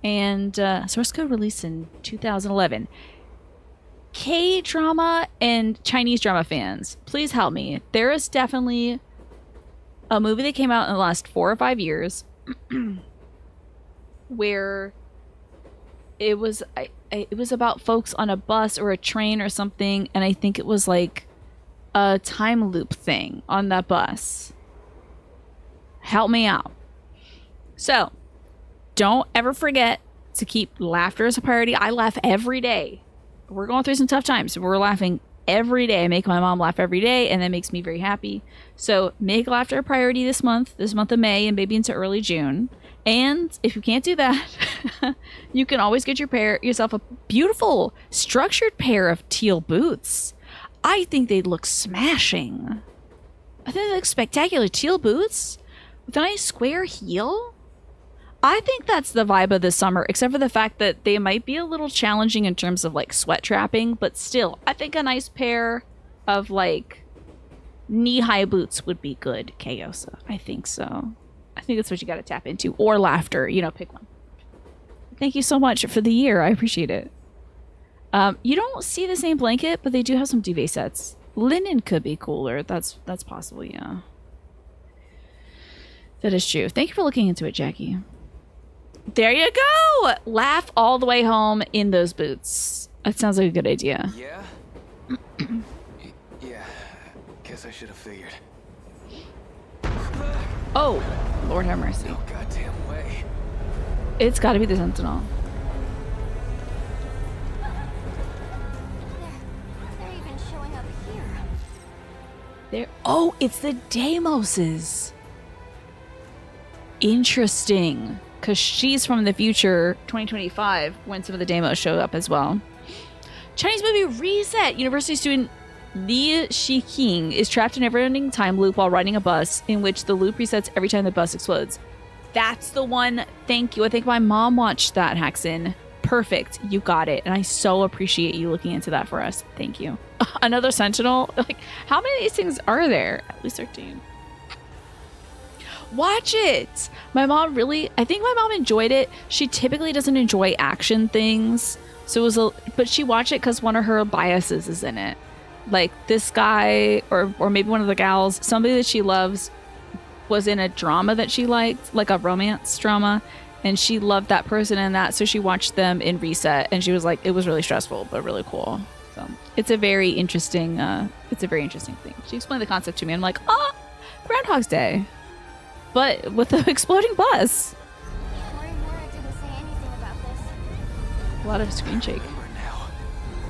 And Source Code released in 2011. K-drama and Chinese drama fans, please help me. There is definitely a movie that came out in the last 4 or 5 years where it was about folks on a bus or a train or something, and I think it was like a time loop thing on that bus. Help me out. So, don't ever forget to keep laughter as a priority. I laugh every day. We're going through some tough times. We're laughing every day. I make my mom laugh every day, and that makes me very happy. So, make laughter a priority this month of May, and maybe into early June. And if you can't do that, you can always get yourself a beautiful, structured pair of teal boots. I think they'd look smashing. I think they look spectacular. Teal boots with a nice square heel. I think that's the vibe of the summer, except for the fact that they might be a little challenging in terms of like sweat trapping, but still, I think a nice pair of like knee-high boots would be good, Chaosa. I think so. I think that's what you got to tap into. Or laughter, pick one. Thank you so much for the year. I appreciate it. You don't see the same blanket, but they do have some duvet sets. Linen could be cooler. That's possible, yeah. That is true. Thank you for looking into it, Jackie. There you go! Laugh all the way home in those boots. That sounds like a good idea. Yeah? Yeah. Guess I should have figured. Oh, Lord have mercy. No goddamn way. It's gotta be the Sentinel. They're even showing up here. Oh, it's the Deimoses. Interesting. Because she's from the future, 2025, when some of the Deimos show up as well. Chinese movie Reset. University student Li Shiqing is trapped in a never-ending time loop while riding a bus, in which the loop resets every time the bus explodes. That's the one. Thank you. I think my mom watched that, Haxon. Perfect. You got it. And I so appreciate you looking into that for us. Thank you. Another Sentinel? Like, how many of these things are there? At least 13. Watch it. My mom really, I think my mom enjoyed it. She typically doesn't enjoy action things. So it was but she watched it because one of her biases is in it. Like this guy or maybe one of the gals, somebody that she loves was in a drama that she liked, like a romance drama. And she loved that person in that. So she watched them in Reset and she was like, it was really stressful, but really cool. So it's a very interesting, thing. She explained the concept to me. I'm like, oh, Groundhog's Day. But with the exploding bus. Mora didn't say anything about this. A lot of screen shake. Now,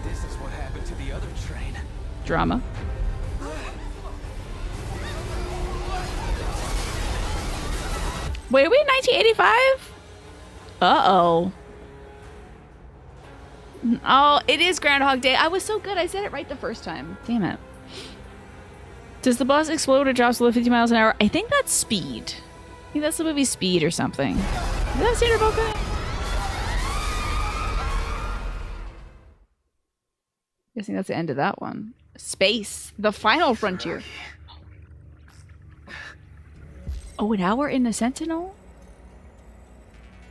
this is what happened to the other train. Drama. Wait, are we in 1985? Uh-oh. Oh, it is Groundhog Day. I was so good. I said it right the first time. Damn it. Does the bus explode or drops below 50 miles an hour? I think that's Speed. I think that's the movie Speed or something. Is that Sandra Bullock? Guessing that's the end of that one. Space. The Final Frontier. Oh, now we're in the Sentinel?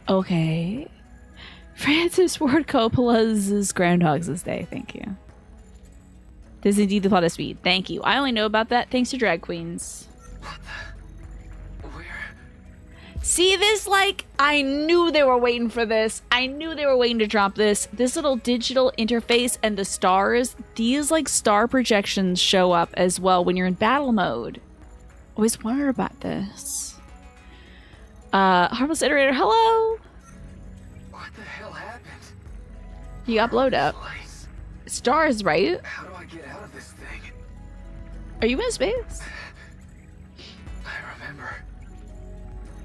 Okay. Francis Ford Coppola's Groundhog's Day. Thank you. This is indeed the plot of Speed. Thank you. I only know about that thanks to drag queens. Where? See this? Like, I knew they were waiting for this. I knew they were waiting to drop this. This little digital interface and the stars. These, like, star projections show up as well when you're in battle mode. Always wondered about this. Harmless Iterator, hello? What the hell happened? You got blowed up. Place. Stars, right? How do I get out of this thing? Are you in space? I remember.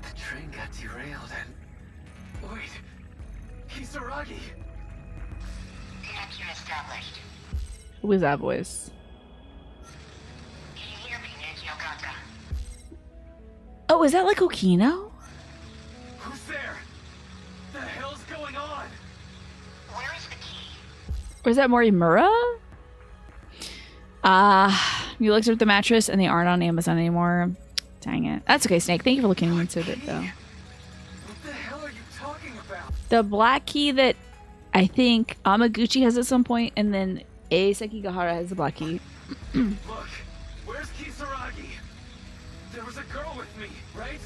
The train got derailed and... Wait. Kisaragi! Connection established. Who is that voice? Can you hear me, Nancy Ogata? Oh, is that like Okino? Who's there? The hell's going on? Where is the key? Or is that Morimura? You looked at the mattress and they aren't on Amazon anymore. Dang it. That's okay, Snake. Thank you for looking into it, though. What the hell are you talking about? The black key that I think Amaguchi has at some point, and then A. Sekigahara has the black key. Look, where's Kisaragi? There was a girl with me, right?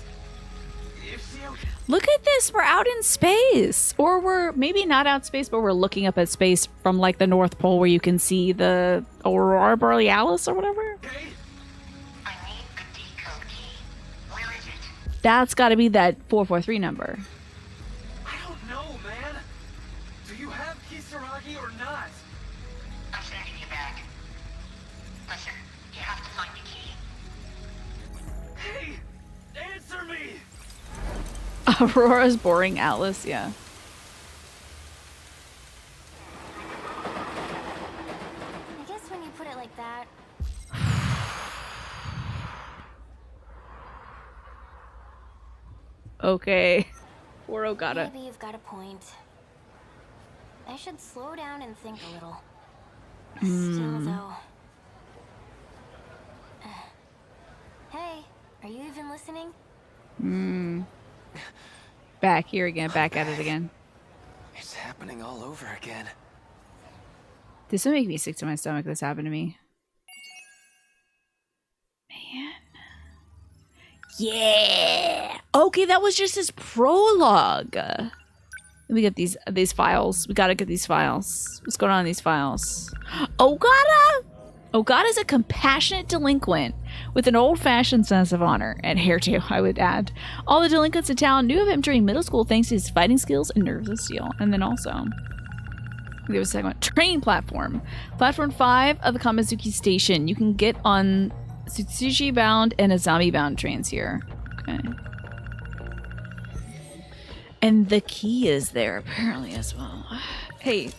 Is she okay? Look at this. We're out in space. Or we're maybe not out in space, but we're looking up at space from like the North Pole where you can see the Aurora Borealis or whatever. Okay. I need the decode key. Where is it? That's got to be that 443 number. I don't know, man. Do you have Kisaragi or not? I'm sending you back. Listen, you have to find the key. Hey, answer me! Aurora's boring Atlas, yeah. I guess when you put it like that, Okay. Poor Ogata. maybe you've got a point. I should slow down and think a little. Still, though. Hey, are you even listening? Back here again. Back at it again. It's happening all over again. This would make me sick to my stomach if this happened to me. Man. Yeah. Okay, that was just his prologue. Let me get these files. We gotta get these files. What's going on in these files? Ogata? Ogata's a compassionate delinquent with an old-fashioned sense of honor and hairdo, I would add. All the delinquents in town knew of him during middle school thanks to his fighting skills and nerves of steel. And then also, there was a second one. Train platform. Platform 5 of the Kamazuki Station. You can get on Tsutsuji bound and Azami bound trains here. Okay. And the key is there apparently as well. Hey.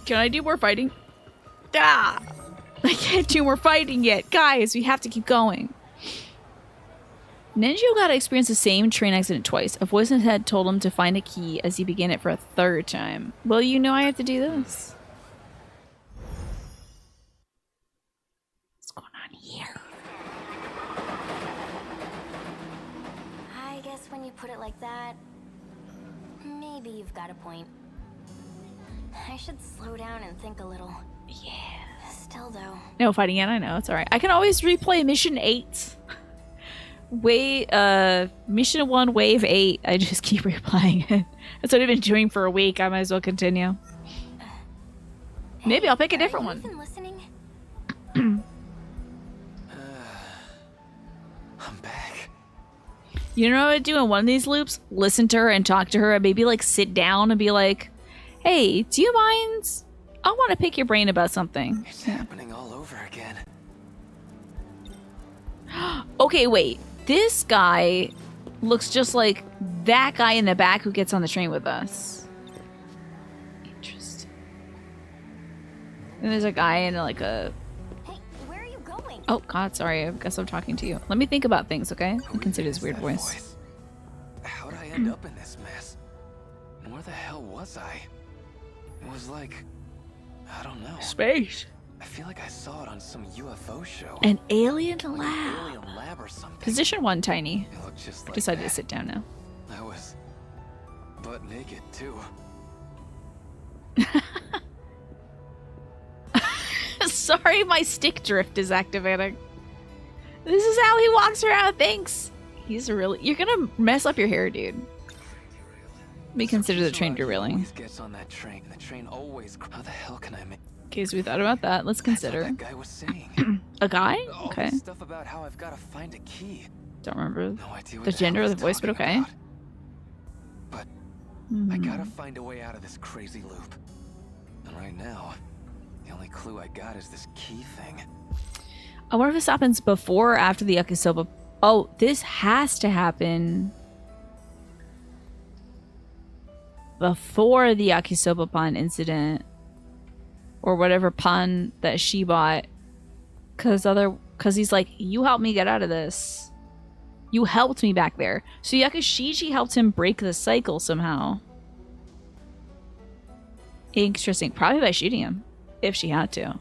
Can I do more fighting? Ah! I can't do more fighting yet. Guys, we have to keep going. Nenju got to experience the same train accident twice. A voice in his head told him to find a key as he began it for a third time. Well, you know I have to do this. What's going on here? I guess when you put it like that, maybe you've got a point. I should slow down and think a little. Yeah. Still though. No fighting yet, I know. It's alright. I can always replay Mission 8. Mission 1, Wave 8. I just keep replaying it. That's what I've been doing for a week. I might as well continue. Maybe I'll pick a different one. Even listening? I'm back. You know what I would do in one of these loops? Listen to her and talk to her and maybe like sit down and be like, hey, do you mind? I want to pick your brain about something. It's happening all over again. Okay, wait. This guy looks just like that guy in the back who gets on the train with us. Interesting. And there's a guy in like a... Hey, where are you going? Oh, God, sorry. I guess I'm talking to you. Let me think about things, okay? And consider his weird voice. How'd I end up in this mess? And where the hell was I? It was like... I don't know. Space. I feel like I saw it on some UFO show. An alien Like lab. an alien lab or something. Position 1, Tiny. It looked just I like decided that. to sit down now. I was butt naked too. Sorry, my stick drift is activating. This is how he walks around. Thanks. He's really... You're gonna mess up your hair, dude. Let me consider the train derailing. Always gets on that train. The train always... How the hell can I make... Okay, so we thought about that. Let's consider. That's what that guy was saying. A guy? All Okay. this stuff about how I've got to find a key. Don't remember No idea what the hell gender or he's the voice, but talking okay. about. But I gotta find a way out of this crazy loop. And right now, the only clue I got is this key thing. I wonder if this happens before or after the Yakisoba. Oh, this has to happen before the Yakisoba Pan incident. Or whatever pun that she bought. Cause he's like, you helped me get out of this. You helped me back there. So Yakushiji helped him break the cycle somehow. Interesting. Probably by shooting him. If she had to.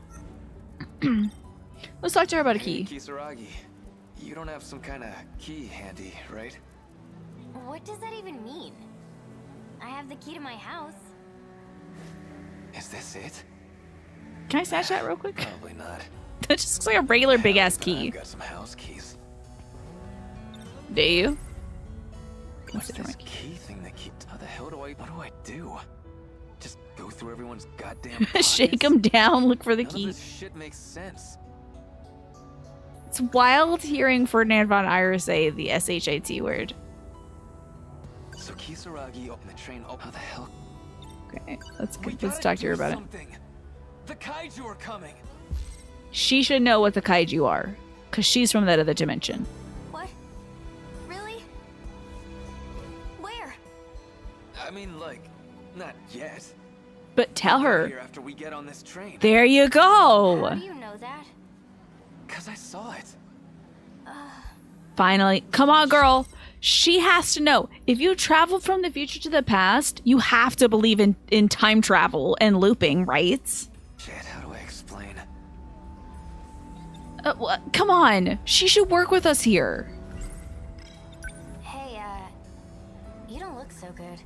Let's talk to her about a key. Hey, Kisaragi, you don't have some kind of key handy, right? What does that even mean? I have the key to my house. Is this it? Can I snatch that real quick? Probably not. That just looks like a regular big ass key. I've got some house keys. Do you? What's Consider this my key thing that keeps... How the hell do I... What do I do? Just go through everyone's goddamn Shake pockets? him down, look for the None key. of this shit makes sense. It's wild hearing Ferdinand von Iris say the SHIT word. So Kisaragi opened the train. Oh, how the hell? Okay, let's We let's gotta talk to her do about something. The kaiju are coming. it. She should know what the kaiju are, because she's from that other dimension. What? Really? Where? I mean, like, not yet. But tell her. Here after we get on this train. There you How go. do you know that? Cause I saw it. Finally. Come on, girl. She has to know. If you travel from the future to the past, you have to believe in time travel and looping, right? Shit, how do I explain? Come on. She should work with us here. Hey, you don't look so good.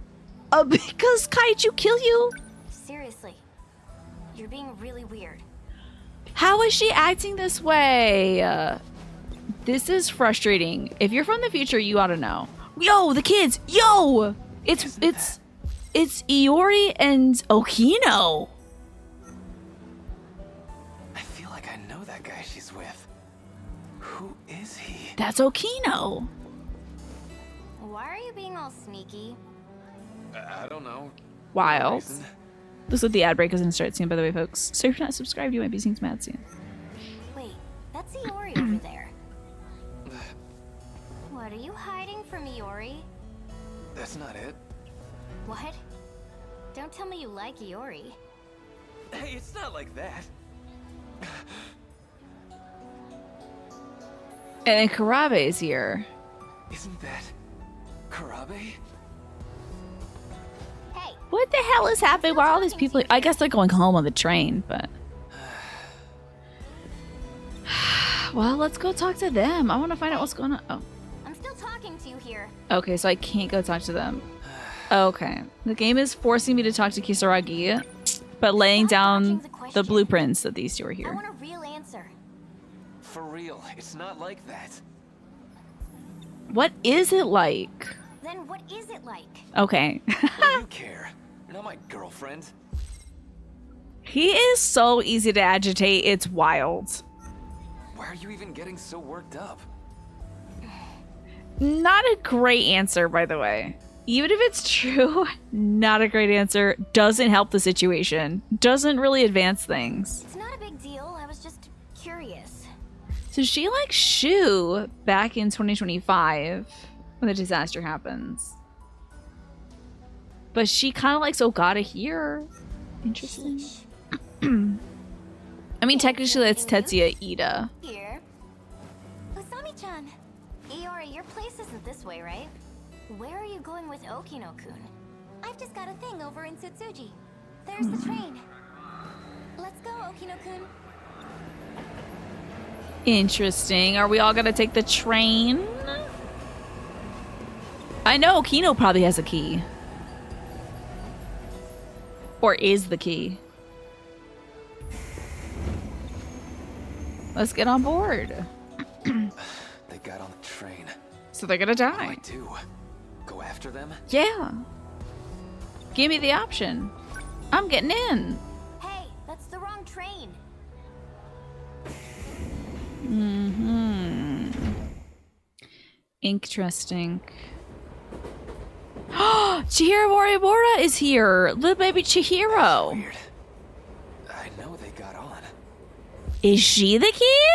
Because kaiju kill you? Seriously. You're being really weird. How is she acting this way? This is frustrating. If you're from the future, you ought to know. Yo, the kids. Yo, it's Iori and Okino. I feel like I know that guy she's with. Who is he? That's Okino. Why are you being all sneaky? I don't know. Wild. Reason. This is what the ad break is going to start soon, by the way, folks. So if you're not subscribed, you might be seeing some ads soon. Wait, that's Iori over there. What are you hiding from Iori? That's not it. What? Don't tell me you like Iori. Hey, it's not like that. And then Karabe is here. Isn't that Karabe? Hey, What the hell is happening? Why are all these people? I guess they're going home on the train, but. Well, let's go talk to them. I want to find out what's going on. Oh. I'm still talking to you here. Okay, so I can't go talk to them. Okay. The game is forcing me to talk to Kisaragi, but laying down the blueprints that these two are I here. want a real answer. For real, it's not like that. What is it like? Then what is it like? Okay. What do you care? You're not my girlfriend. He is so easy to agitate, it's wild. Why are you even getting so worked up? Not a great answer, by the way. Even if it's true, not a great answer. Doesn't help the situation. Doesn't really advance things. It's not a big deal. I was just curious. So she likes Shu back in 2025 when the disaster happens. But she kind of likes Ogata here. Interesting. I mean, technically it's Tetsuya Ida. Here. Usami-chan. Iori, your place isn't this way, right? Where are you going with Okino-kun? I've just got a thing over in Tsutsuji. There's the train. Let's go, Okino-kun. Interesting. Are we all gonna take the train? I know Okino probably has a key. Or is the key. Let's get on board. They got on the train. So they're gonna What die. do I do? Go after them? Yeah. Give me the option. I'm getting in. Hey, that's the wrong train. Mm-hmm. Interesting. Chihiro Morimura is here. Little baby Chihiro. Weird. I know they got on. Is she the key?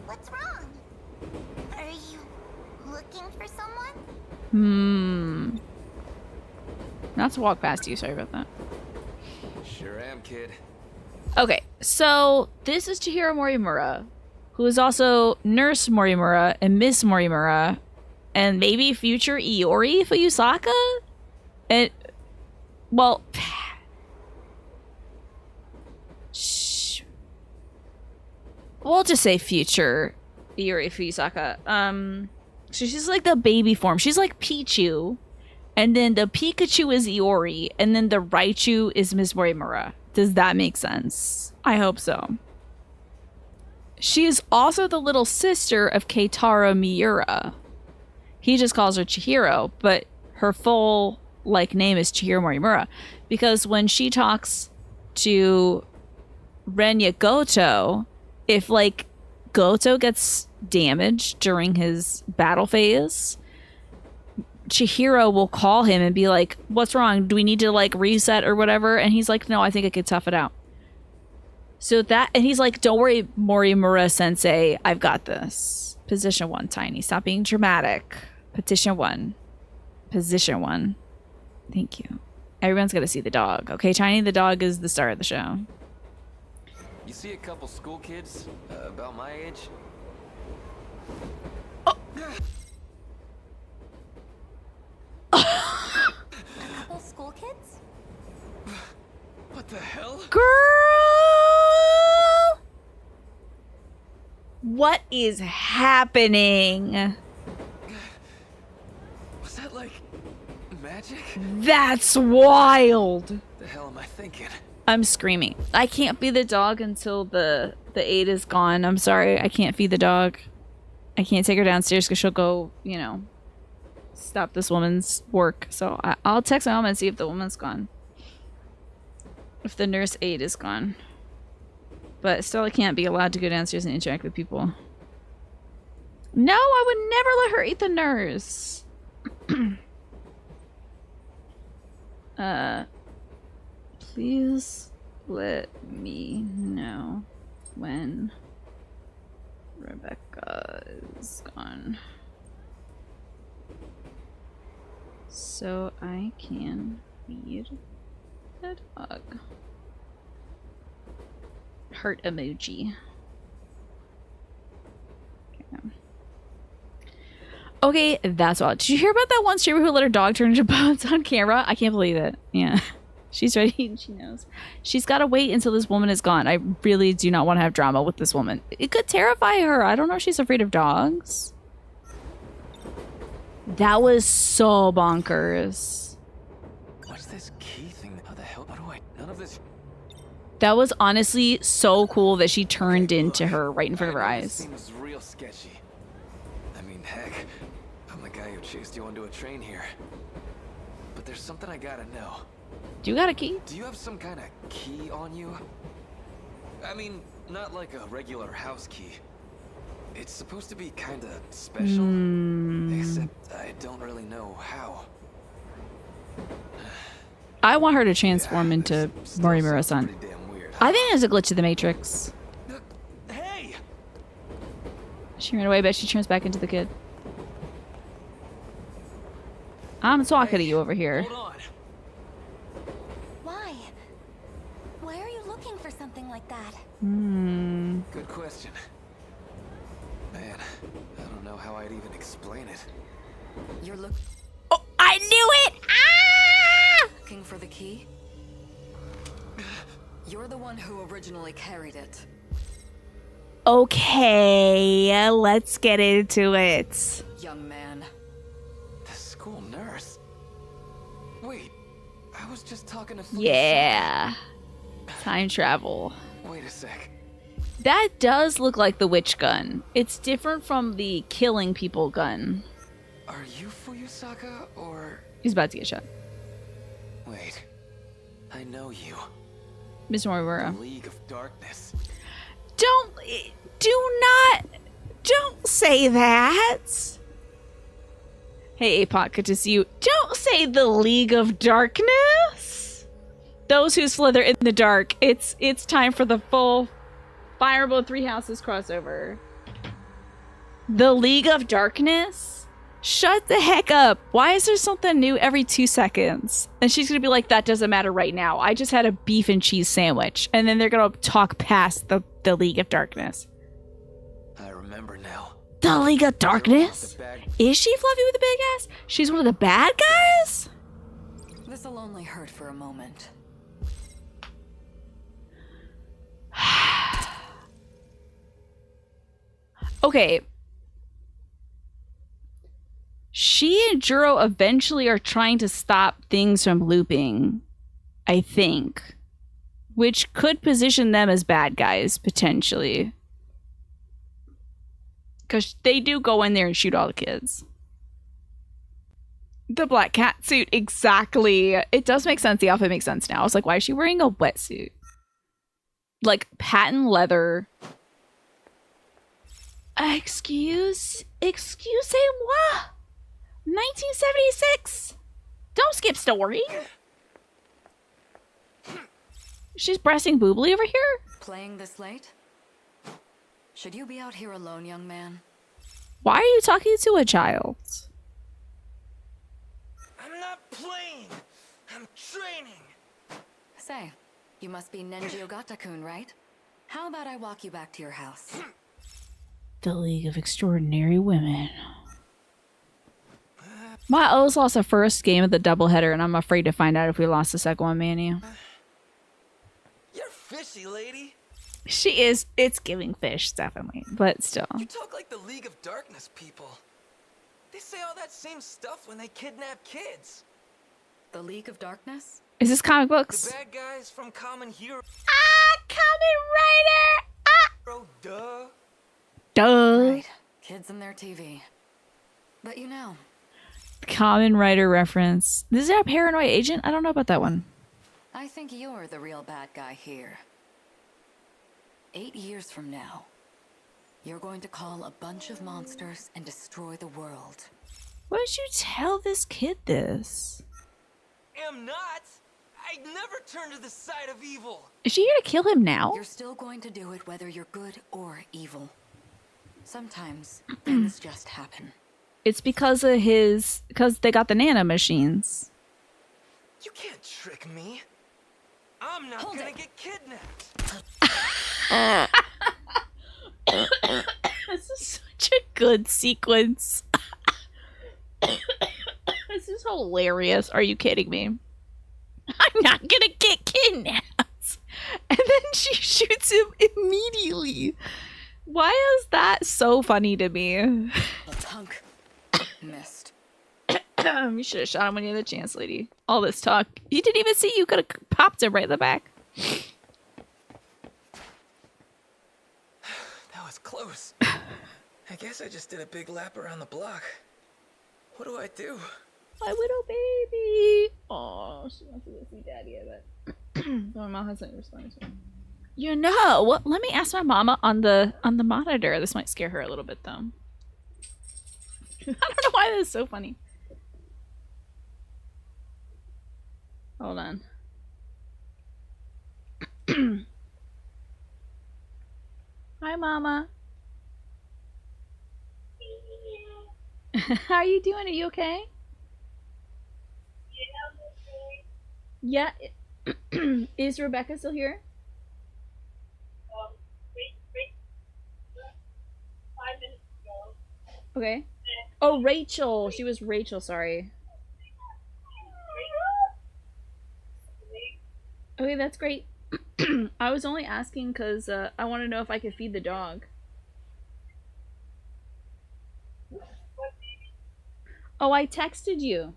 What's wrong? Are you looking for someone? Not to walk past you. Sorry about that. Sure am, kid. Okay, so this is Chihiro Morimura, who is also Nurse Morimura and Miss Morimura, and maybe future Iori Fuyusaka? And, well, shh. We'll just say future Iori Fuyusaka. So she's like the baby form. She's like Pichu, and then the Pikachu is Iori, and then the Raichu is Miss Morimura. Does that make sense? I hope so. She is also the little sister of Keitaro Miura. He just calls her Chihiro, but her full name is Chihiro Morimura, because when she talks to Renya Goto, if Goto gets damaged during his battle phase, Chihiro will call him and be like, what's wrong? Do we need to reset or whatever? And he's like, no, I think I could tough it out. So that, and he's like, don't worry, Morimura sensei, I've got this. Position 1, Tiny. Stop being dramatic. Petition 1. Position 1. Thank you. Everyone's got to see the dog. Okay, Tiny, the dog is the star of the show. You see a couple school kids about my age? A couple school kids? What the hell? Girl! What is happening? Was that magic? That's wild. The hell am I thinking? I'm screaming. I can't feed the dog until the aid is gone. I'm sorry. I can't feed the dog. I can't take her downstairs because she'll go, stop this woman's work. So I'll text my mom and see if the woman's gone. If the nurse aide is gone. But still, I can't be allowed to go downstairs and interact with people. No, I would never let her eat the nurse. Please let me know when Rebecca is gone, so I can feed the dog. Heart emoji. Okay, that's all. Did you hear about that one streamer who let her dog turn into bones on camera? I can't believe it. Yeah. She's ready and she knows. She's got to wait until this woman is gone. I really do not want to have drama with this woman. It could terrify her. I don't know if she's afraid of dogs. That was so bonkers. What's this key thing? How the hell? How do I? None of this. That was honestly so cool that she turned into her right in front of her eyes. This seems real sketchy. I mean, heck, I'm the guy who chased you onto a train here. But there's something I gotta know. Do you got a key? Do you have some kind of key on you? I mean, not like a regular house key. It's supposed to be kind of special, except I don't really know how. I want her to transform into Morimura-san. I think there's a glitch in the Matrix. Hey! She ran away, but she turns back into the kid. I'm talking to you over here. Hold on. Why? Why are you looking for something like that? Good question. Man, I don't know how I'd even explain it. You're Oh, I knew it! Ah! looking for the key? You're the one who originally carried it. Okay, let's get into it. Young man. The school nurse? Wait, I was just talking to... Yeah. Time travel. Wait a sec. That does look like the witch gun. It's different from the killing people gun. Are you Fuyusaka, or... He's about to get shot. Wait, I know you. Mr. Morimura. The League of Darkness. Don't say that. Hey, Apot, good to see you. Don't say the League of Darkness. Those who slither in the dark. It's time for the full Fire Emblem Three Houses crossover. The League of Darkness? Shut the heck up. Why is there something new every 2 seconds? And she's gonna be like, that doesn't matter right now. I just had a beef and cheese sandwich. And then they're gonna talk past the League of Darkness. I remember now. The League of Darkness? Is she Fluffy with a big ass? She's one of the bad guys? This'll only hurt for a moment. Okay. She and Juro eventually are trying to stop things from looping, I think. Which could position them as bad guys, potentially. Because they do go in there and shoot all the kids. The black cat suit, exactly. It does make sense. The outfit makes sense now. I was like, why is she wearing a wetsuit? Like, patent leather. Excusez-moi? 1976? Don't skip story. She's breasting boobly over here? Playing this late? Should you be out here alone, young man? Why are you talking to a child? I'm not playing. I'm training. Say, you must be Nenji Ogata-kun, right? How about I walk you back to your house? The League of Extraordinary Women. My O's lost the first game of the doubleheader, and I'm afraid to find out if we lost the second one, Manny. You're fishy, lady. She is. It's giving fish, definitely, but still. You talk like the League of Darkness people. They say all that same stuff when they kidnap kids. The League of Darkness? Is this comic books? The bad guys from Common Hero. Ah, Kamen Rider! Oh, duh. Duh. Right. Kids and their TV. But you know. Kamen Rider reference. This is a paranoid agent? I don't know about that one. I think you're the real bad guy here. 8 years from now, you're going to call a bunch of monsters and destroy the world. Why did you tell this kid this? Am not. I'd never turn to the side of evil. Is she here to kill him now? You're still going to do it whether you're good or evil. Sometimes things just happen. It's because they got the nano machines. You can't trick me. I'm not gonna get kidnapped. This is such a good sequence. hilarious. Are you kidding me? I'm not gonna get kidnapped. And then she shoots him immediately. Why is that so funny to me? A punk. Missed. You should have shot him when you had the chance, lady. All this talk. You didn't even see. You could have popped him right in the back. That was close. I guess I just did a big lap around the block. What do I do? My widow baby. Oh, she wants to go see daddy, I bet. My mom hasn't responded to him. You know, let me ask my mama on the monitor. This might scare her a little bit, though. I don't know why this is so funny. Hold on. Hi, Mama. How are you doing? Are you okay? Yeah. Is Rebecca still here? Wait. 5 minutes ago. Okay. Oh, Rachel. She was Rachel, sorry. Okay, that's great. I was only asking because I want to know if I could feed the dog. Oh, I texted you.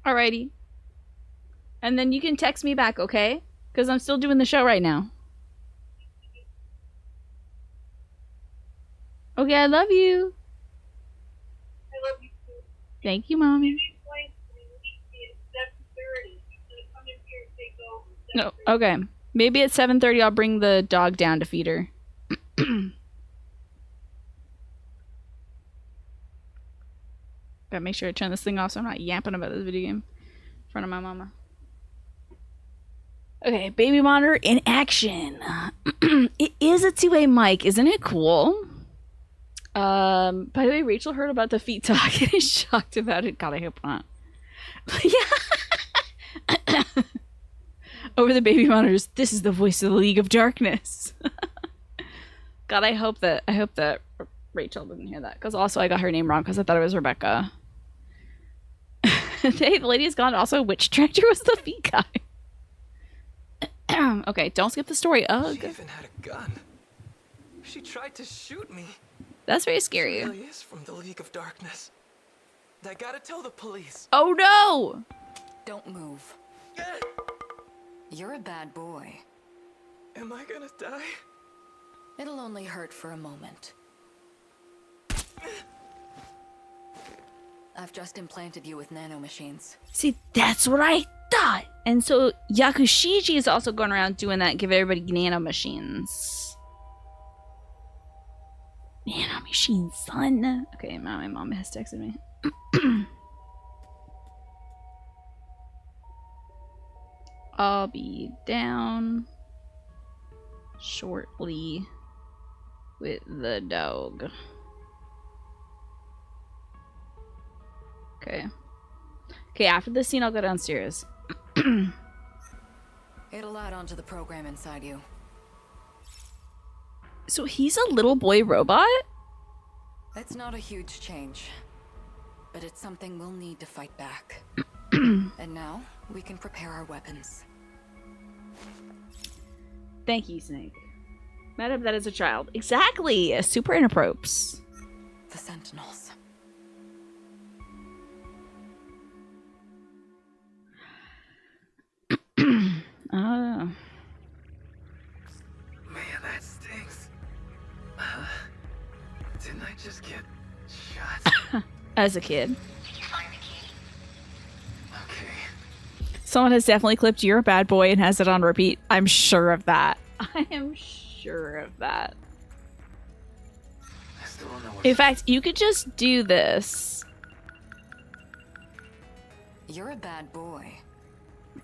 Alrighty. And then you can text me back, okay? Because I'm still doing the show right now. Okay, I love you. I love you too. Thank you, Mommy. No, okay. Maybe at 7:30 I'll bring the dog down to feed her. Gotta make sure I turn this thing off so I'm not yapping about this video game in front of my mama. Okay, baby monitor in action. It is a two-way mic, isn't it cool? By the way, Rachel heard about the feet talk and is shocked about it. God, I hope not. Yeah. Over the baby monitors, this is the voice of the League of Darkness. God, I hope that Rachel didn't hear that. Because also I got her name wrong because I thought it was Rebecca. Hey, the lady is gone. Also, which director was the feet guy? Okay, don't skip the story. Ugh. She even had a gun. She tried to shoot me. That's very scary. She really is from the League of Darkness. I gotta tell the police. Oh no! Don't move. You're a bad boy. Am I gonna die? It'll only hurt for a moment. I've just implanted you with nanomachines. See, that's what I thought. And so Yakushiji is also going around doing that, give everybody nanomachines. Nanomachines, son. Okay, my mom has texted me. I'll be down shortly with the dog. Okay. Okay, after this scene, I'll go downstairs. It'll add on to the program inside you. So he's a little boy robot? It's not a huge change, but it's something we'll need to fight back. And now, we can prepare our weapons. Thank you, Snake. Met up that as a child. Exactly! Super inappropriate. The Sentinels. Oh. Man, that stings. Didn't I just get shot? As a kid. Okay. Someone has definitely clipped "You're a Bad Boy" and has it on repeat. I'm sure of that. I am sure of that. I still don't know what. In fact, you could just do this. You're a bad boy.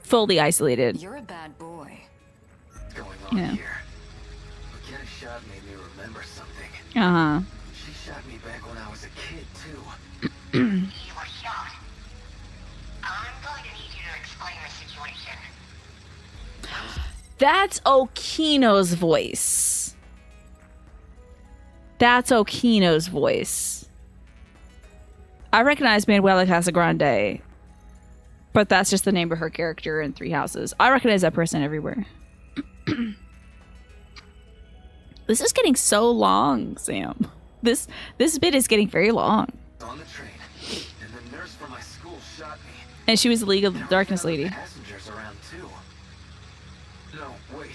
Fully isolated. You're a bad boy. What's going on Yeah. here? Getting shot made me remember something. Uh-huh. She shot me back when I was a kid, too. You were shot. I'm going to need you to explain the situation. That's Okino's voice. That's Okino's voice. I recognize Manuela Casagrande, but that's just the name of her character in Three Houses. I recognize that person everywhere. This is getting so long, Sam. This bit is getting very long. On the train, and the nurse from my school shot me. And she was the League of Darkness lady. Passengers around too. No, wait.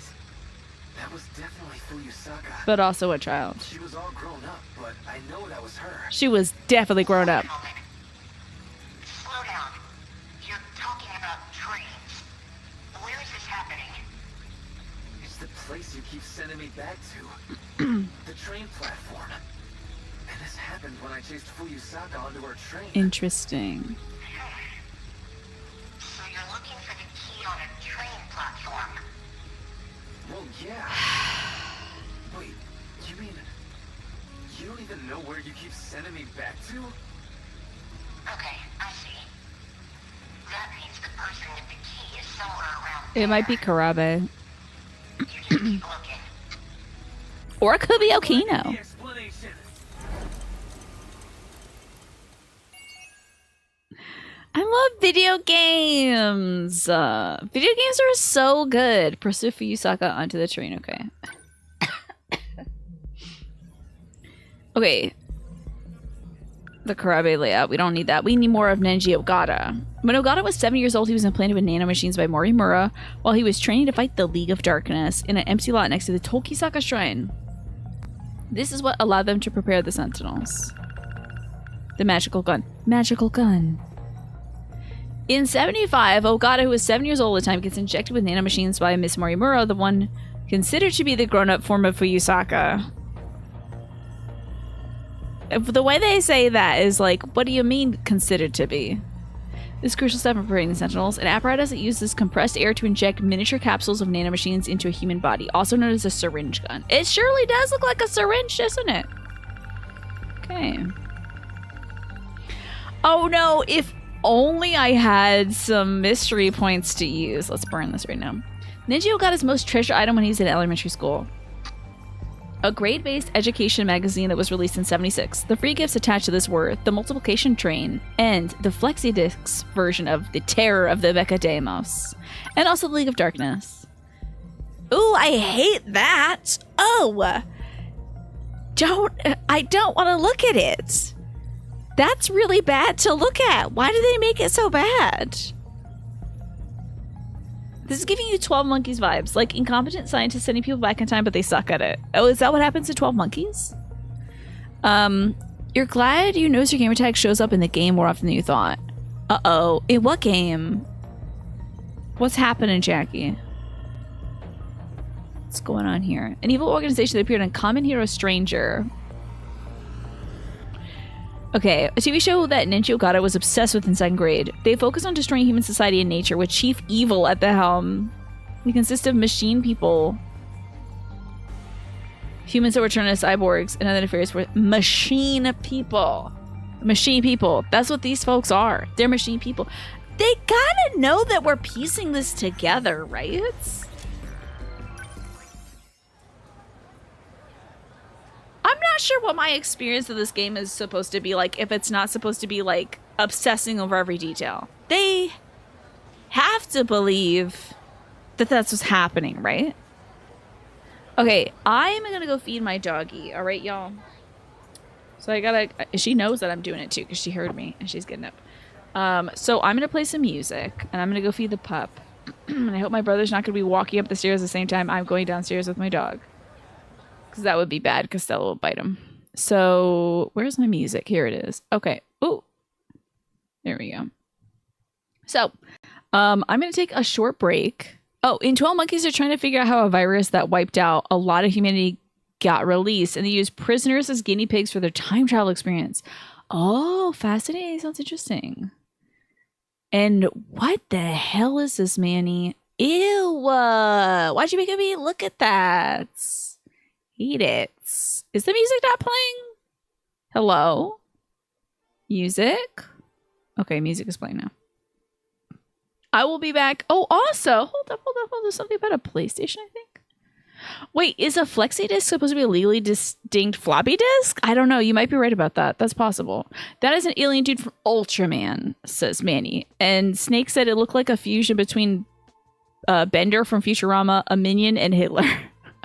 That was definitely Fuyusaka. But also a child. She was all grown up, but I know that was her. She was definitely grown up. Slow down. You're talking about trains. Where is this happening? It's the place you keep sending me back to. The train platform. And this happened when I chased Fuyusaka onto her train. Interesting. So you're looking for the key on a train platform? Well, yeah. Wait, you mean you don't even know where you keep sending me back to? Okay, I see. That means the person with the key is somewhere around It might be Karabe. You just keep looking. Or it could be Okino. I love video games. Video games are so good. Pursue Fuyusaka onto the train. Okay. Okay. The Karabe layout. We don't need that. We need more of Nenji Ogata. When Ogata was 7 years old, he was implanted with nanomachines by Morimura while he was training to fight the League of Darkness in an empty lot next to the Tokisaka Shrine. This is what allowed them to prepare the Sentinels. The magical gun. Magical gun. In 75, Ogata, who was 7 years old at the time, gets injected with nanomachines by Miss Morimura, the one considered to be the grown-up form of Fuyusaka. The way they say that is like, what do you mean considered to be? This crucial step in preparing the Sentinels, an apparatus that uses compressed air to inject miniature capsules of nanomachines into a human body, also known as a syringe gun. It surely does look like a syringe, doesn't it? Okay. Oh no, if only I had some mystery points to use. Let's burn this right now. Nenji got his most treasured item when he was in elementary school. A grade-based education magazine that was released in 76. The free gifts attached to this were the multiplication train and the FlexiDiscs version of the Terror of the Vecademos, and also the League of Darkness. Ooh, I hate that. Oh, I don't want to look at it. That's really bad to look at. Why do they make it so bad? This is giving you 12 Monkeys vibes. Like incompetent scientists sending people back in time, but they suck at it. Oh, is that what happens to 12 Monkeys? You're glad you notice your gamer tag shows up in the game more often than you thought. Uh-oh. In what game? What's happening, Jackie? What's going on here? An evil organization that appeared in Common Hero Stranger. Okay, a TV show that Nenji Ogata was obsessed with in 2nd grade. They focus on destroying human society and nature with chief evil at the helm. They consist of machine people. Humans that were turned into cyborgs and other nefarious for machine people. Machine people. That's what these folks are. They're machine people. They gotta know that we're piecing this together, right? I'm not sure what my experience of this game is supposed to be like if it's not supposed to be like obsessing over every detail. They have to believe that that's what's happening, right? Okay, I'm gonna go feed my doggy, all right, y'all? So I gotta, she knows that I'm doing it too because she heard me and she's getting up. So I'm gonna play some music and I'm gonna go feed the pup. And I hope my brother's not gonna be walking up the stairs at the same time I'm going downstairs with my dog. Because that would be bad because Stella will bite him. So where's my music? Here it is. Okay. Ooh. There we go. So I'm going to take a short break. Oh, in 12 Monkeys, they're trying to figure out how a virus that wiped out a lot of humanity got released. And they used prisoners as guinea pigs for their time travel experience. Oh, fascinating. Sounds interesting. And what the hell is this, Manny? Ew. Why'd you make me look at that? Hate it. Is the music not playing? Hello? Music? Okay, music is playing now. I will be back. Oh, also, hold up. There's something about a PlayStation, I think. Wait, is a flexi disc supposed to be a legally distinct floppy disk? I don't know. You might be right about that. That's possible. That is an alien dude from Ultraman, says Manny. And Snake said it looked like a fusion between Bender from Futurama, a minion, and Hitler.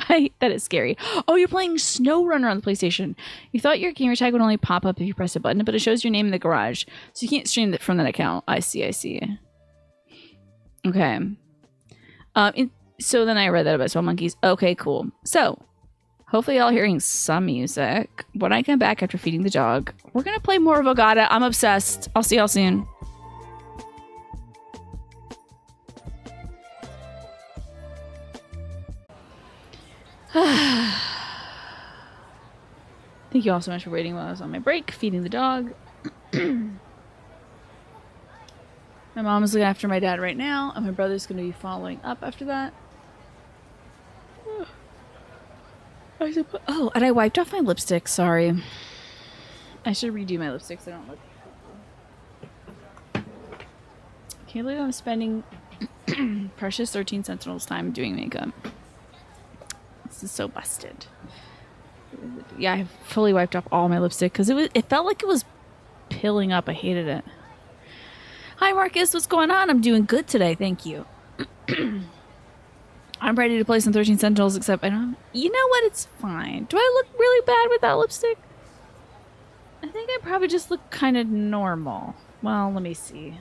That is scary. Oh, you're playing SnowRunner on the PlayStation. You thought your gamer tag would only pop up if you press a button, but it shows your name in the garage. So you can't stream it from that account. I see. Okay. So then I read that about Small Monkeys. Okay, cool. So, hopefully y'all hearing some music. When I come back after feeding the dog, we're going to play more of Ogata. I'm obsessed. I'll see y'all soon. Thank you all so much for waiting while I was on my break, feeding the dog. My mom is looking after my dad right now, and my brother's going to be following up after that. Oh, and I wiped off my lipstick. Sorry. I should redo my lipstick so I don't look. Can't believe I'm spending precious 13 Sentinels time doing makeup. This is so busted. Yeah, I fully wiped off all my lipstick because it felt like it was pilling up. I hated it. Hi Marcus, what's going on? I'm doing good today, thank you. I'm ready to play some 13 Sentinels, except I don't... You know what? It's fine. Do I look really bad with that lipstick? I think I probably just look kind of normal. Well, let me see.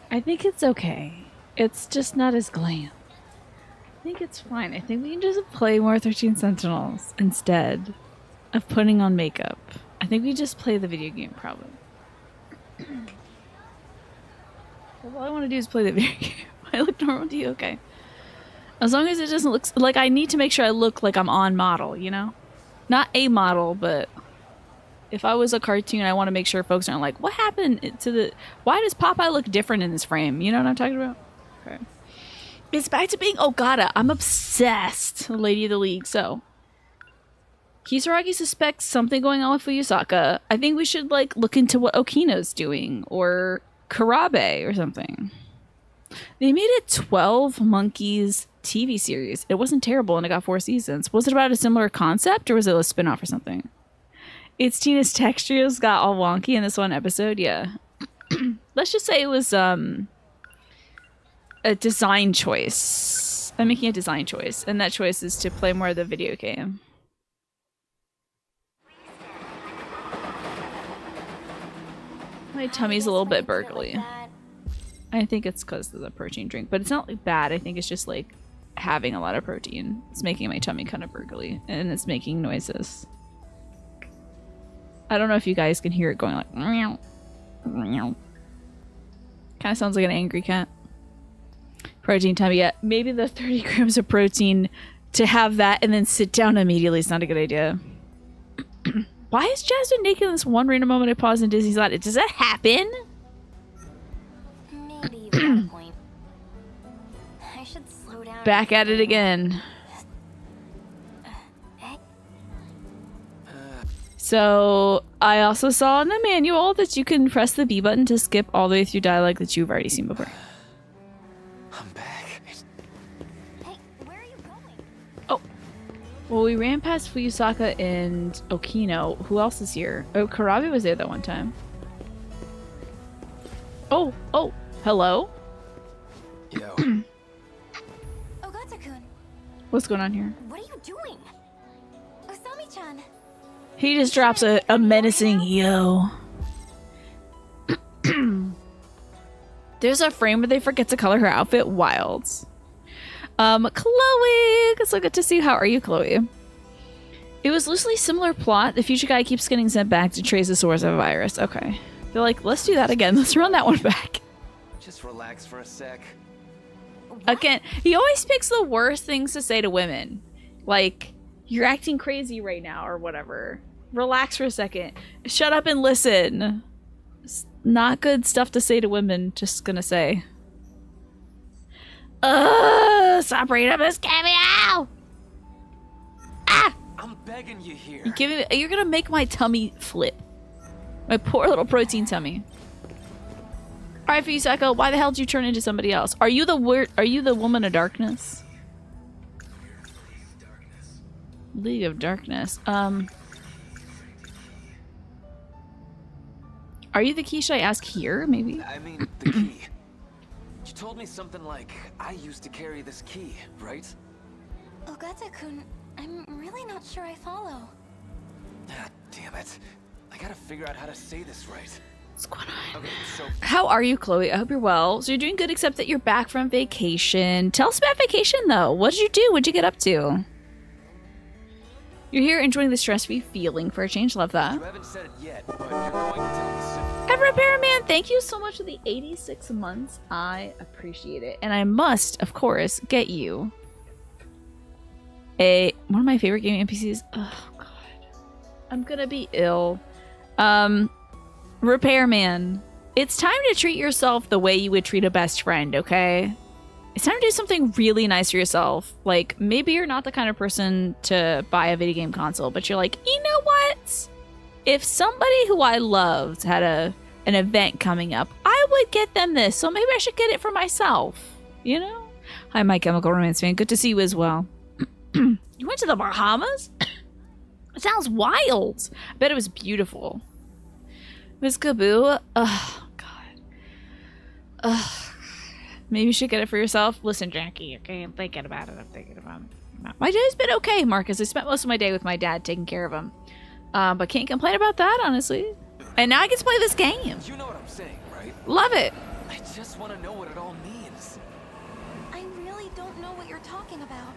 I think it's okay. It's just not as glam. I think it's fine. I think we can just play more 13 Sentinels instead of putting on makeup. I think we just play the video game, probably. All I want to do is play the video game. I look normal to you? Okay. As long as it doesn't look... Like, I need to make sure I look like I'm on model, you know? Not a model, but... If I was a cartoon, I want to make sure folks aren't like, what happened to the... Why does Popeye look different in this frame? You know what I'm talking about? Okay. It's back to being Ogata. I'm obsessed. Lady of the League, so... Kisaragi suspects something going on with Fuyusaka. I think we should, like, look into what Okino's doing. Or Karabe or something. They made a 12 Monkeys TV series. It wasn't terrible and it got 4 seasons. Was it about a similar concept or was it a spin-off or something? It's Tina's textures got all wonky in this one episode. Yeah. Let's just say it was a design choice. I'm making a design choice, and that choice is to play more of the video game. My tummy's a little bit burgly. I think it's because of the protein drink, but it's not like bad. I think it's just like having a lot of protein. It's making my tummy kind of burgly, and it's making noises. I don't know if you guys can hear it going like meow, meow. Kind of sounds like an angry cat. Protein tummy. Yeah, maybe the 30 grams of protein to have that and then sit down immediately is not a good idea. Why is Jasmine naked in this one random moment I paused in Disney's Lot? Does that happen? Maybe you've got a point. I should slow down. Back at it again. So, I also saw in the manual that you can press the B button to skip all the way through dialogue that you've already seen before. I'm back. Hey, where are you going? Oh. Well, we ran past Fuyusaka and Okino. Who else is here? Oh, Karabe was there that one time. Oh, hello? Yo. Ogata-kun, What's going on here? what are you doing? Osami-chan. He just drops a menacing yo. There's a frame where they forget to color her outfit. Wilds. Chloe! It's so good to see you. How are you, Chloe? It was loosely similar plot. The future guy keeps getting sent back to trace the source of a virus. Okay. They're like, let's do that again. Let's run that one back. Just relax for a sec. Again, he always picks the worst things to say to women. Like, you're acting crazy right now or whatever. Relax for a second. Shut up and listen. It's not good stuff to say to women, just gonna say. Sabrina Miss Cameo! Ah! I'm begging you here. You're gonna make my tummy flip. My poor little protein tummy. Alright, Fuyusaka, why the hell did you turn into somebody else? Are you the woman of darkness? League of Darkness. Are you the key? Should I ask here, maybe? I mean, the key. You told me something like, I used to carry this key, right? Ogata-kun, I'm really not sure I follow. Ah, damn it. I gotta figure out how to say this right. What's going on? Okay, so How are you, Chloe? I hope you're well. So you're doing good, except that you're back from vacation. Tell us about vacation, though. What did you do? What'd you get up to? You're here enjoying the stress-free feeling for a change. Love that. you haven't said it yet, but you're going to tell me soon. Ever Repairman, thank you so much for the 86 months. I appreciate it. And I must, of course, get you one of my favorite gaming NPCs. Oh, God. I'm gonna be ill. Repairman, it's time to treat yourself the way you would treat a best friend, okay? It's time to do something really nice for yourself. Like, maybe you're not the kind of person to buy a video game console, but you're like, you know what? If somebody who I loved had an event coming up, I would get them this, so maybe I should get it for myself, you know? Hi, My Chemical Romance fan. Good to see you as well. You went to the Bahamas? It sounds wild. I bet it was beautiful. Miss Kaboo? Oh, God. Ugh. Maybe you should get it for yourself. Listen, Jackie, okay? I'm thinking about it. My day's been okay, Marcus. I spent most of my day with my dad taking care of him. But can't complain about that, honestly. And now I get to play this game. You know what I'm saying, right? Love it. I just want to know what it all means. I really don't know what you're talking about.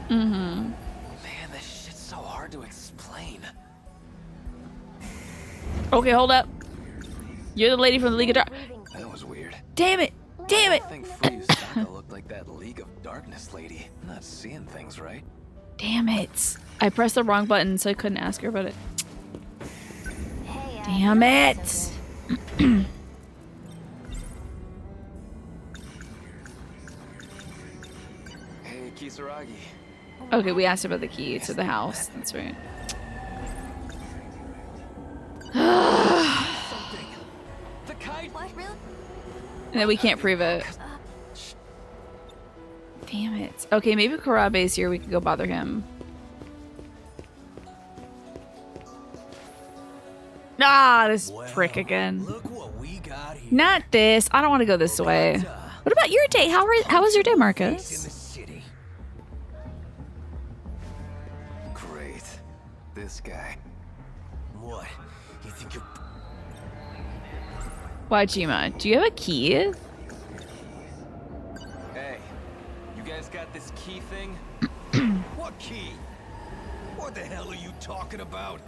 Mm-hmm. Man, this shit's so hard to explain. Okay, hold up. You're the lady from the League of Dark. That was weird. Damn it. Damn it. I think Fuyusaka looked like that League of Darkness lady. I'm not seeing things right. Damn it. I pressed the wrong button, so I couldn't ask her about it. Hey, Damn it. Hey, Kisaragi. Okay, we asked about the key to the house. That's right. Something. The kite. What, really? And then we can't prove it. Damn it. Okay, maybe Karabe's here. We could go bother him. Ah, this prick again. Look what we got here. Not this. I don't want to go this way. What about your day? How was your day, In the Marcus? city. Great. This guy. What? You think you're Wajima, do you have a key? Hey, you guys got this key thing? What key? What the hell are you talking about?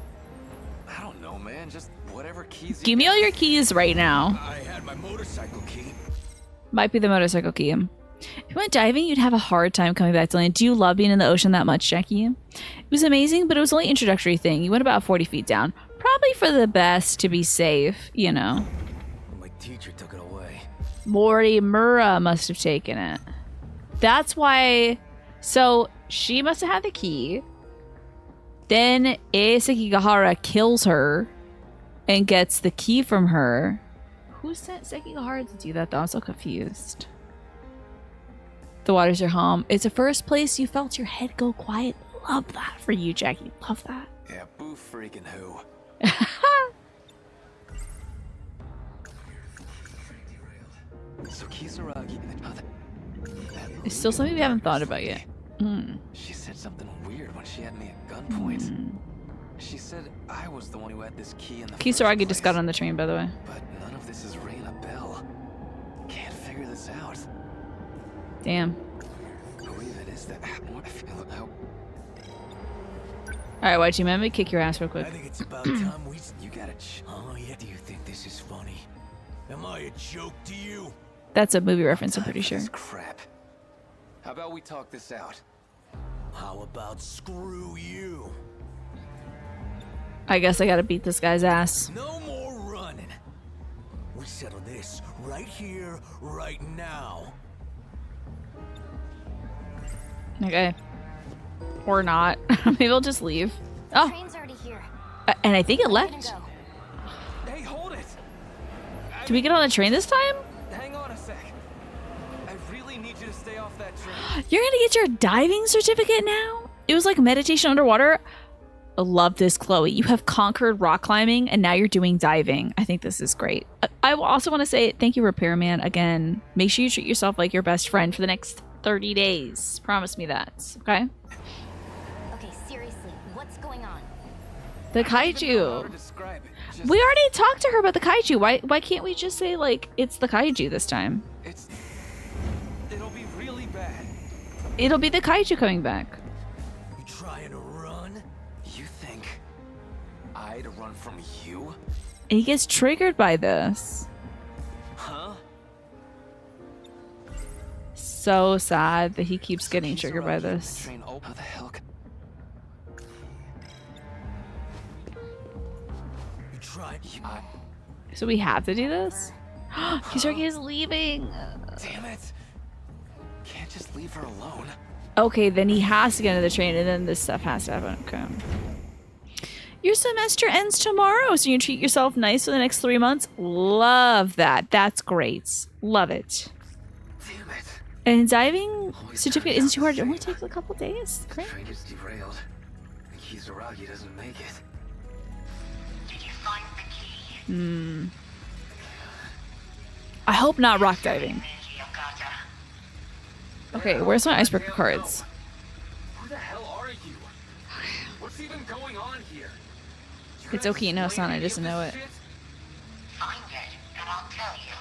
I don't know, man. Just whatever keys you Give me got. all your keys right now. I had my motorcycle key. Might be the motorcycle key. If you went diving, you'd have a hard time coming back to land. Do you love being in the ocean that much, Jackie? It was amazing, but it was only an introductory thing. You went about 40 feet down. Probably for the best to be safe, you know. My teacher took it away. Morimura must have taken it. That's why. So she must have had the key. Then Sekigahara kills her and gets the key from her. Who sent Sekigahara to do that, though? I'm so confused. The water's your home. It's the first place you felt your head go quiet. Love that for you, Jackie. Love that. Yeah, boo freaking who. So Kisaragi. It's still something we haven't thought about yet. She said something weird when she had me at gunpoint. She said I was the one who had this key in the Kisaragi first just got place. on the train, by the way. But none of this is ringing a bell. Can't figure this out. Damn. Who even is that? What? Alright, Wajima, let me kick your ass real I quick. think it's about time we... You gotta Oh, yeah? Do you think this is funny? Am I a joke to you? That's a movie reference, I'm pretty sure. This crap. How about we talk this out? How about screw you? I guess I gotta beat this guy's ass. No more running. We settle this right here, right now. Okay. Or not. Maybe I'll just leave. Oh, Train's already here. and I think it I'm gonna left. go. Hey, hold it! Did we get on the train this time? Hang on a sec. I really need you to stay off that train. You're gonna get your diving certificate now? It was like meditation underwater. I love this, Chloe. You have conquered rock climbing and now you're doing diving. I think this is great. I also want to say thank you, Repairman. Again, make sure you treat yourself like your best friend for the next 30 days. Promise me that, okay? Okay, seriously, what's going on? The kaiju. We already talked to her about the kaiju. Why can't we just say, like, it's the kaiju this time? It'll be really bad. It'll be the kaiju coming back. You trying to run? You think I'd run from you? He gets triggered by this. Huh? So sad that he keeps getting triggered by this. How the hell? You tried. So we have to do this? Kisaragi is leaving. Damn it. Can't just leave her alone. Okay, then he has to get into the train and then this stuff has to happen. Okay. Your semester ends tomorrow, so you treat yourself nice for the next 3 months. Love that. That's great. Love it. Damn it. And diving certificate isn't too hard. It only takes a couple days. Great. The train gets derailed. And Kisaragi doesn't make it. Did you find the key? I hope not rock diving. Okay, where's my icebreaker cards? Who the hell are you? What's even going on here? It's Okino-san, I just know it. Find it, and I'll tell you.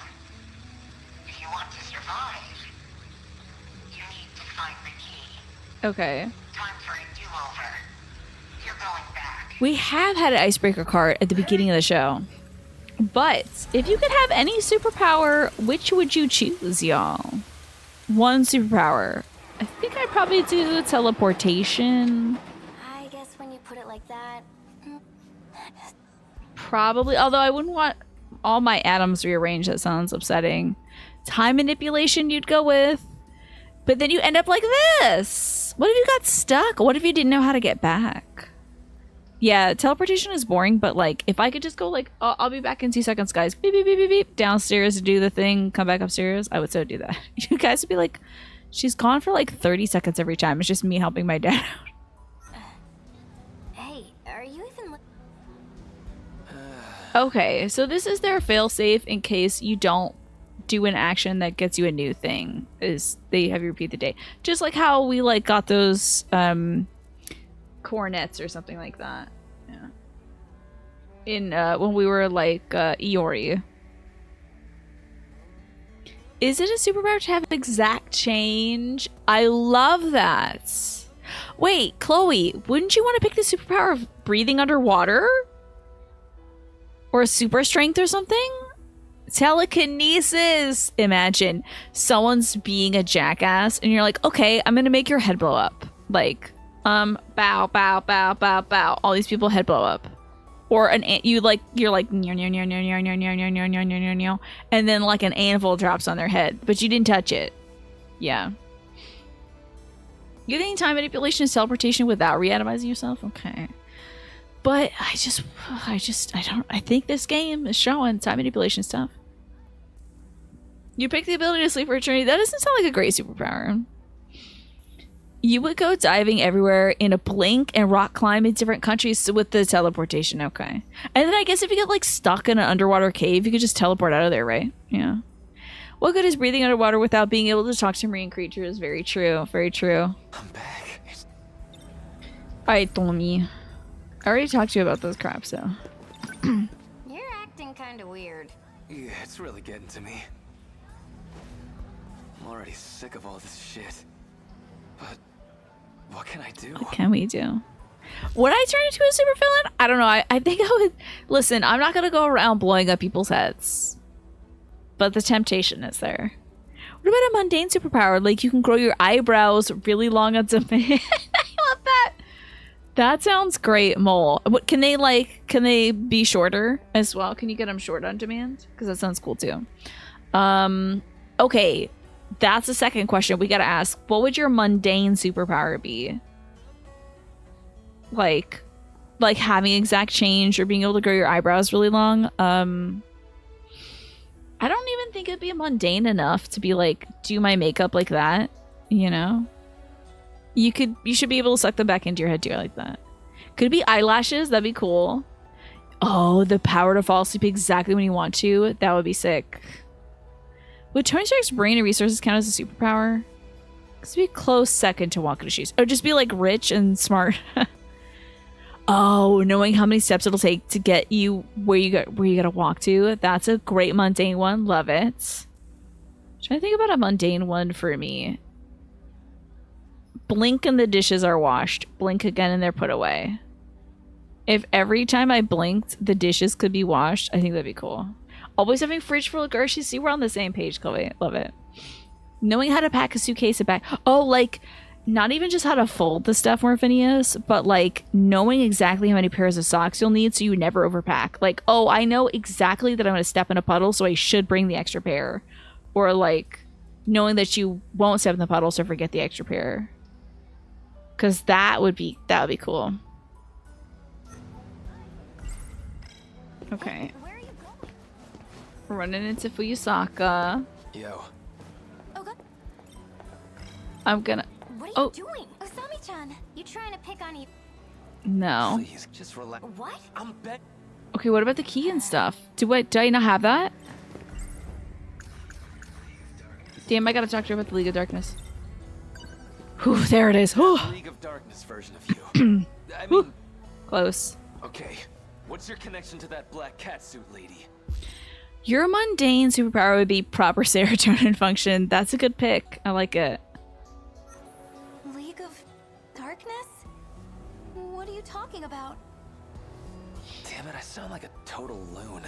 If you want to survive, you need to find the key. Okay. Time for a do-over. You're going back. We have had an icebreaker card at the beginning of the show. But if you could have any superpower, which would you choose, y'all? One superpower. I think I'd probably do teleportation. I guess when you put it like that. Probably, although I wouldn't want all my atoms rearranged. That sounds upsetting. Time manipulation you'd go with. But then you end up like this. What if you got stuck? What if you didn't know how to get back? Yeah, teleportation is boring, but like if I could just go like, oh, I'll be back in 2 seconds, guys. Beep, beep, beep, beep, beep. Downstairs to do the thing, come back upstairs. I would so do that. You guys would be like, she's gone for like 30 seconds every time. It's just me helping my dad out. Hey, are you even Okay, so this is their failsafe in case you don't do an action that gets you a new thing. Is they have you repeat the day. Just like how we like got those cornets or something like that. Yeah. In when we were like Iori. Is it a superpower to have exact change? I love that. Wait, Chloe, wouldn't you want to pick the superpower of breathing underwater? Or a super strength or something? Telekinesis! Imagine someone's being a jackass and you're like, okay, I'm gonna make your head blow up. Like, bow, bow, bow, bow, bow. All these people head blow up. Or you're like, and then like an anvil drops on their head, but you didn't touch it. Yeah. You think time manipulation is teleportation without reatomizing yourself? Okay. But I think this game is showing time manipulation stuff. You pick the ability to sleep for eternity. That doesn't sound like a great superpower. You would go diving everywhere in a blink and rock climb in different countries with the teleportation. Okay. And then I guess if you get like stuck in an underwater cave, you could just teleport out of there, right? Yeah. What good is breathing underwater without being able to talk to marine creatures? Very true. Very true. I'm back. Alright, Tommy. I already talked to you about those craps, so. You're acting kind of weird. Yeah, it's really getting to me. I'm already sick of all this shit. But what can I do? What can we do? Would I turn into a supervillain? I don't know. I think I would. Listen, I'm not going to go around blowing up people's heads. But the temptation is there. What about a mundane superpower? Like you can grow your eyebrows really long on demand. I love that. That sounds great, Mole. What can they be shorter as well? Can you get them short on demand? Because that sounds cool too. Okay. That's the second question we gotta ask. What would your mundane superpower be? Like having exact change or being able to grow your eyebrows really long? I don't even think it'd be mundane enough to be like, do my makeup like that, you know? You should be able to suck them back into your head too. I like that. Could it be eyelashes? That'd be cool. Oh, the power to fall asleep exactly when you want to. That would be sick. Would Tony Stark's brain and resources count as a superpower? This would be a close second to walk into shoes. Or just be like rich and smart. Oh, knowing how many steps it'll take to get you where you gotta walk to. That's a great mundane one. Love it. I'm trying to think about a mundane one for me. Blink and the dishes are washed. Blink again and they're put away. If every time I blinked, the dishes could be washed, I think that'd be cool. Always having fridge full of groceries. See, we're on the same page, Chloe. Love it. Knowing how to pack a suitcase and bag. Oh, like, not even just how to fold the stuff, more Phineas, but like knowing exactly how many pairs of socks you'll need so you never overpack. Like, oh, I know exactly that I'm going to step in a puddle, so I should bring the extra pair. Or like knowing that you won't step in the puddle, so forget the extra pair. Because that would be cool. Okay. Where are you going? We're running into Fuyusaka. Yo. Okay. I'm gonna... What are you doing? Osami-chan, you trying to pick on you? No. Please, just relax. What? I'm bet. Okay, what about the key and stuff? Do I not have that? Damn, I gotta talk to her about the League of Darkness. Whew, there it is. Whew. League of Darkness version of you. I mean, close. Okay, what's your connection to that black catsuit lady? Your mundane superpower would be proper serotonin function. That's a good pick. I like it. League of Darkness? What are you talking about? Damn it, I sound like a total loon.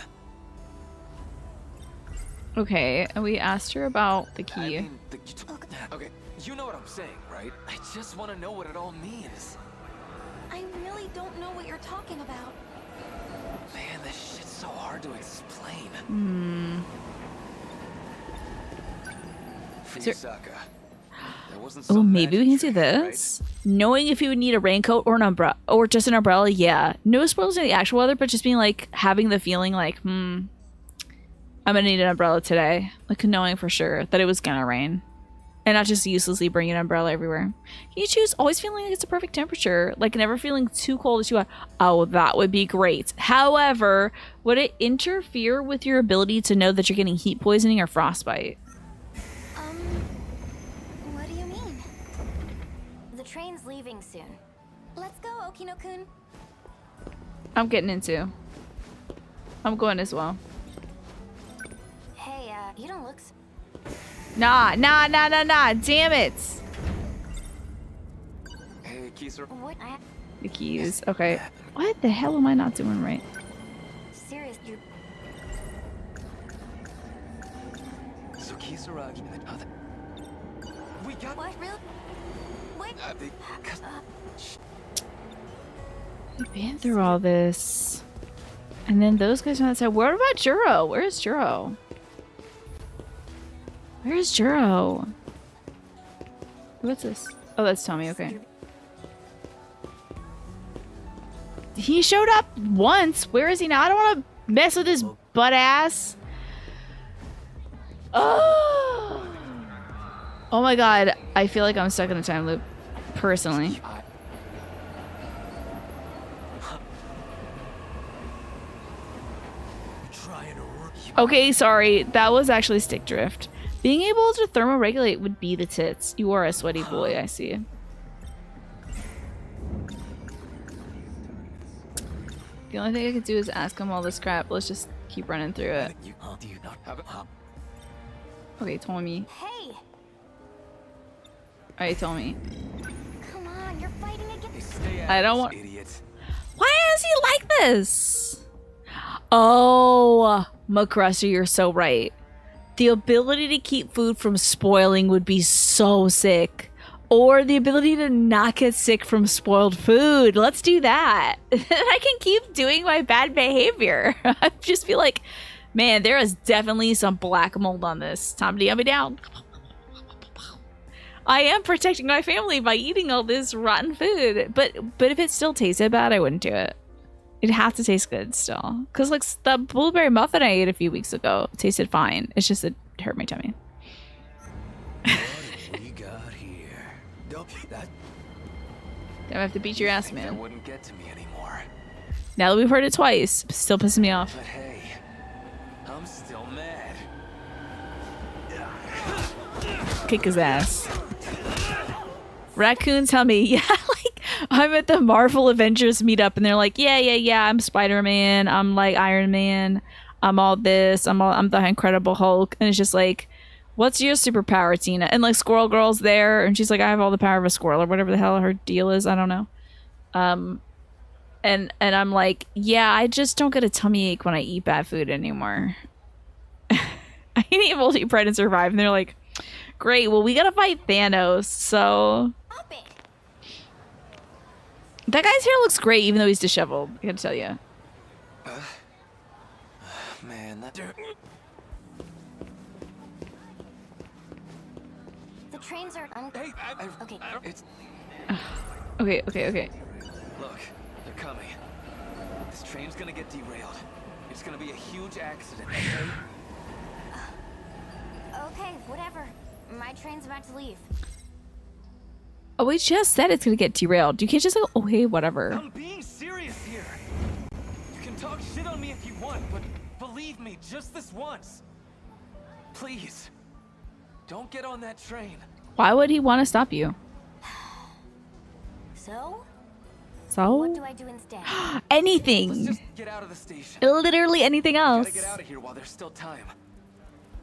Okay, and we asked her about the key. I mean, okay, you know what I'm saying, right? I just want to know what it all means. I really don't know what you're talking about. Man, this shit's so hard to explain. Fuyusaka. That wasn't Oh, some maybe we can magic do trick, this. Knowing if you would need a raincoat or an umbrella, or just an umbrella, yeah. No spoilers in the actual weather, but just being like, having the feeling like, I'm gonna need an umbrella today. Like, knowing for sure that it was gonna rain. And not just uselessly bringing an umbrella everywhere. Can you choose always feeling like it's a perfect temperature? Like, never feeling too cold or too hot? Oh, that would be great. However, would it interfere with your ability to know that you're getting heat poisoning or frostbite? What do you mean? The train's leaving soon. Let's go, Okino-kun. I'm getting into. I'm going as well. Hey, you don't look... Nah. Damn it. Hey, Kisar. What? The keys. Okay. What the hell am I not doing right? Serious, you... So Kisaragi and the other. We got. What? Really? Wait. We've been through all this. And then those guys on that side. What about Juro? Where's Juro? Where's Juro? What's this? Oh, that's Tommy. Okay. He showed up once. Where is he now? I don't want to mess with his butt ass. Oh my god. I feel like I'm stuck in a time loop. Personally. Okay, sorry. That was actually stick drift. Being able to thermoregulate would be the tits. You are a sweaty boy, I see. The only thing I could do is ask him all this crap. Let's just keep running through it. Okay, told me. Hey! Alright, told me. Come on, you're fighting against... I don't want... Why is he like this? Oh, McCruster, you're so right. The ability to keep food from spoiling would be so sick. Or the ability to not get sick from spoiled food. Let's do that. I can keep doing my bad behavior. I just feel like, man, there is definitely some black mold on this. Time to yum me down. I am protecting my family by eating all this rotten food. But if it still tasted bad, I wouldn't do it. It'd have to taste good still. Because like the blueberry muffin I ate a few weeks ago tasted fine. It's just it hurt my tummy. What have we got here? That Damn, I have to beat your ass, That man. wouldn't get to me anymore. Now that we've heard it twice, still pissing me off. But hey, I'm still mad. Kick his ass. Raccoons tell me, yeah, like, I'm at the Marvel Avengers meetup, and they're like, yeah, I'm Spider-Man, I'm like Iron Man, I'm all this, I'm the Incredible Hulk, and it's just like, what's your superpower, Tina? And like Squirrel Girl's there, and she's like, I have all the power of a squirrel, or whatever the hell her deal is, I don't know. And I'm like, yeah, I just don't get a tummy ache when I eat bad food anymore. I can eat multi-bread and survive, and they're like, great, well, we gotta fight Thanos, so... That guy's hair looks great, even though he's disheveled, I gotta tell you. Man, that... The trains are Hey, okay. It's... Okay. Look, they're coming. This train's gonna get derailed. It's gonna be a huge accident, okay? Okay, whatever. My train's about to leave. Oh, we just said it's gonna get derailed. You can't just go, okay, whatever. I'm being serious here. You can talk shit on me if you want, but believe me, just this once. Please, don't get on that train. Why would he want to stop you? So? So? What do I do instead? Let's Anything. just get out of the station. Literally anything else. Gotta get out of here while there's still time.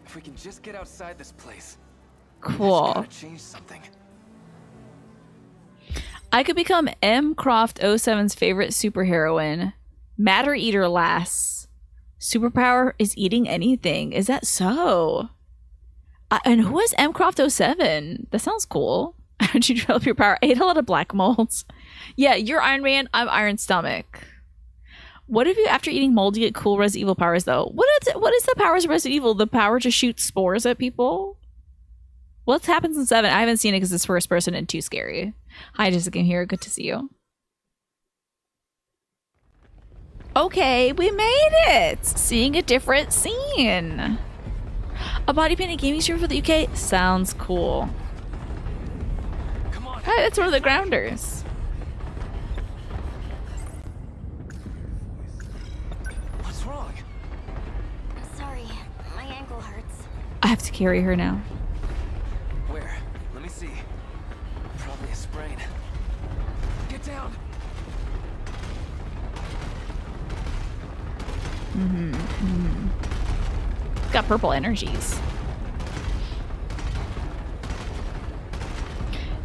If we can just get outside this place. Cool. Gotta change something. I could become M. Croft 07's favorite superheroine. Matter Eater Lass. Superpower is eating anything. Is that so? And who is M. Croft 07? That sounds cool. How'd you develop your power? I ate a lot of black molds. Yeah, you're Iron Man. I'm Iron Stomach. What if you, after eating mold, you get cool Resident Evil powers, though? What is the powers of Resident Evil? The power to shoot spores at people? What happens in 7? I haven't seen it because it's first person and too scary. Hi, Jessica here. Good to see you. Okay, we made it! Seeing a different scene. A body painted gaming stream for the UK? Sounds cool. Come on. Hey, that's one of the grounders. What's wrong? Sorry, my ankle hurts. I have to carry her now. Where? Let me see. Probably a sprain. Get down. Got purple energies.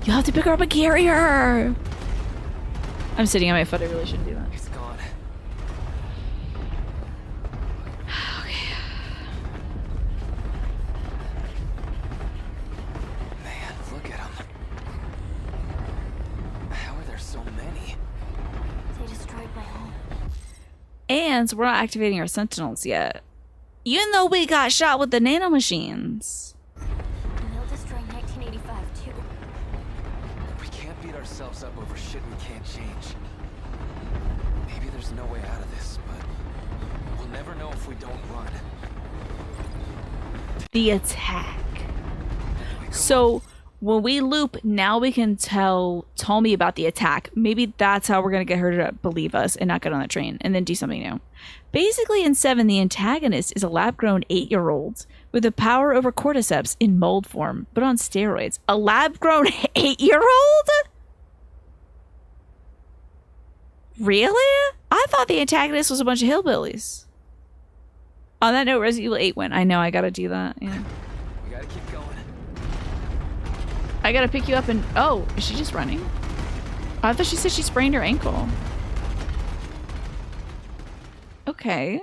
You have to pick her up and carry her. I'm sitting on my foot. I really shouldn't do that. It's gone. Okay. Man, look at them. How are there so many? They destroyed my home. And we're not activating our Sentinels yet. Even though we got shot with the nanomachines. And they'll destroy 1985 too. We can't beat ourselves up over shit we can't change. Maybe there's no way out of this, but we'll never know if we don't run. The attack. So when we loop, now we can tell Tommy about the attack. Maybe that's how we're going to get her to believe us and not get on the train and then do something new. Basically, in 7, the antagonist is a lab-grown 8-year-old with the power over cordyceps in mold form, but on steroids. A lab-grown 8-year-old? Really? I thought the antagonist was a bunch of hillbillies. On that note, Resident Evil 8 went. I know, I gotta do that. Yeah. We gotta keep going. I gotta pick you up and... Oh, is she just running? I thought she said she sprained her ankle. Okay.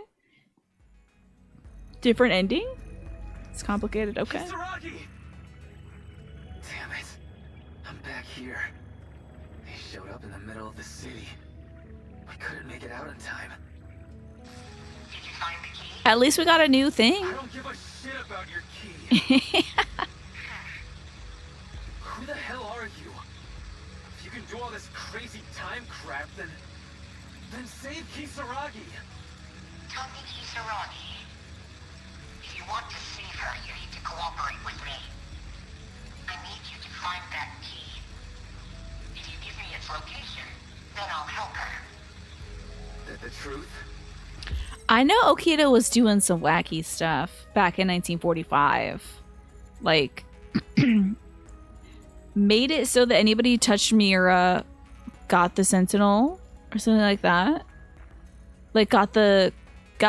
Different ending? It's complicated, okay. Kisaragi! Damn it. I'm back here. They showed up in the middle of the city. We couldn't make it out in time. Did you find the key? At least we got a new thing. I don't give a shit about your key. Who the hell are you? If you can do all this crazy time crap, then save Kisaragi. Tommy Kisaragi. If you want to save her, you need to cooperate with me. I need you to find that key. I know Okita was doing some wacky stuff back in 1945. Like, made it so that anybody who touched Miura got the Sentinel or something like that. Like, got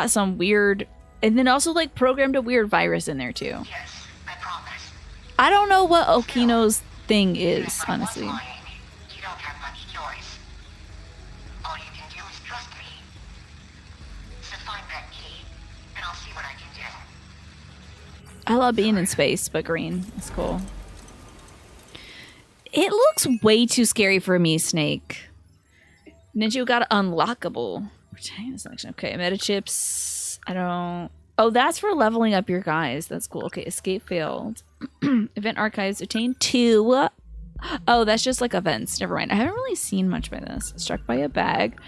some weird, and then also like programmed a weird virus in there too. Yes, I promise. I don't know what Okino's thing is, honestly. You don't have much choice. All you can do is trust me. So find that key, and I'll see what I can do. I love being in space, but green is cool. It looks way too scary for me, Snake. Ninja got unlockable. Retain selection. Okay, meta chips. I don't. Oh, that's for leveling up your guys. That's cool. Okay, escape failed. Event archives obtained 2. Oh, that's just like events. Never mind. I haven't really seen much by this. Struck by a bag.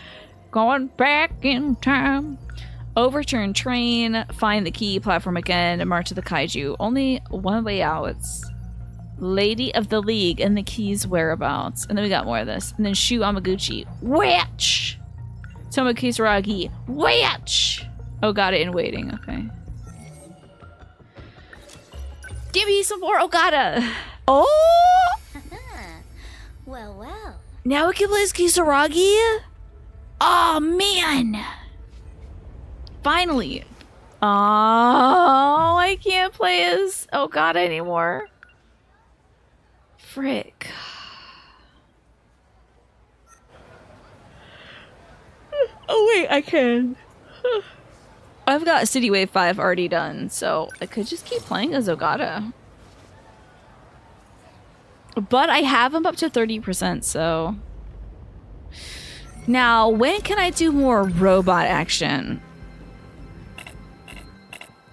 Going back in time. Overturn train. Find the key platform again. And march to the kaiju. Only one way out. Lady of the League and the key's whereabouts. And then we got more of this. And then Shu Amaguchi. Witch! Tomo Kisaragi. Witch! Oh, got it in waiting. Okay. Give me some more Okada. Oh! Well, well. Now we can play as Kisaragi? Oh, man. Finally. Oh, I can't play as Okada anymore. Frick. Oh, wait, I can. I've got City Wave 5 already done, so I could just keep playing as Ogata. But I have him up to 30%, so... Now, when can I do more robot action?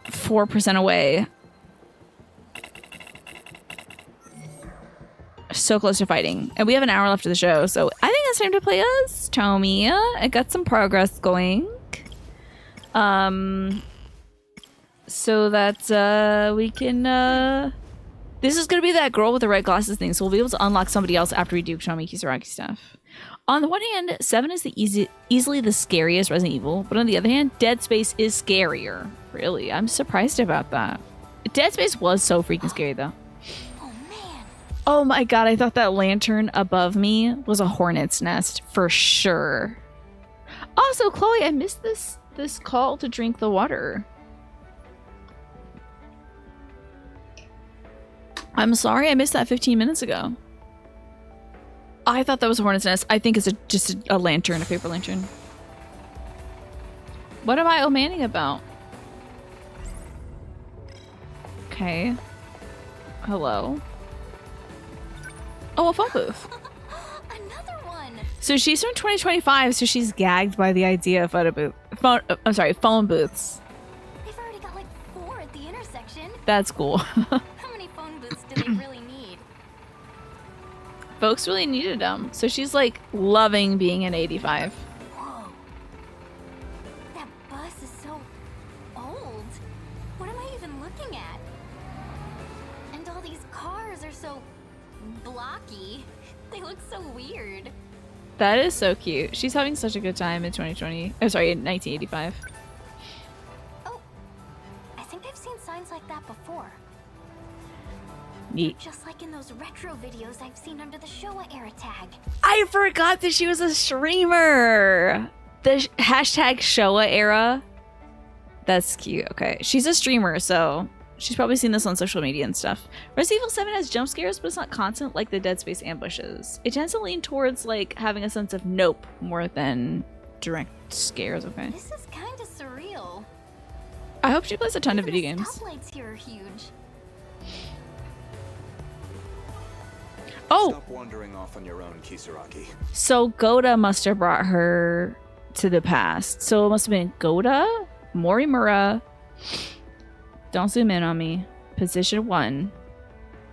4% away. So close to fighting. And we have an hour left of the show, so I think it's time to play as Tomi. I got some progress going. So that we can this is gonna be that girl with the red glasses thing, so we'll be able to unlock somebody else after we do Tomi Kisaragi stuff. On the one hand, 7 is the easily the scariest Resident Evil, but on the other hand, Dead Space is scarier. Really, I'm surprised about that. Dead Space was so freaking scary though. Oh my god, I thought that lantern above me was a hornet's nest for sure. Also, Chloe, I missed this call to drink the water. I'm sorry, I missed that 15 minutes ago. I thought that was a hornet's nest. I think it's just a lantern, a paper lantern. What am I omaning about? Okay. Hello. Oh, a phone booth. Another one. So she's from 2025, so she's gagged by the idea of phone booths. They've already got like 4 at the intersection. That's cool. How many phone booths do they really need? Folks really needed them. So she's like loving being in 85. Whoa. That bus is so old. What am I even looking at? And all these cars are so blocky. They look so weird. That is so cute. She's having such a good time in 2020. Oh, sorry, in 1985. Oh, I think I've seen signs like that before. Neat. Just like in those retro videos I've seen under the Showa era tag. I forgot that she was a streamer. The hashtag Showa era. That's cute. Okay. She's a streamer, so she's probably seen this on social media and stuff. Resident Evil 7 has jump scares, but it's not constant like the Dead Space ambushes. It tends to lean towards like having a sense of nope more than direct scares, okay? This is kind of surreal. I hope she plays a ton of video games. Stoplights here are huge. Oh! Stop wandering off on your own, Kisaragi. So Goda must have brought her to the past. So it must have been Goda, Morimura. Don't zoom in on me. Position 1.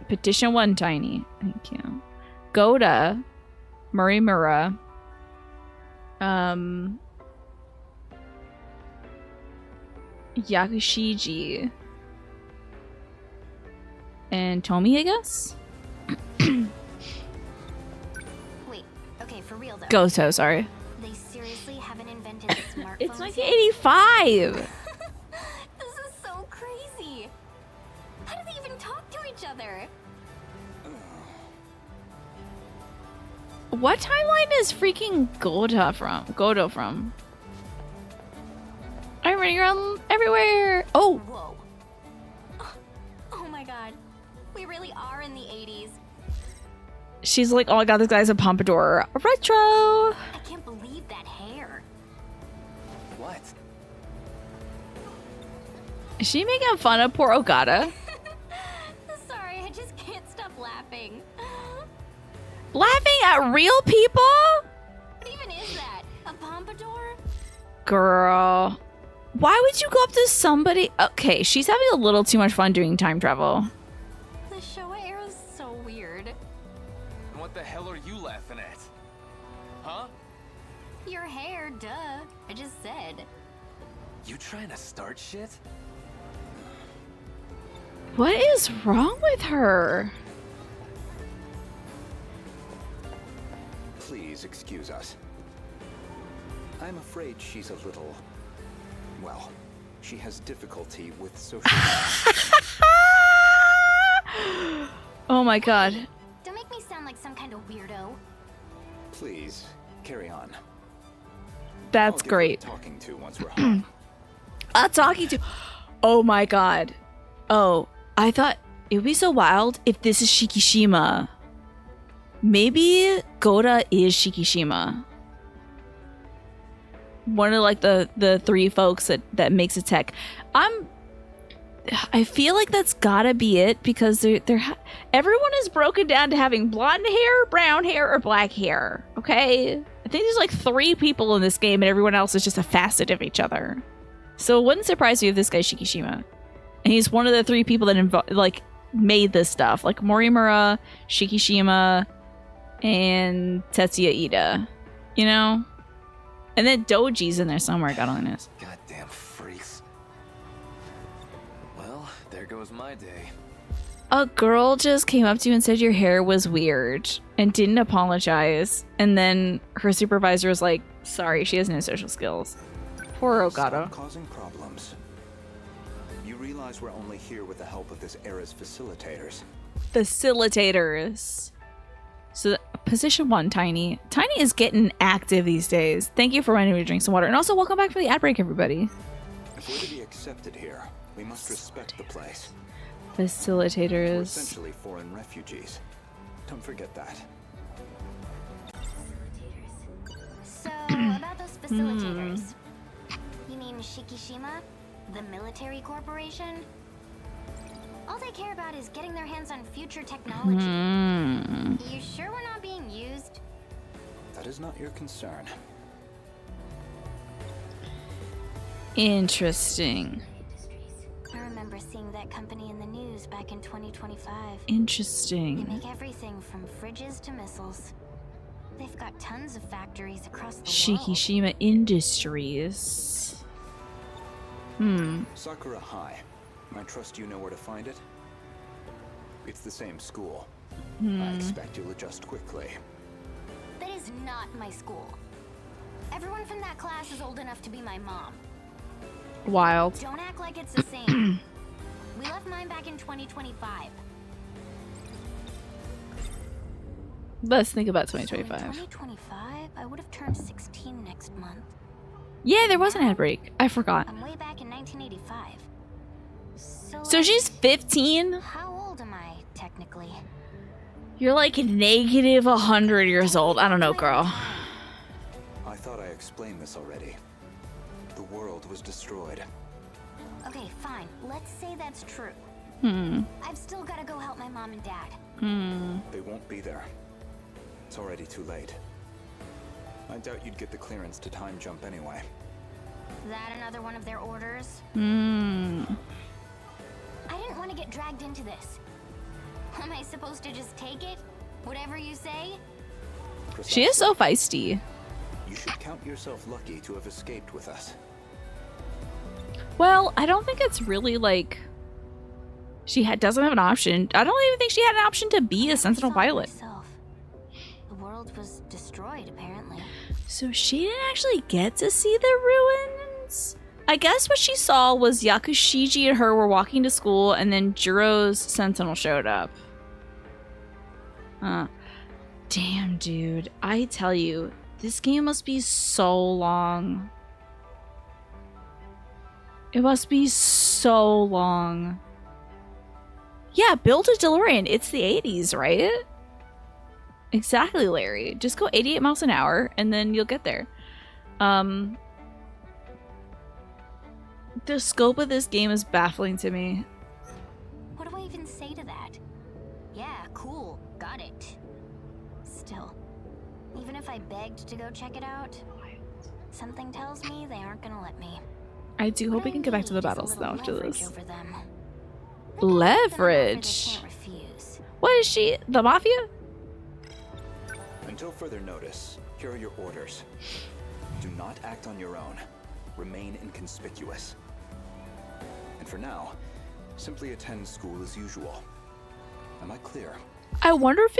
Petition 1, Tiny. Thank you. Goda, Morimura. Yakushiji. And Tomi, I guess? Wait, okay, for real though. Goto, sorry. They seriously haven't invented smartphones It's yet? 1985. This is so crazy. How do they even talk to each other? What timeline is freaking Godo from? I'm running around everywhere. Oh. Whoa. Oh my god. We really are in the 80s. She's like, oh my god, this guy's a pompadour. Retro. I can't believe that hair. What? Is she making fun of poor Ogata? Sorry, I just can't stop laughing. Laughing at real people? What even is that? A pompadour? Girl. Why would you go up to somebody? Okay, she's having a little too much fun doing time travel. The Showa era is so weird. And what the hell are you laughing at? Huh? Your hair, duh. I just said. You trying to start shit? What is wrong with her? Please excuse us. I'm afraid she's a little... Well, she has difficulty with social... Oh my god. Don't make me sound like some kind of weirdo. Please, carry on. That's great. Talking to once we're home. Talking to... Oh my god. Oh, I thought it would be so wild if this is Shikishima. Maybe Goda is Shikishima. One of like the three folks that makes a tech. I feel like that's gotta be it because everyone is broken down to having blonde hair, brown hair, or black hair. Okay, I think there's like 3 people in this game, and everyone else is just a facet of each other. So it wouldn't surprise me if this guy's Shikishima, and he's one of the 3 people that made this stuff, like Morimura, Shikishima, and Tetsuya Ida. You know, and then Doji's in there somewhere. God only knows. Goddamn freaks. Well, there goes my day. A girl just came up to you and said your hair was weird and didn't apologize. And then her supervisor was like, sorry, she has no social skills. Poor Ogata. Stop causing problems. You realize we're only here with the help of this era's facilitators. Facilitators. So position 1, Tiny. Tiny is getting active these days. Thank you for reminding me to drink some water. And also welcome back for the ad break, everybody. If we're to be accepted here, we must respect the place. Facilitators. We're essentially foreign refugees. Don't forget that. So, about those facilitators. You mean Shikishima? The military corporation? All they care about is getting their hands on future technology. You sure we're not being used? That is not your concern. Interesting. I remember seeing that company in the news back in 2025. Interesting. They make everything from fridges to missiles. They've got tons of factories across the world. Shikishima Industries. Sakura High. I trust you know where to find it? It's the same school. I expect you'll adjust quickly. That is not my school. Everyone from that class is old enough to be my mom. Wild. Don't act like it's the same. We left mine back in 2025. Let's think about So in 2025. 2025, I would have turned 16 next month. Yeah, there was an ad break. I forgot. I'm way back in 1985. So she's 15? How old am I, technically? You're like negative 100 years old. I don't know, girl. I thought I explained this already. The world was destroyed. Okay, fine. Let's say that's true. I've still got to go help my mom and dad. They won't be there. It's already too late. I doubt you'd get the clearance to time jump anyway. That another one of their orders? Hmm. I didn't want to get dragged into this. Am I supposed to just take it? Whatever you say? She is so feisty. You should count yourself lucky to have escaped with us. Well, I don't think it's really like she doesn't have an option. I don't even think she had an option to be a Sentinel pilot. The world was destroyed, apparently. So she didn't actually get to see the ruins? I guess what she saw was Yakushiji and her were walking to school, and then Jiro's sentinel showed up. Damn, dude. I tell you, this game must be so long. It must be so long. Yeah, build a DeLorean. It's the 80s, right? Exactly, Larry. Just go 88 miles an hour, and then you'll get there. The scope of this game is baffling to me. What do I even say to that? Yeah, cool. Got it. Still, even if I begged to go check it out, something tells me they aren't gonna let me. I do hope we can get back to the battles now after this. Over them. Leverage? What is she? The Mafia? Until further notice, here are your orders. Do not act on your own. Remain inconspicuous. And for now, simply attend school as usual. Am I clear? I wonder if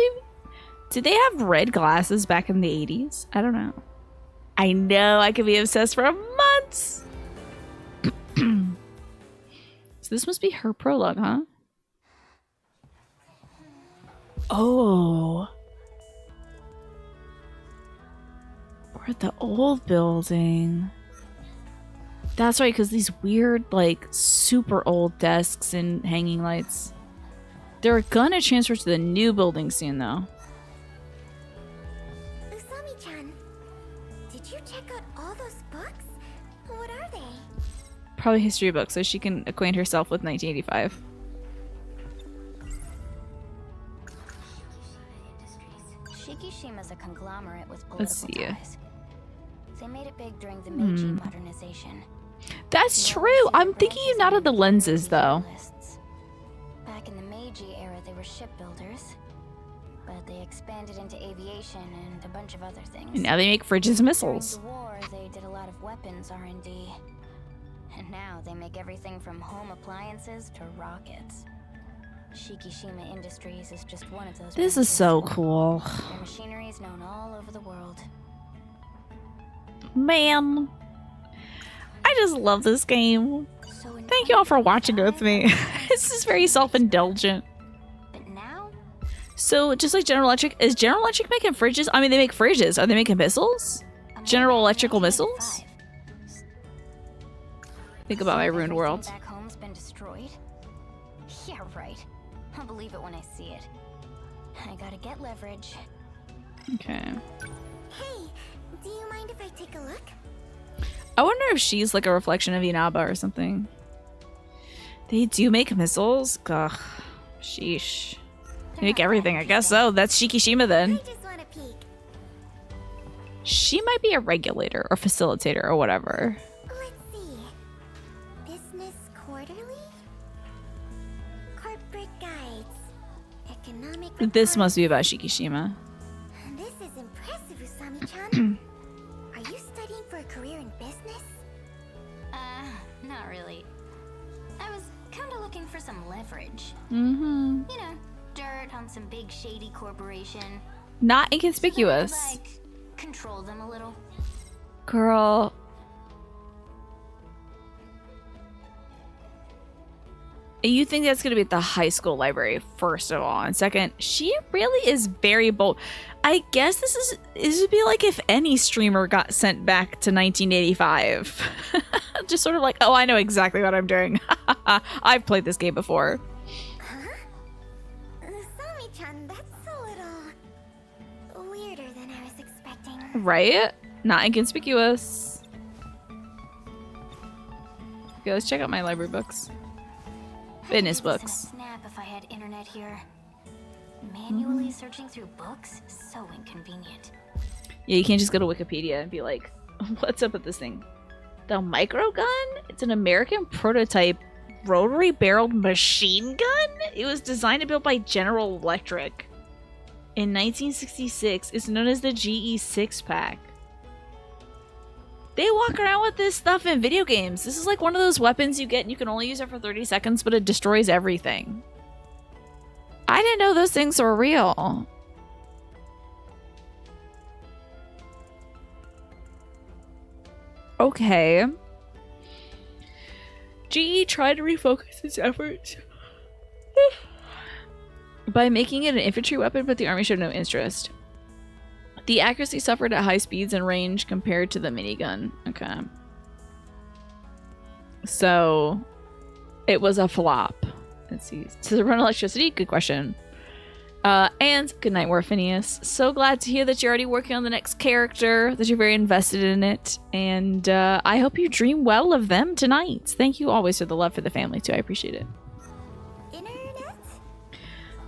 did they have red glasses back in the 80s? I don't know. I know I could be obsessed for months. So this must be her prologue, huh? Oh. We're at the old building. That's right, because these weird, like, super old desks and hanging lights. They're gonna transfer to the new building soon, though. Usami-chan, did you check out all those books? What are they? Probably history books, so she can acquaint herself with 1985. Shikishima's a conglomerate with Let's political see. ties. They made it big during the Meiji modernization. That's true. I'm thinking not of the lenses, though. Back in the Meiji era, they were shipbuilders, but they expanded into aviation and a bunch of other things. And now they make fridges and missiles. During the war, they did a lot of weapons R&D. And now they make everything from home appliances to rockets. Shikishima Industries is just one of those. This is so cool. Their machinery is known all over the world. Man. I just love this game. Thank you all for watching it with me. This is very self-indulgent. But now? So, just like General Electric, is General Electric making fridges? I mean, they make fridges. Are they making missiles? General Electrical missiles? Think about my ruined world. Back home's been destroyed? Yeah, right. I'll believe it when I see it. I gotta get leverage. Okay. Hey, do you mind if I take a look? I wonder if she's like a reflection of Inaba or something. They do make missiles? Ugh. Sheesh. They make everything. I guess so. That's Shikishima then. I just want to peek. She might be a regulator or facilitator or whatever. Let's see. Business Quarterly? Corporate Guides. Economic This must be about Shikishima. This is impressive, Usami-chan. Are you studying for a career in business? Not really. I was kind of looking for some leverage. Mm-hmm. You know, dirt on some big shady corporation. Not inconspicuous. So that I could, like, control them a little. Girl. You think that's going to be at the high school library, first of all. And second, she really is very bold. I guess this would be like if any streamer got sent back to 1985. Just sort of like, oh, I know exactly what I'm doing. I've played this game before. Huh? Usami-chan, that's a little weirder than I was expecting. Right? Not inconspicuous. Okay, let's check out my library books. Fitness books. Snap if I had internet here. Manually searching through books? So inconvenient. Yeah, you can't just go to Wikipedia and be like, what's up with this thing? The micro gun? It's an American prototype rotary barreled machine gun? It was designed and built by General Electric. In 1966, it's known as the GE 6-pack. They walk around with this stuff in video games. This is like one of those weapons you get and you can only use it for 30 seconds, but it destroys everything. I didn't know those things were real. Okay. GE tried to refocus its efforts by making it an infantry weapon, but the army showed no interest. The accuracy suffered at high speeds and range compared to the minigun. Okay. So it was a flop. Let's see. Does it run electricity? Good question. And good night, Phineas. So glad to hear that you're already working on the next character, that you're very invested in it, and I hope you dream well of them tonight. Thank you always for the love for the family, too. I appreciate it. Internet?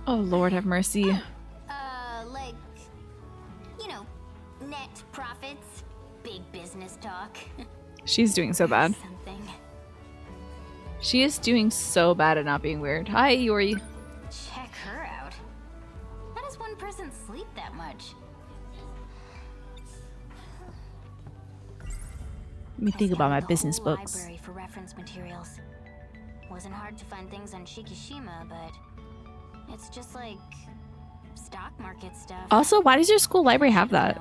Oh, Lord have mercy. Like, you know, net profits, big business talk. She's doing so bad. Something. She is doing so bad at not being weird. Hi, Yuri. Check her out. How does one person sleep that much? Let me think about my business whole books. Library for reference materials. Wasn't hard to find things on Shikishima, but it's just like stock market stuff. Also, why does your school library have that?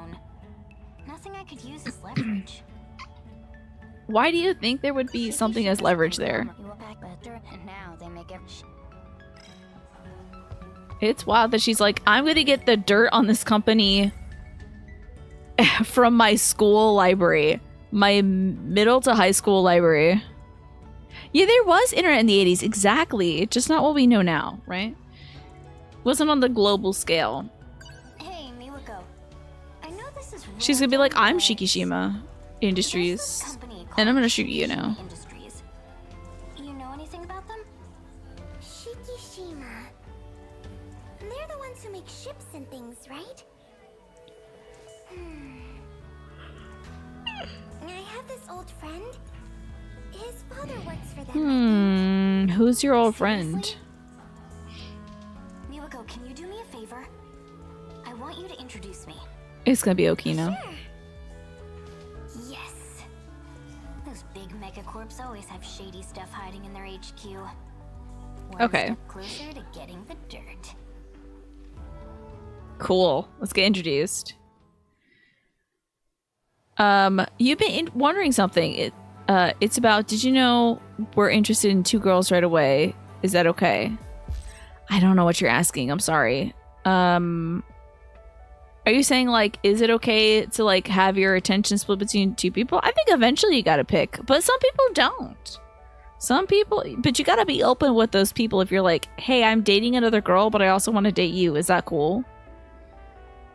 Nothing I could use as leverage. Why do you think there would be something as leverage there? And now they make It's wild that she's like, I'm gonna get the dirt on this company from my school library. My middle to high school library. Yeah, there was internet in the 80s, exactly. Just not what we know now, right? Wasn't on the global scale. Hey, Miwako. I know this is She's gonna be like, I'm Shikishima Industries. And I'm gonna shoot you now. Industries. You know anything about them? Shikishima. They're the ones who make ships and things, right? I have this old friend. His father works for them. Who's your old friend? Miwako, can you do me a favor? I want you to introduce me. It's gonna be Okino. Sure. Yes. Those big megacorps always have shady stuff hiding in their HQ. One Okay. step closer to getting the dirt. Cool. Let's get introduced. You've been wondering something. It's about, did you know we're interested in 2 girls right away? Is that okay? I don't know what you're asking. I'm sorry. Are you saying, like, is it okay to, like, have your attention split between 2 people? I think eventually you gotta pick, but some people don't. Some people, but you gotta be open with those people if you're like, hey, I'm dating another girl, but I also want to date you. Is that cool?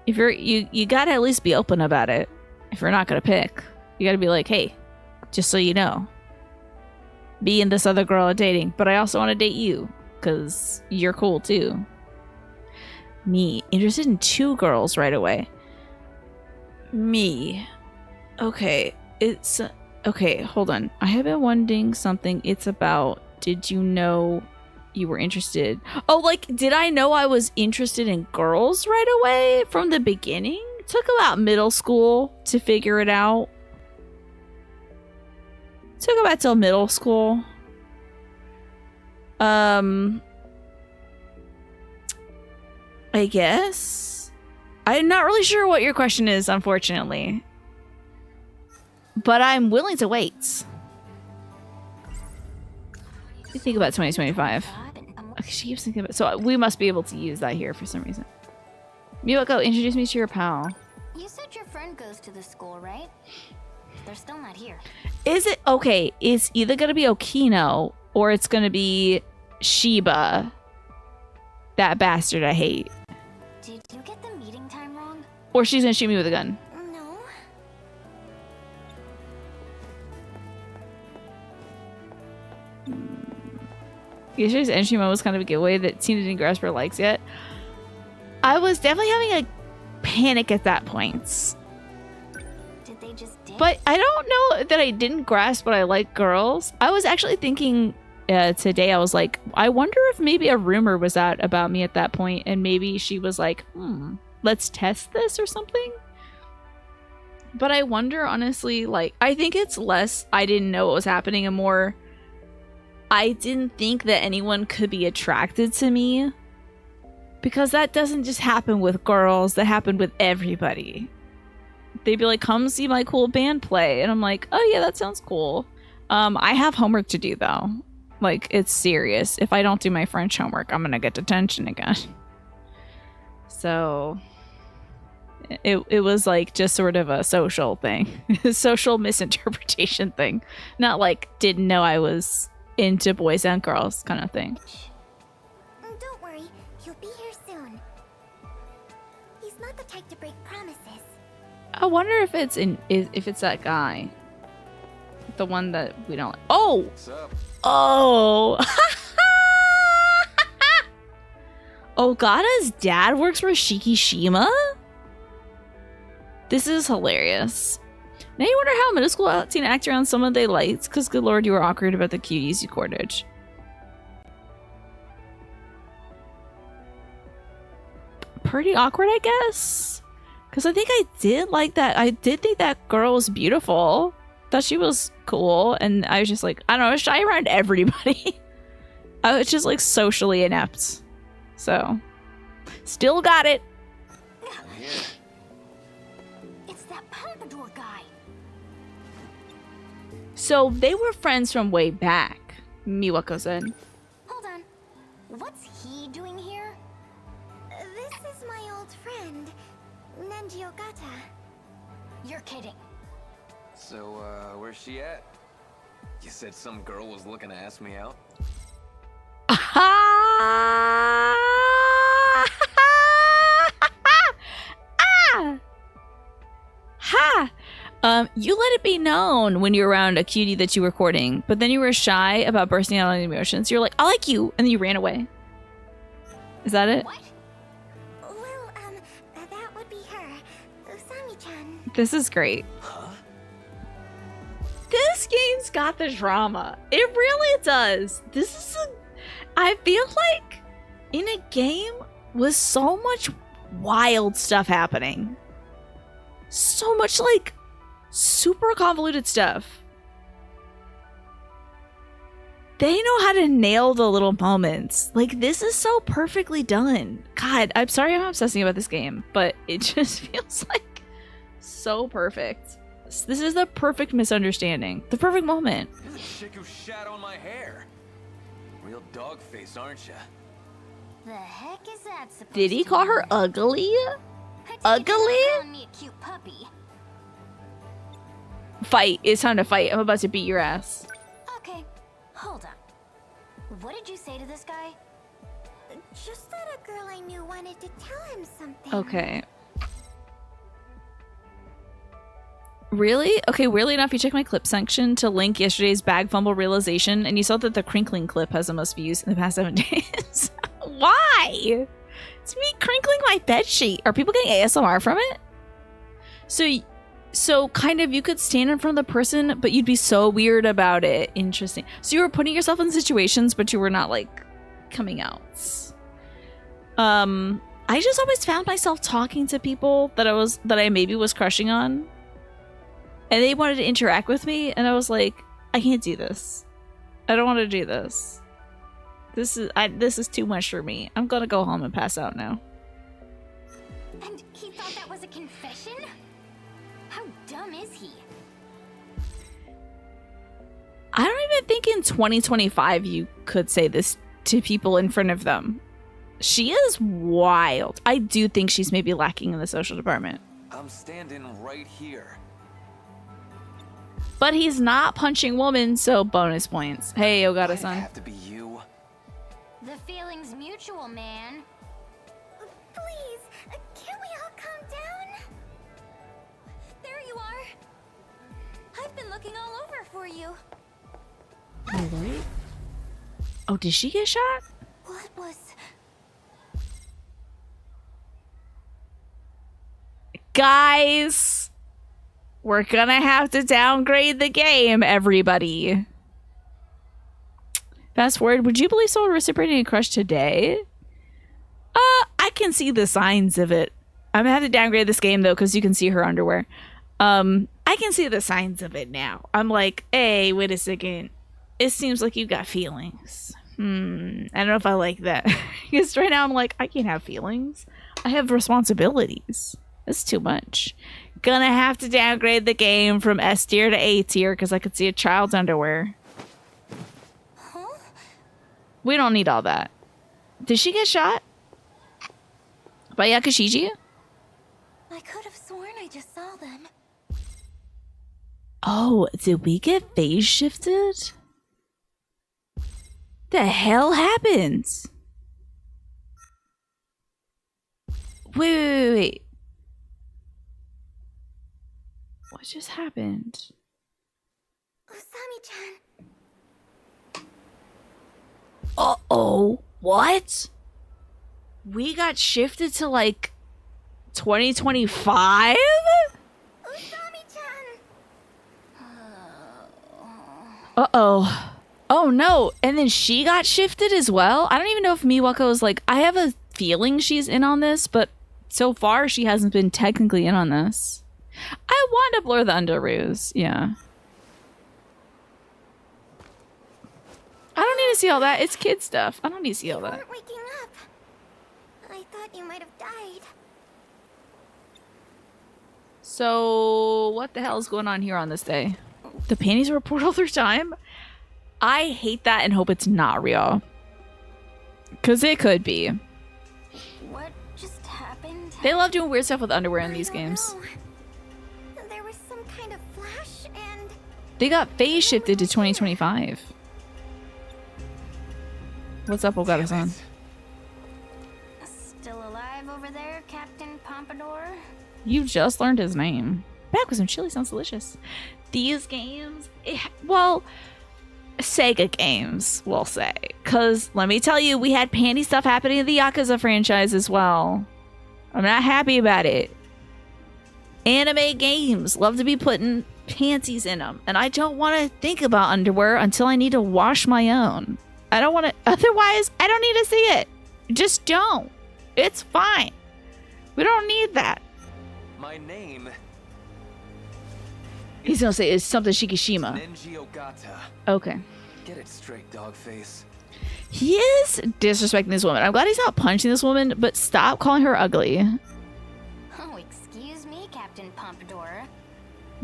If you're, you gotta at least be open about it. If you're not gonna pick, you gotta be like, hey, just so you know, me and this other girl are dating, but I also want to date you because you're cool too. Me, interested in 2 girls right away. Me. Okay, it's okay. Hold on. I have been wondering something. It's about, did you know you were interested? Oh, like, did I know I was interested in girls right away from the beginning? Took about middle school to figure it out. Took about till middle school. I guess. I'm not really sure what your question is, unfortunately. But I'm willing to wait. What do you think about 2025? Okay, she keeps thinking about, so we must be able to use that here for some reason. Miwako, introduce me to your pal. You said your friend goes to the school, right? They're still not here. Is it okay? It's either gonna be Okino or it's gonna be Shiba. That bastard I hate. Did you get the meeting time wrong? Or she's gonna shoot me with a gun. No. Yesterday's entry mode was kind of a giveaway that Tina didn't grasp her likes yet. I was definitely having a panic at that point. Did they just dip? But I don't know that I didn't grasp what I like girls. I was actually thinking today, I was like, I wonder if maybe a rumor was out about me at that point, and maybe she was like, let's test this or something. But I wonder, honestly, like, I think it's less I didn't know what was happening and more I didn't think that anyone could be attracted to me. Because that doesn't just happen with girls, that happened with everybody. they'd be like, come see my cool band play. And I'm like, oh yeah, that sounds cool. I have homework to do though. Like, it's serious. If I don't do my French homework, I'm gonna get detention again. So it was like just sort of a social thing. Social misinterpretation thing. Not like didn't know I was into boys and girls kind of thing. Don't worry, he'll be here soon. He's not the type to break promises. I wonder if it's if it's that guy. The one that we don't like. Oh! What's up? Oh! Ogata's dad works for Shikishima? This is hilarious. Now you wonder how middle school teen act around some of they lights, because good lord, you were awkward about the cuties you courted. Pretty awkward, I guess? Because I think I did like that. I did think that girl was beautiful. Thought she was cool. And I was just like, I don't know, shy around everybody. I was just like socially inept. So, still got it. It's that Pompadour guy. So they were friends from way back, Miwako said. Hold on. What's he doing here? This is my old friend, Nenji Ogata. You're kidding. So, where's she at? You said some girl was looking to ask me out? You let it be known when you were around a cutie that you were courting, but then you were shy about bursting out on emotions. You're like, I like you, and then you ran away. Is that it? What? Well, that would be her. Usami-chan. This is great. This game's got the drama. It really does. This is I feel like in a game with so much wild stuff happening. So much like super convoluted stuff. They know how to nail the little moments. Like, this is so perfectly done. God, I'm sorry I'm obsessing about this game, but it just feels like so perfect. This is the perfect misunderstanding. The perfect moment. You're the chick who shat on my hair. Real dog face, aren't you? The heck is that supposed Did he call her ugly? Ugly? calling me a cute puppy. Fight. It's time to fight. I'm about to beat your ass. Okay, hold on. What did you say to this guy? Just that a girl I knew wanted to tell him something. Okay. Really? Okay, weirdly enough, you checked my clip section to link yesterday's bag fumble realization, and you saw that the crinkling clip has the most views in the past 7 days. Why? It's me crinkling my bedsheet. Are people getting ASMR from it? So kind of you could stand in front of the person, but you'd be so weird about it. Interesting. So you were putting yourself in situations, but you were not like coming out. I just always found myself talking to people that I maybe was crushing on. And they wanted to interact with me, and I was like, I can't do this. I don't want to do this. This is too much for me. I'm gonna go home and pass out now. And he thought that was a confession? How dumb is he? I don't even think in 2025 you could say this to people in front of them. She is wild. I do think she's maybe lacking in the social department. I'm standing right here. But he's not punching women, so bonus points. Hey, Ogata-san. Have to be you. The feeling's mutual, man. Please, can't we all calm down? There you are. I've been looking all over for you. Alright. Oh, did she get shot? What was... Guys, we're gonna have to downgrade the game, everybody. Fast forward, would you believe someone reciprocating a crush today? I can see the signs of it. I'm gonna have to downgrade this game though, because you can see her underwear. I can see the signs of it now. I'm like, hey, wait a second. It seems like you got feelings. I don't know if I like that. Because right now I'm like, I can't have feelings. I have responsibilities. That's too much. Gonna have to downgrade the game from S tier to A tier because I could see a child's underwear. Huh? We don't need all that. Did she get shot? By Yakashiji? I could have sworn I just saw them. Oh, did we get phase shifted? The hell happened? Wait. What just happened? Usami-chan. Uh-oh. What? We got shifted to like 2025? Uh-oh. Oh no. And then she got shifted as well? I don't even know if Miwako is like, I have a feeling she's in on this, but so far she hasn't been technically in on this. I want to blur the underoos. Yeah. I don't need to see all that. It's kid stuff. I don't need to see all that. Weren't waking up. I thought you might have died. So, what the hell is going on here on this day? The panties were a portal through time? I hate that and hope it's not real. Because it could be. What just happened? They love doing weird stuff with underwear in these games. There was some kind of flash and... They got phase shifted to 2025. What's up, Ogata-san? Still alive over there, Captain Pompadour? You just learned his name. Back with some chili sounds delicious. These games, well, Sega games, we'll say. Because let me tell you, we had panty stuff happening in the Yakuza franchise as well. I'm not happy about it. Anime games love to be putting panties in them. And I don't want to think about underwear until I need to wash my own. I don't want to, otherwise, I don't need to see it. Just don't. It's fine. We don't need that. My name... He's gonna say it's something Shikishima. Nenji Ogata. Okay. Get it straight, dogface. He is disrespecting this woman. I'm glad he's not punching this woman, but stop calling her ugly. Oh, excuse me, Captain Pompadour.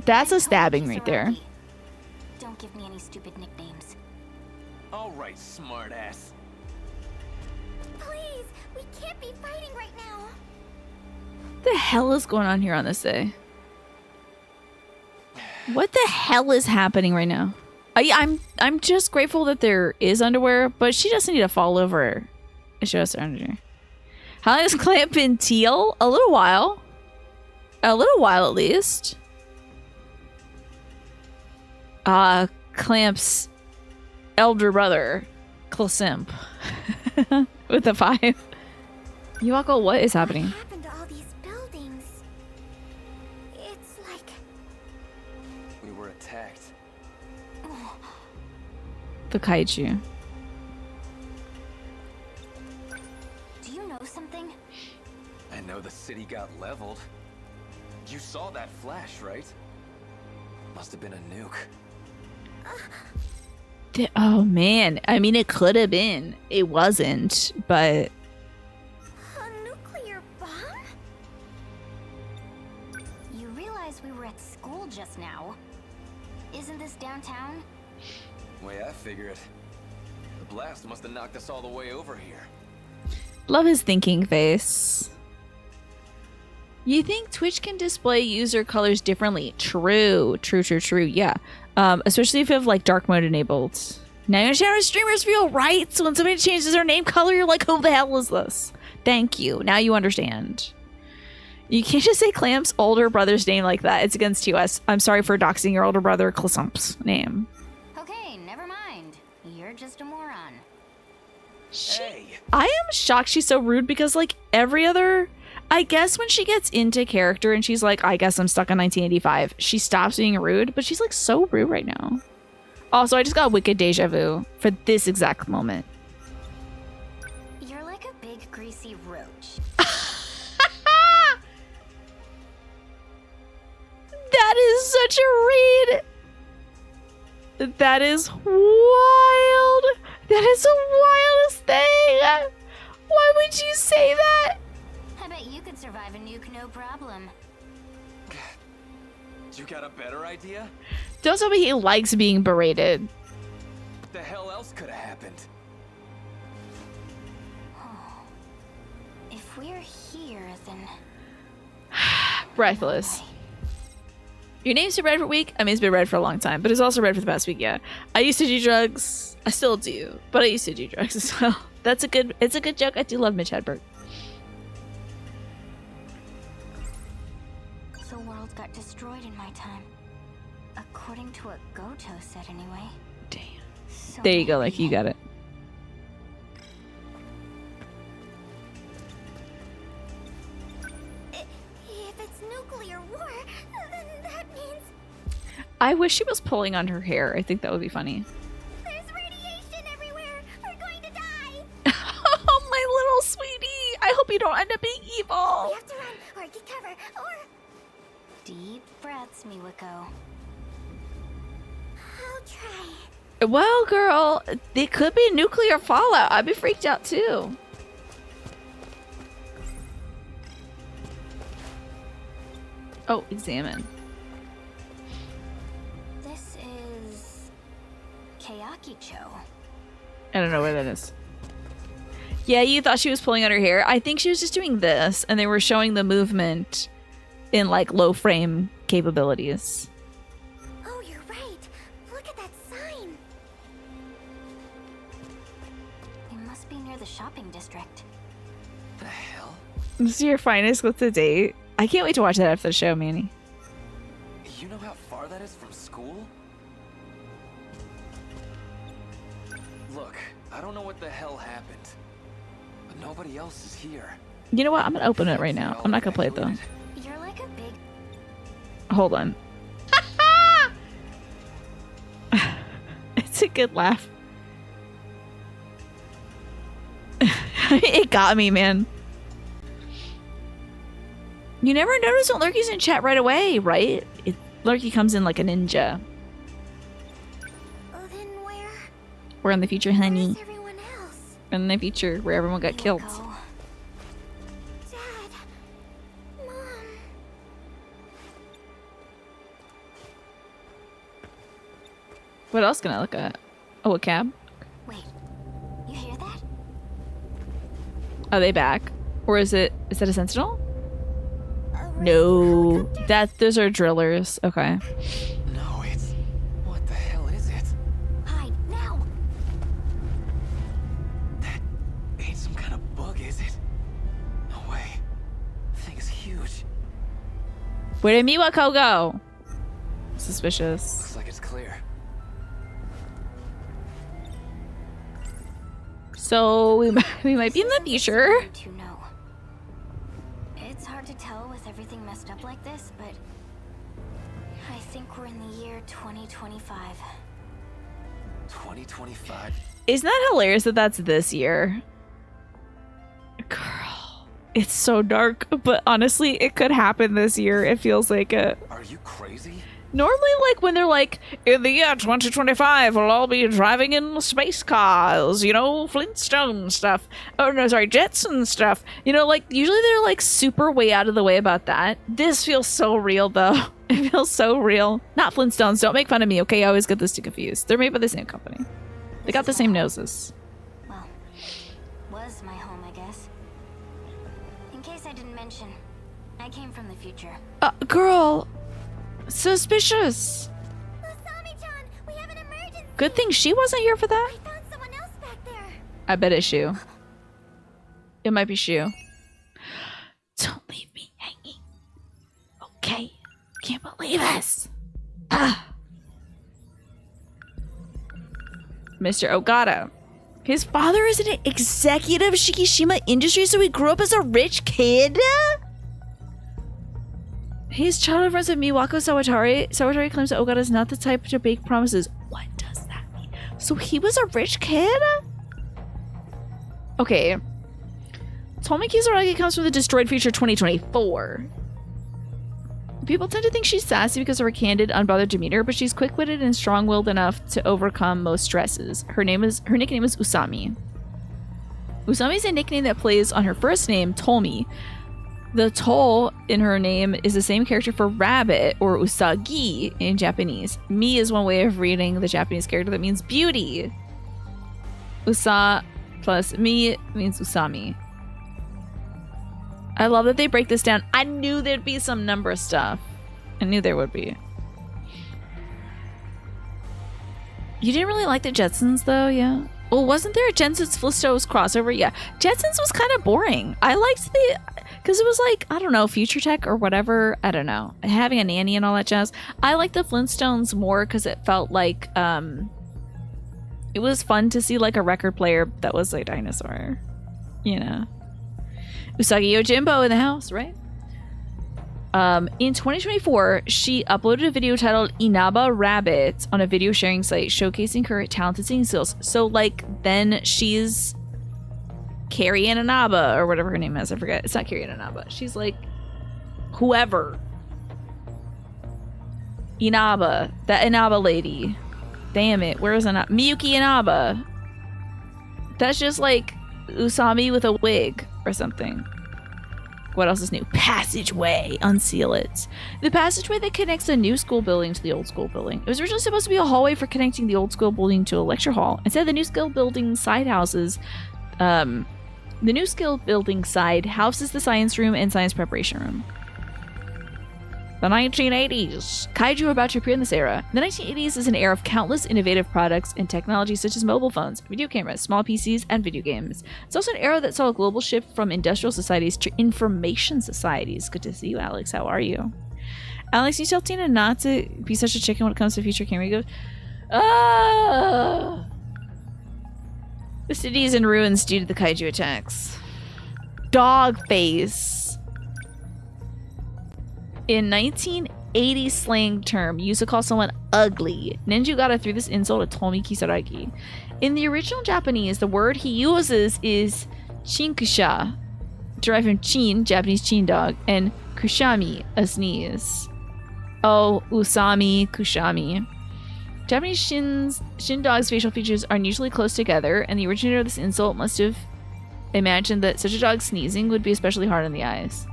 That's a stabbing right there. Don't give me any stupid nicknames. All right, smartass. Please, we can't be fighting right now. What the hell is going on here on this day? What the hell is happening right now? I'm just grateful that there is underwear, but she doesn't need to fall over and show us her underwear. How long has Clamp been teal? A little while. A little while at least. Clamp's elder brother, Classimp. With a 5. Yuako, what is happening? What happened to all these buildings? It's like... We were attacked. The kaiju. Do you know something? I know the city got leveled. You saw that flash, right? Must have been a nuke. Oh man, I mean it could have been. It wasn't, but A nuclear bomb? You realize we were at school just now. Isn't this downtown? Way I figure it. The blast must have knocked us all the way over here. love his thinking face. You think Twitch can display user colors differently? True. Yeah. Especially if you have like dark mode enabled. Now you understand how streamers feel, right? So when somebody changes their name color, you're like, who the hell is this? Thank you. Now you understand. You can't just say Clamp's older brother's name like that. It's against US. I'm sorry for doxing your older brother Clamp's name. Okay, never mind. You're just a moron. I am shocked she's so rude because like every other... I guess when she gets into character and she's like, I guess I'm stuck in 1985, she stops being rude, but she's like so rude right now. Also, I just got wicked deja vu for this exact moment. You're like a big greasy roach. That is such a read. That is wild. That is the wildest thing. Why would you say that? I bet you could survive a nuke no problem. You got a better idea? Don't tell me he likes being berated. What the hell else could have happened? If we're here, then Breathless. Your name's been red for a week? I mean, it's been red for a long time, but it's also red for the past week, yeah. I used to do drugs. I still do, but I used to do drugs as well. It's a good joke. I do love Mitch Hedberg. the world got destroyed in my time. According to what Goto said, anyway. Damn. So There you go, like you got it. If it's nuclear war, then that means I wish she was pulling on her hair. I think that would be funny. there's radiation everywhere. We're going to die. Oh, my little sweetie. I hope you don't end up being evil. We have to run or get cover or... Deep breaths, Miwako. I'll try. Well, girl, it could be nuclear fallout. I'd be freaked out too. Oh, examine. This is... Keiaki-cho. I don't know where that is. Yeah, you thought she was pulling on her hair. I think she was just doing this, and they were showing the movement in, like, low frame capabilities. Oh, you're right. Look at that sign. It must be near the shopping district. The hell? This is your finest with the date. I can't wait to watch that after the show, Manny. You know how far that is from school? Look, I don't know what the hell happened, but nobody else is here. You know what? I'm gonna open it right now. I'm not gonna play it though. You're like a big... Hold on. It's a good laugh. It got me, man. You never notice when Lurky's in chat right away, right? Lurky comes in like a ninja. Oh, then where? We're in the future, honey. Where's everyone else? In the future where everyone got killed. Dad. Mom. What else can I look at? Oh, a cab? Wait. You hear that? Are they back? Or is that a sentinel? No. Those are drillers. Okay. No, it's... What the hell is it? Hide, now! That ain't some kind of bug, is it? No way. Thing's huge. Where did Miwako go? Suspicious. Looks like it's clear. So we might be in the future. To know. It's hard to tell with everything messed up like this, but I think we're in the year 2025. 2025? Isn't that hilarious that that's this year? Girl, it's so dark, but honestly, it could happen this year. It feels like it. Are you crazy? Normally, like, when they're like, in the year 2025, we'll all be driving in space cars, you know, Flintstone stuff. Oh, no, sorry, Jetson stuff. You know, like, usually they're, like, super way out of the way about that. This feels so real, though. It feels so real. Not Flintstones. Don't make fun of me, okay? I always get those two confused. They're made by the same company. They got the same noses. Well, was my home, I guess. In case I didn't mention, I came from the future. Girl. Suspicious. Asami-chan, we have an emergency. Good thing she wasn't here for that. I found someone else back there. I bet it's Shu. It might be Shu. Don't leave me hanging. Okay. Can't believe this. Ah. Mr. Ogata. His father is an executive of Shikishima Industries, so he grew up as a rich kid? He's childhood friends with Miwako Sawatari. Sawatari claims that Ogata is not the type to make promises. What does that mean? So he was a rich kid? Okay. Tomi Kizuragi comes from the destroyed future 2024. People tend to think she's sassy because of her candid, unbothered demeanor, but she's quick-witted and strong-willed enough to overcome most stresses. Her nickname is Usami. Usami is a nickname that plays on her first name, Tomi, The to in her name is the same character for rabbit, or usagi in Japanese. Mi is one way of reading the Japanese character that means beauty. Usa plus mi means usami. I love that they break this down. I knew there'd be some number stuff. I knew there would be. You didn't really like the Jetsons though, yeah? Well, wasn't there a Jetsons Flistos crossover? Yeah. Jetsons was kind of boring. I liked the... Because it was like, I don't know, future tech or whatever. I don't know. Having a nanny and all that jazz. I like the Flintstones more because it felt like... it was fun to see like a record player that was a dinosaur. You know? Usagi Yojimbo in the house, right? In 2024, she uploaded a video titled Inaba Rabbit on a video sharing site showcasing her talented singing skills. So, like, then she's Carrie Inaba or whatever her name is. I forget. It's not Carrie Inaba. She's like whoever. Inaba. That Inaba lady. Damn it. Where is Inaba? Miyuki Inaba. That's just like Usami with a wig or something. What else is new? Passageway. Unseal it. The passageway that connects the new school building to the old school building. It was originally supposed to be a hallway for connecting the old school building to a lecture hall. Instead, the new school building side houses... the new school building side houses the science room and science preparation room. The 1980s. Kaiju are about to appear in this era. The 1980s is an era of countless innovative products and technologies such as mobile phones, video cameras, small PCs, and video games. It's also an era that saw a global shift from industrial societies to information societies. Good to see you, Alex. How are you? Alex, you tell Tina not to be such a chicken when it comes to future camera goes. The city is in ruins due to the kaiju attacks. Dog face. In 1980 slang term used to call someone ugly, Ninjugata threw this insult at Tomi Kisaragi. In the original Japanese, the word he uses is chinkusha, derived from chin, Japanese chin dog, and kushami, a sneeze. Oh, usami, kushami. Japanese shin dogs' facial features are unusually close together, and the originator of this insult must have imagined that such a dog sneezing would be especially hard on the eyes.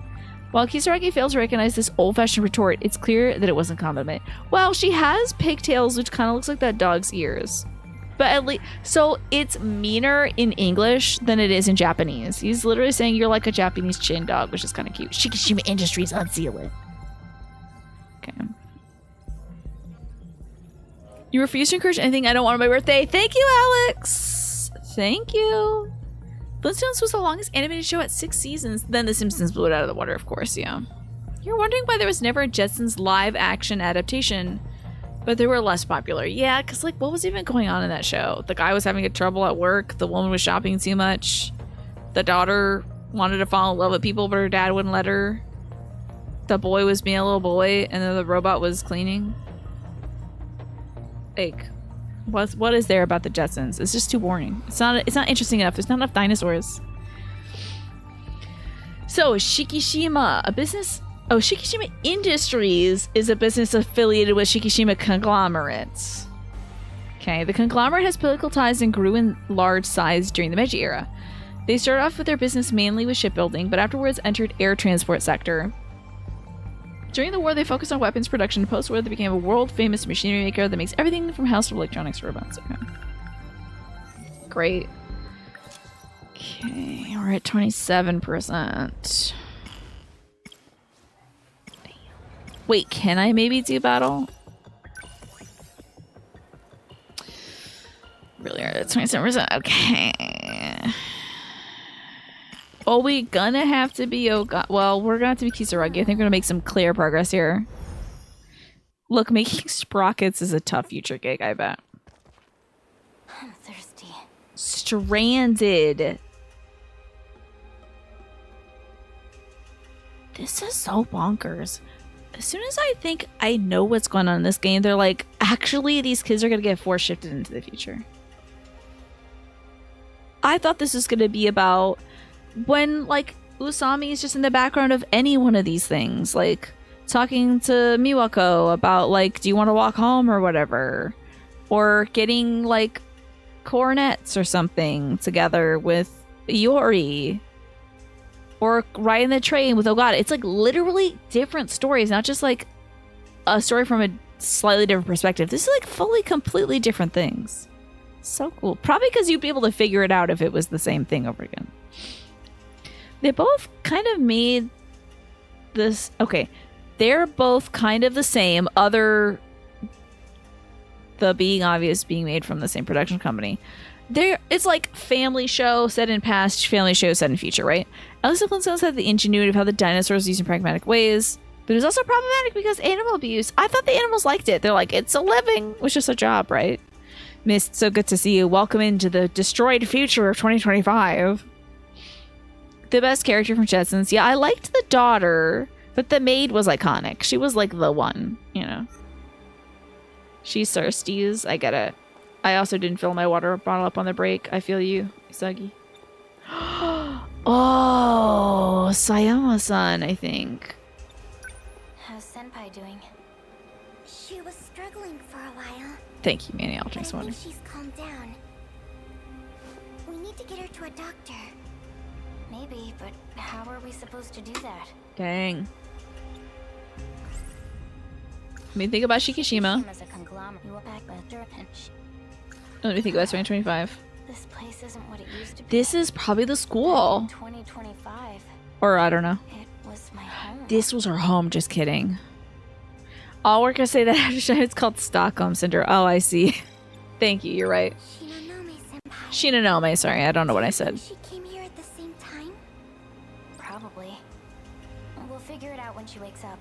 While Kisaragi fails to recognize this old-fashioned retort, it's clear that it wasn't a compliment. Well, she has pigtails, which kind of looks like that dog's ears. But at least... So, it's meaner in English than it is in Japanese. He's literally saying you're like a Japanese chin dog, which is kind of cute. Shikishima Industries, unseal it. Okay. You refuse to encourage anything I don't want on my birthday. Thank you, Alex! Thank you. Flintstones was the longest animated show at 6 seasons. Then The Simpsons blew it out of the water, of course, yeah. You're wondering why there was never a Jetsons live-action adaptation, but they were less popular. Yeah, because, like, what was even going on in that show? The guy was having trouble at work. The woman was shopping too much. The daughter wanted to fall in love with people, but her dad wouldn't let her. The boy was being a little boy, and then the robot was cleaning. Like... What is there about the Jetsons? It's just too boring. It's not interesting enough. There's not enough dinosaurs. So Shikishima, a business. Oh, Shikishima Industries is a business affiliated with Shikishima Conglomerates. Okay, the conglomerate has political ties and grew in large size during the Meiji era. They started off with their business mainly with shipbuilding, but afterwards entered air transport sector. During the war, they focused on weapons production. Post-war, they became a world-famous machinery maker that makes everything from household electronics to robots. Okay. Great. Okay, we're at 27%. Wait, can I maybe do battle? Really are at 27%. Okay. Oh, we gonna have to be well, we're gonna have to be Kisaragi. I think we're gonna make some clear progress here. Look, making sprockets is a tough future gig, I bet. I'm thirsty. Stranded. This is so bonkers. As soon as I think I know what's going on in this game, they're like, actually, these kids are gonna get force shifted into the future. I thought this was gonna be about when, like, Usami is just in the background of any one of these things, like talking to Miwako about, like, do you want to walk home or whatever, or getting, like, cornets or something together with Iori, or riding the train with Ogata. It's like literally different stories, not just like a story from a slightly different perspective. This is like fully, completely different things. So cool. Probably because you'd be able to figure it out if it was the same thing over again. They both kind of made this... Okay. They're both kind of the same, other... The being obvious being made from the same production company. It's like family show set in past, family show set in future, right? Alex Flintstones had the ingenuity of how the dinosaurs used in pragmatic ways, but it was also problematic because animal abuse. I thought the animals liked it. They're like, it's a living. It was just a job, right? Mist, so good to see you. Welcome into the destroyed future of 2025. The best character from Jetsons. Yeah, I liked the daughter, but the maid was iconic. She was like the one, you know. She's thirsties. I get it. I also didn't fill my water bottle up on the break. I feel you, Isagi. Oh, Sayama-san, I think. How's Senpai doing? She was struggling for a while. Thank you, Manny. I'll drink But I some water. think she's calmed down. We need to get her to a doctor. Maybe, but how are we supposed to do that? Dang. I mean, think about Shikishima. As a conglomerate, you back better and Let me think about 2025. this place isn't what it used to be. This is probably the school. 2025. Or I don't know. It was my home. This was our home. Just kidding. All workers say that it's called Stockholm Syndrome. Oh, I see. Thank you. You're right. Shinonome. Sorry, I don't know what I said. She came here at the same time? Probably. We'll figure it out when she wakes up.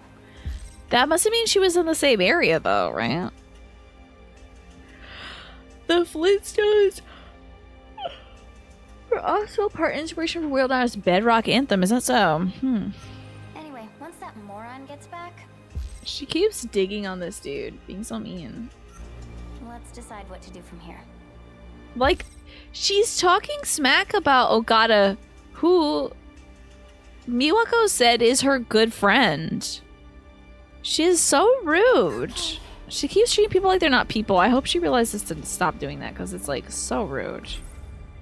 That must mean she was in the same area, though, right? The Flintstones were also part inspiration for Wheeldown's Bedrock Anthem. Is that so? Anyway, once that moron gets back, She keeps digging on this dude, being so mean. let's decide what to do from here. Like, she's talking smack about Ogata, who Miwako said is her good friend. She is so rude. She keeps treating people like they're not people. I hope she realizes to stop doing that because it's like so rude.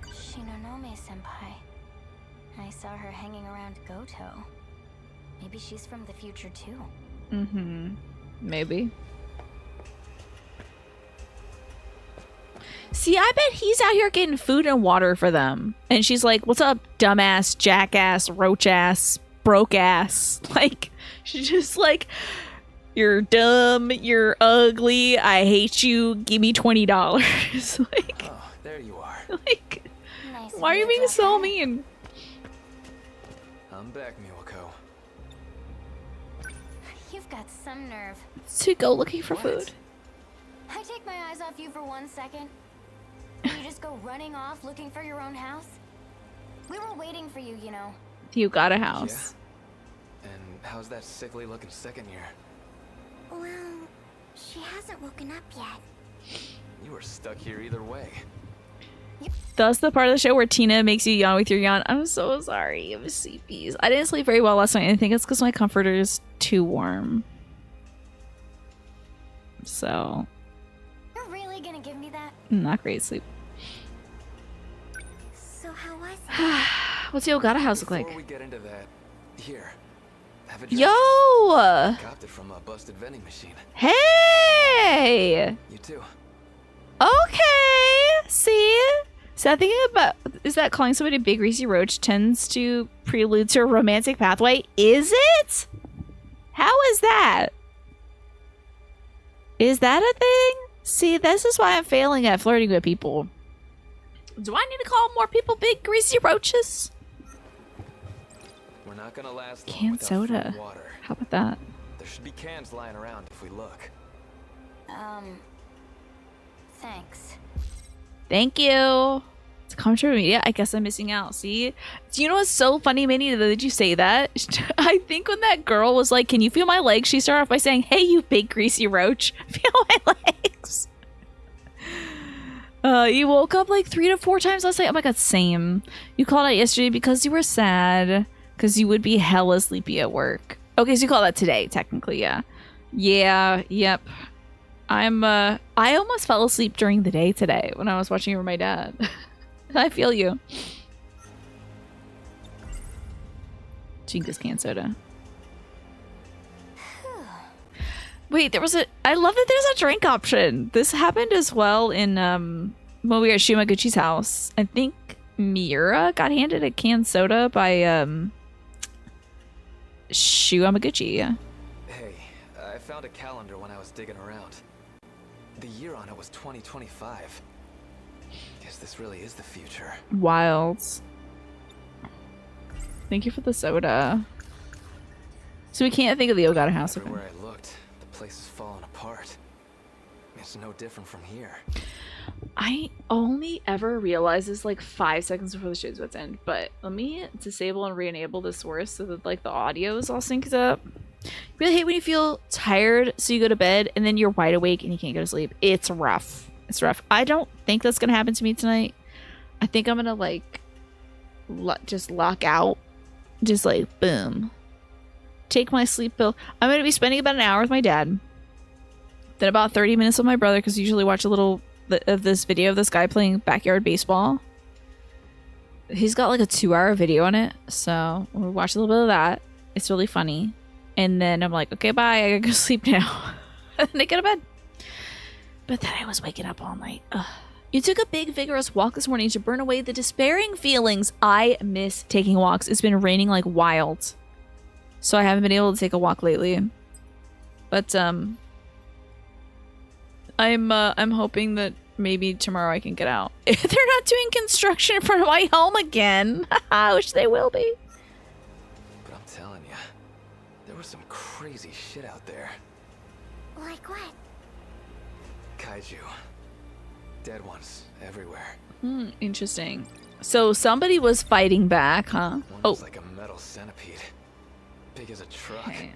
Shinonome-senpai. I saw her hanging around Goto. Maybe she's from the future too. Maybe. See, I bet he's out here getting food and water for them. And she's like, what's up, dumbass, jackass, roach ass, broke ass? Like, she's just like, you're dumb, you're ugly, I hate you, give me $20. Like, Oh, there you are. like, Nice why are you being so mean? I'm back, Miwako. You've got some nerve. To go looking for food. I take my eyes off you for 1 second. And you just go running off looking for your own house? We were waiting for you, you know. You got a house. Yeah. And how's that sickly looking second year? Well, she hasn't woken up yet. You were stuck here either way. That's the part of the show where Tina makes you yawn with your yawn. I'm so sorry. I'm sleepy. I didn't sleep very well last night. And I think it's because my comforter is too warm. So, You're really gonna give me that? not great sleep. So how was it? What's the Ogata house look like? Before we get into that, here. Have a Yo! Copped it from a busted vending machine. Hey! You too. Okay! See? So I think about, is that calling somebody a big greasy roach tends to prelude to a romantic pathway? Is it? How is that? Is that a thing? See, this is why I'm failing at flirting with people. Do I need to call more people big greasy roaches? We're not gonna last long Canned without soda. food and water. How about that? There should be cans lying around if we look. Thanks. Thank you. It's commentary media. I guess I'm missing out. See? Do you know what's so funny, Minnie, that you say that? I think when that girl was like, can you feel my legs? She started off by saying, hey, you big greasy roach. Feel my legs. You woke up like 3 to 4 times last night. Oh my god, same. You called out yesterday because you were sad. Because you would be hella sleepy at work. Okay, so you called out today, technically, yeah. Yeah, yep. I almost fell asleep during the day today when I was watching it with my dad. I feel you. Jingus canned soda. Wait, there was a... I love that there's a drink option. This happened as well in, when we were at Shumaguchi's house. I think Miura got handed a canned soda by, Shumaguchi, yeah. Hey, I found a calendar when I was digging around. The year on it was 2025. Guess this really is the future. Wilds. Thank you for the soda. So we can't think of the Ogata house. Okay. Everywhere I looked, the place is falling apart. It's no different from here. I only ever realized this like 5 seconds before the show's about to end, but let me disable and re-enable the source so that like the audio is all synced up. Really hate when you feel tired, so you go to bed and then you're wide awake and you can't go to sleep. It's rough. It's rough. I don't think that's gonna happen to me tonight. I think I'm gonna like just lock out, just like boom. Take my sleep pill. I'm gonna be spending about an hour with my dad, then about 30 minutes with my brother because we usually watch a little of this video of this guy playing backyard baseball. He's got like a 2-hour video on it, so we'll watch a little bit of that. It's really funny. And then I'm like, okay, bye, I gotta go sleep now. And then I go to bed. But then I was waking up all night. Ugh. You took a big, vigorous walk this morning to burn away the despairing feelings. I miss taking walks. It's been raining like wild, so I haven't been able to take a walk lately. But I'm hoping that maybe tomorrow I can get out. They're not doing construction in front of my home again. I wish they will be. But I'm telling you, there was some crazy shit out there. Like what? Kaiju. Dead ones everywhere. Interesting. So somebody was fighting back, huh? One was like a metal centipede. Big as a truck. Okay.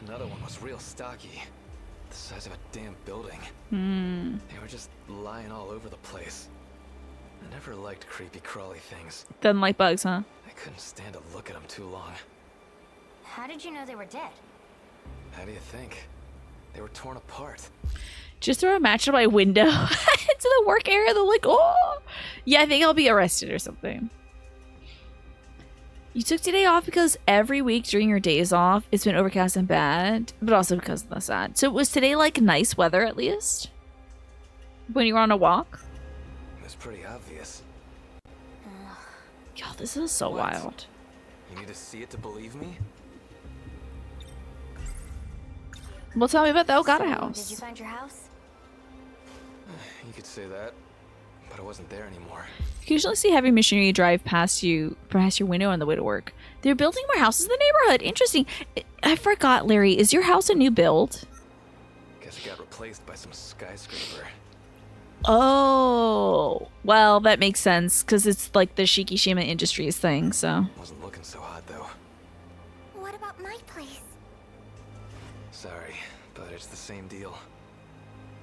Another one was real stocky. The size of a damn building. They were just lying all over the place. I never liked creepy crawly things. Doesn't like bugs, huh? I couldn't stand to look at them too long. How did you know they were dead? How do you think? They were torn apart. Just throw a match in my window into the work area. They're like, oh, yeah, I think I'll be arrested or something. You took today off because every week during your days off, it's been overcast and bad, but also because of the sad. So was today like nice weather at least? When you were on a walk? It was pretty obvious. Yo, this is so wild. You need to see it to believe me? Well, tell me about the Ogata So, house. Did you find your house? You could say that, but I wasn't there anymore. You can usually see heavy machinery drive past your window on the way to work. They're building more houses in the neighborhood. Interesting. I forgot, Larry. Is your house a new build? Guess it got replaced by some skyscraper. Oh, well, that makes sense because it's like the Shikishima Industries thing. So Wasn't looking so hot though. What about my place? Sorry, but it's the same deal.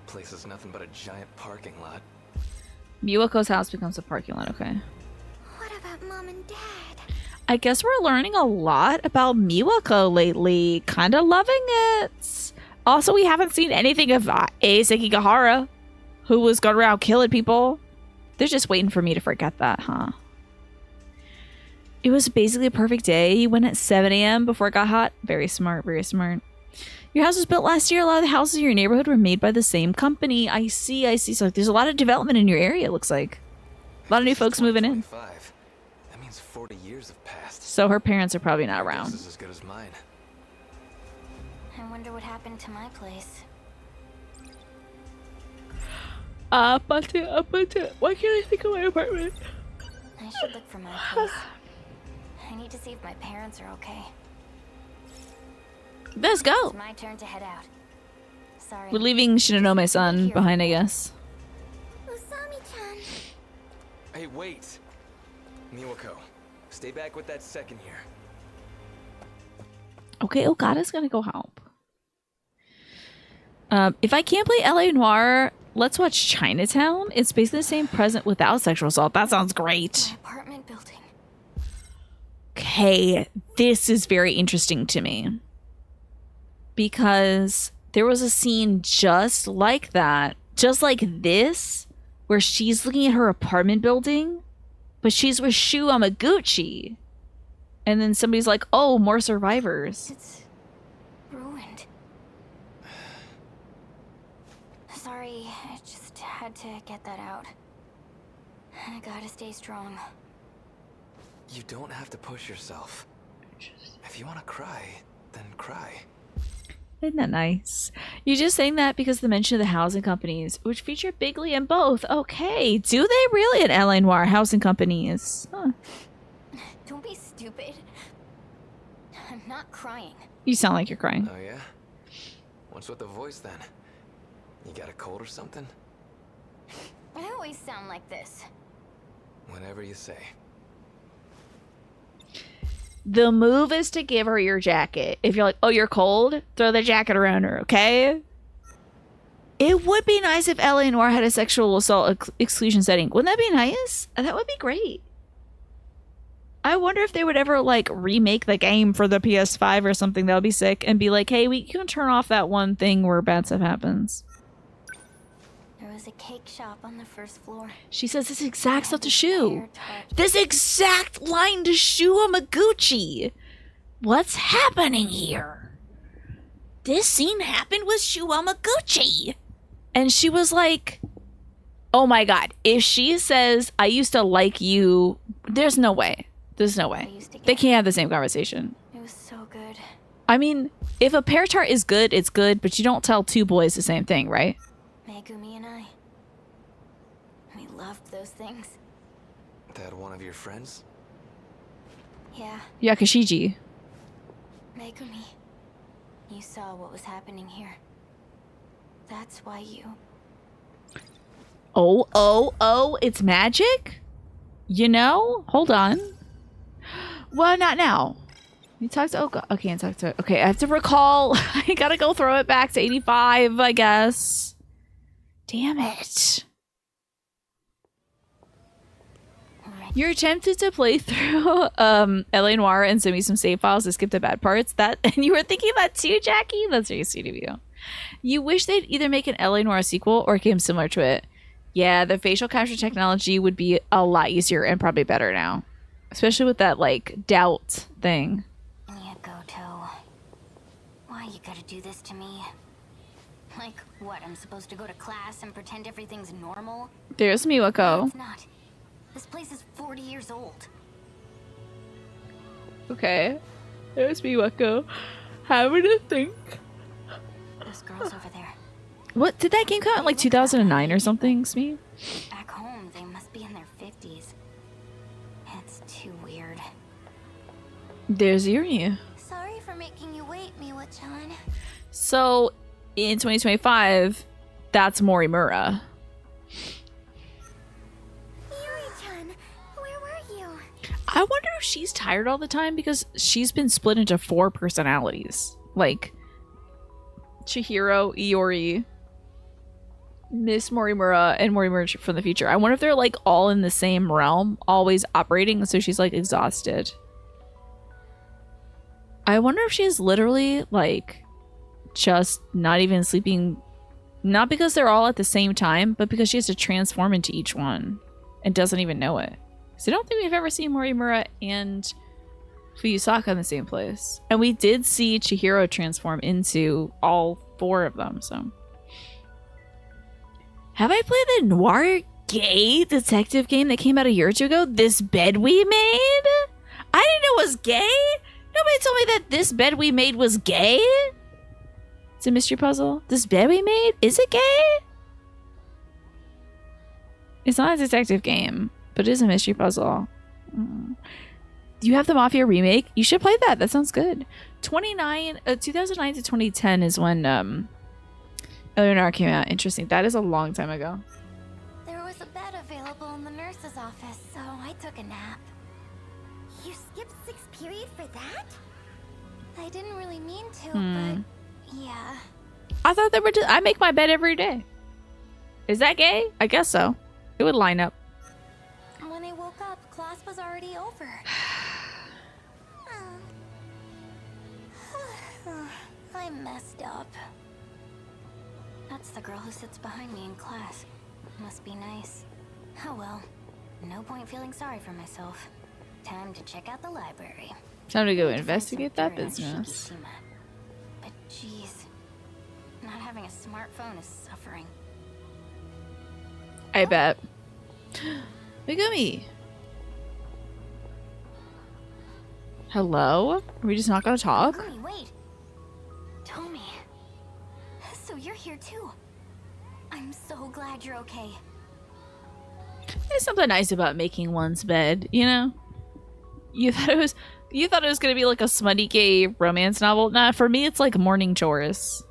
Place is nothing but a giant parking lot. Miwako's house becomes a parking lot. Okay. What about Mom and Dad? I guess we're learning a lot about Miwako lately. Kind of loving it. Also, we haven't seen anything of Ei Sekigahara, who was going around killing people. They're just waiting for me to forget that, huh? It was basically a perfect day. You went at 7 a.m. before it got hot. Very smart, very smart. Your house was built last year. A lot of the houses in your neighborhood were made by the same company. I see, I see. So there's a lot of development in your area, it looks like. A lot of new folks moving in. That means 40 years have passed. So her parents are probably not around. This is as good as mine. I wonder what happened to my place. Why can't I think of my apartment? I should look for my place. I need to see if my parents are okay. Let's go. It's my turn to head out. Sorry. We're leaving Shinonome-san behind, I guess. Usami-chan. Hey, wait! Miwako, stay back with that second here. Okay, Okada's gonna go help. If I can't play LA Noire, let's watch Chinatown. It's basically the same present without sexual assault. That sounds great. My apartment building. Okay, this is very interesting to me. Because there was a scene just like that, just like this, where she's looking at her apartment building, but she's with Shu Amaguchi. And then somebody's like, oh, more survivors. It's ruined. Sorry, I just had to get that out. I gotta stay strong. You don't have to push yourself. If you want to cry, then cry. Isn't that nice? You're just saying that because the mention of the housing companies, which feature bigly in both. Okay, do they really in L.A. Noire, housing companies? Huh. Don't be stupid. I'm not crying. You sound like you're crying. Oh yeah? What's with the voice then? You got a cold or something? I always sound like this. Whatever you say. The move is to give her your jacket. If you're like, oh, you're cold, throw the jacket around her, okay? It would be nice if L.A. Noire had a sexual assault exclusion setting. Wouldn't that be nice? That would be great. I wonder if they would ever, like, remake the game for the PS5 or something. That would be sick. And be like, hey, we can turn off that one thing where bad stuff happens. There was a cake shop on the first floor. She says this exact stuff to Shu. This exact line to Shu Amaguchi. What's happening here? This scene happened with Shu Amaguchi. And she was like, oh my god. If she says, I used to like you, there's no way. There's no way. They can't have the same conversation. It was so good. I mean, if a pear tart is good, it's good, but you don't tell two boys the same thing, right? Megumi and I. We loved those things. That one of your friends? Yeah. Yakashiji. Megumi. You saw what was happening here. That's why you... Oh, it's magic? You know? Hold on. Well, not now. You talk to... Oh, God. Okay, I talk to... Okay, I have to recall. I gotta go throw it back to 85, I guess. Damn it. You're tempted to play through L.A. Noire and send me some save files to skip the bad parts. That and you were thinking that too, Jackie? That's very sweet of you. You wish they'd either make an L.A. Noire sequel or a game similar to it. Yeah, the facial capture technology would be a lot easier and probably better now. Especially with that, like, doubt thing. Miyakoto. Why you gotta do this to me? Like, what, I'm supposed to go to class and pretend everything's normal? There's Miwako. No, it's not. This place is 40 years old. Okay. There's Miwako. Having to think. Those girls over there. What? Did that game come out in like 2009 or something, Smee? Back home, they must be in their 50s. It's too weird. There's Yuri. Sorry for making you wait, Miwa-chan. So, in 2025, that's Morimura. Yuri-chan, where were you? I wonder if she's tired all the time because she's been split into 4 personalities. Like, Chihiro, Iori, Miss Morimura, and Morimura from the future. I wonder if they're like all in the same realm, always operating, so she's like exhausted. I wonder if she's literally like just not even sleeping, not because they're all at the same time, but because she has to transform into each one and doesn't even know it. So I don't think we've ever seen Morimura and Fuyusaka in the same place. And we did see Chihiro transform into all 4 of them, so. Have I played the noir gay detective game that came out a year or 2 ago? This Bed We Made? I didn't know it was gay. Nobody told me that This Bed We Made was gay. It's a mystery puzzle. This Bed We Made? Is it gay? It's not a detective game, but it is a mystery puzzle. You have the Mafia remake? You should play that. That sounds good. 2009 to 2010 is when Eleanor came out. Interesting. That is a long time ago. There was a bed available in the nurse's office, so I took a nap. You skipped 6th period for that? I didn't really mean to, but yeah. I thought they were just, I make my bed every day. Is that gay? I guess so. It would line up. When I woke up, class was already over. I messed up. That's the girl who sits behind me in class. Must be nice. Oh well. No point feeling sorry for myself. Time to check out the library. Time to go Need to find some investigate that dirt on business. Shikishima. But jeez, not having a smartphone is suffering. I bet. Megumi. Hello? Are we just not gonna talk? Megumi, wait. Tomi. So you're here too. I'm so glad you're okay. There's something nice about making one's bed, you know? You thought it was gonna be like a smutty gay romance novel. Nah, for me it's like morning chores.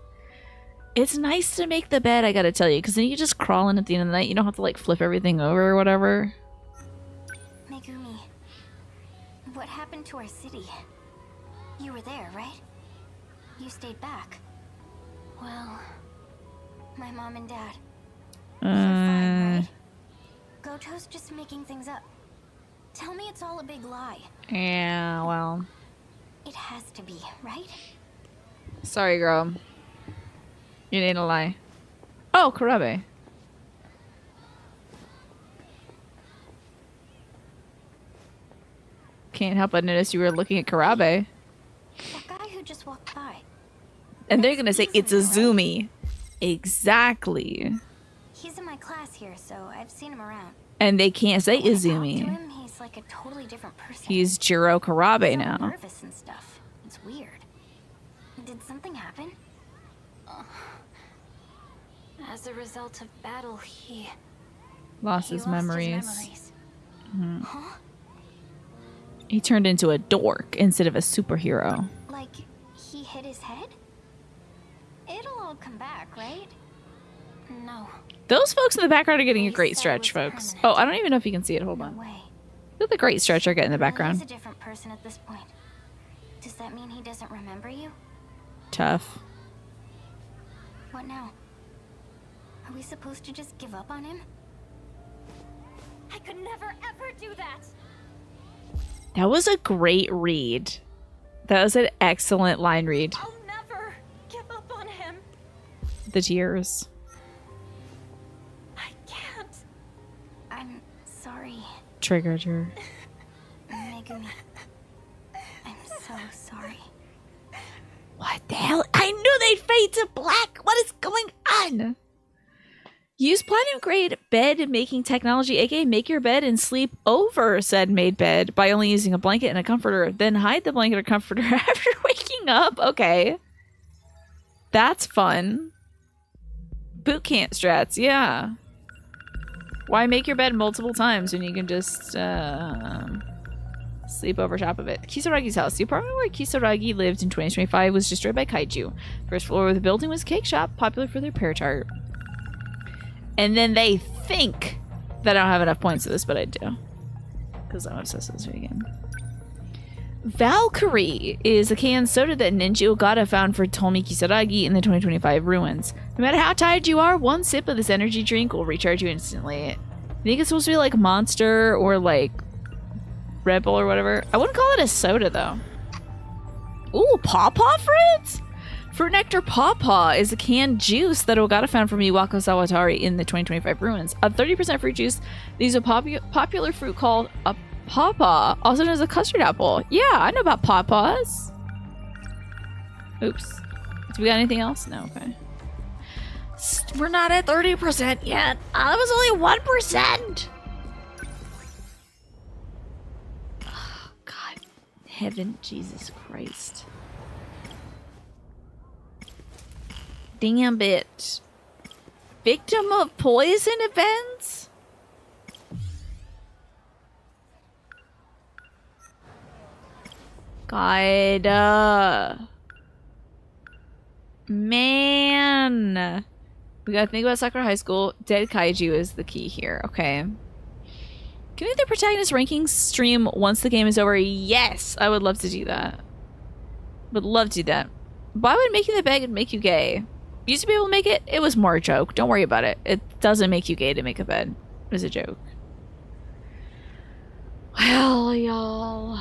It's nice to make the bed, I gotta tell you, because then you can just crawl in at the end of the night. You don't have to like flip everything over or whatever. Megumi, what happened to our city? You were there, right? You stayed back. Well, my mom and dad. They're fine, right? Goto's just making things up. Tell me it's all a big lie. Yeah, well. It has to be, right? Sorry, girl. You need a lie. Oh, Karabe. Can't help but notice you were looking at Karabe. That guy who just walked by. And they're gonna say it's Azumi. Exactly. He's in my class here, so I've seen him around. And they can't say To Izumi. him, he's like a totally different person. He's Jiro Karabe He's all now. nervous and stuff. It's weird. Did something happen? As a result of battle, he Lost he his lost memories. His memories. Mhm. Huh? He turned into a dork instead of a superhero. Like he hit his head? It'll all come back, right? No. Those folks in the background are getting a great stretch, folks. Oh, I don't even know if you can see it. Hold on. Look at the great stretch I get in the He's background. a different person at this point. Does that mean he doesn't remember you? Tough. What now? Are we supposed to just give up on him? I could never ever do that. That was a great read. That was an excellent line read. I'll never give up on him. The tears. I can't. I'm sorry, Triggered her. Megumi. I'm so sorry. What the hell? I knew they'd fade to black. What is going on? Use platinum grade bed making technology, aka make your bed and sleep over said made bed by only using a blanket and a comforter. Then hide the blanket or comforter after waking up. Okay. That's fun. Boot camp strats, yeah. Why make your bed multiple times when you can just sleep over top of it? Kisaragi's house. The apartment where Kisaragi lived in 2025 was destroyed by kaiju. First floor of the building was a cake shop, popular for their pear tart. And then they think that I don't have enough points for this, but I do. Because I'm obsessed with this video game. Valkyrie is a canned soda that Ninja Ogata found for Tomi Kisaragi in the 2025 ruins. No matter how tired you are, one sip of this energy drink will recharge you instantly. I think it's supposed to be like Monster or like Red Bull or whatever. I wouldn't call it a soda though. Ooh, Pawpaw fruits? Fruit Nectar Pawpaw is a canned juice that Ogata found from Iwako Sawatari in the 2025 ruins. A 30% fruit juice. These are popular fruit called a pawpaw, also known as a custard apple. Yeah, I know about pawpaws. Oops. Do we got anything else? No, okay. We're not at 30% yet. That was only 1%. Oh, God. Heaven, Jesus Christ. Damn it. Victim of poison events? God. Man. We gotta think about Sakura High School. Dead kaiju is the key here. Okay. Can we do the protagonist rankings stream once the game is over? Yes, I would love to do that. Would love to do that. Why would making the bed make you gay? Used to be able to make it. It was more a joke. Don't worry about it. It doesn't make you gay to make a bed. It was a joke. Well, y'all.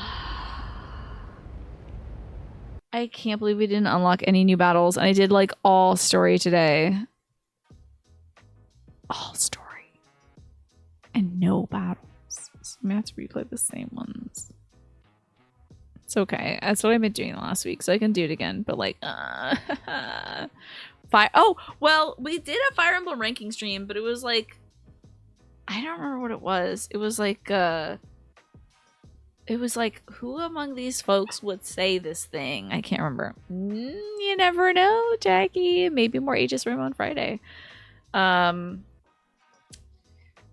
I can't believe we didn't unlock any new battles. And I did like all story today. All story. And no battles. So I'm gonna have to replay the same ones. It's okay. That's what I've been doing the last week, so I can do it again. But like, oh, well, we did a Fire Emblem ranking stream, but it was like, I don't remember what it was. It was like, who among these folks would say this thing? I can't remember. You never know, Jackie. Maybe more Aegis room on Friday.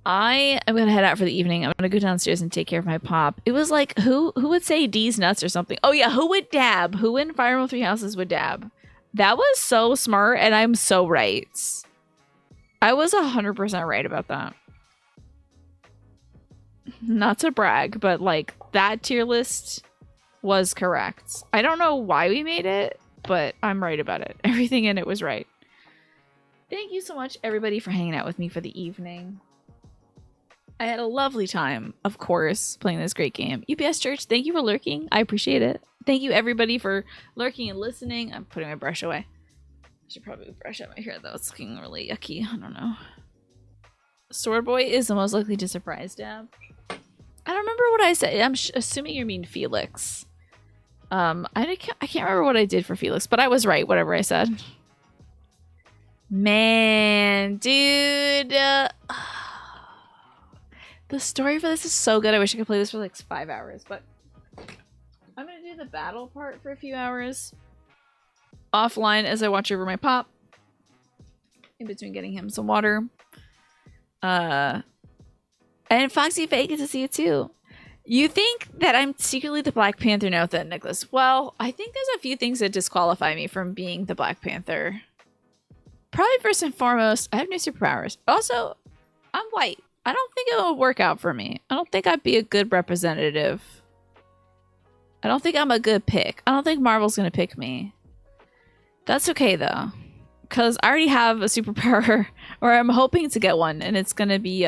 I am gonna head out for the evening. I'm gonna go downstairs and take care of my pop. It was like, who would say D's nuts or something? Oh yeah, who would dab? Who in Fire Emblem Three Houses would dab? That was so smart, and I'm so right. I was 100% right about that. Not to brag, but like that tier list was correct. I don't know why we made it, but I'm right about it. Everything in it was right. Thank you so much, everybody, for hanging out with me for the evening. I had a lovely time, of course, playing this great game. UPS Church, thank you for lurking. I appreciate it. Thank you, everybody, for lurking and listening. I'm putting my brush away. I should probably brush out my hair, though. It's looking really yucky. I don't know. Sword Boy is the most likely to surprise Dab. I don't remember what I said. I'm assuming you mean Felix. I can't remember what I did for Felix, but I was right, whatever I said. Man, dude. The story for this is so good. I wish I could play this for like 5 hours, but I'm going to do the battle part for a few hours offline as I watch over my pop in between getting him some water. And Foxy Faye gets to see it too. You think that I'm secretly the Black Panther now with that necklace? Well, I think there's a few things that disqualify me from being the Black Panther. Probably first and foremost, I have no superpowers. Also, I'm white. I don't think it will work out for me. I don't think I'd be a good representative. I don't think I'm a good pick. I don't think Marvel's going to pick me. That's okay, though. Because I already have a superpower, or I'm hoping to get one, and it's going to be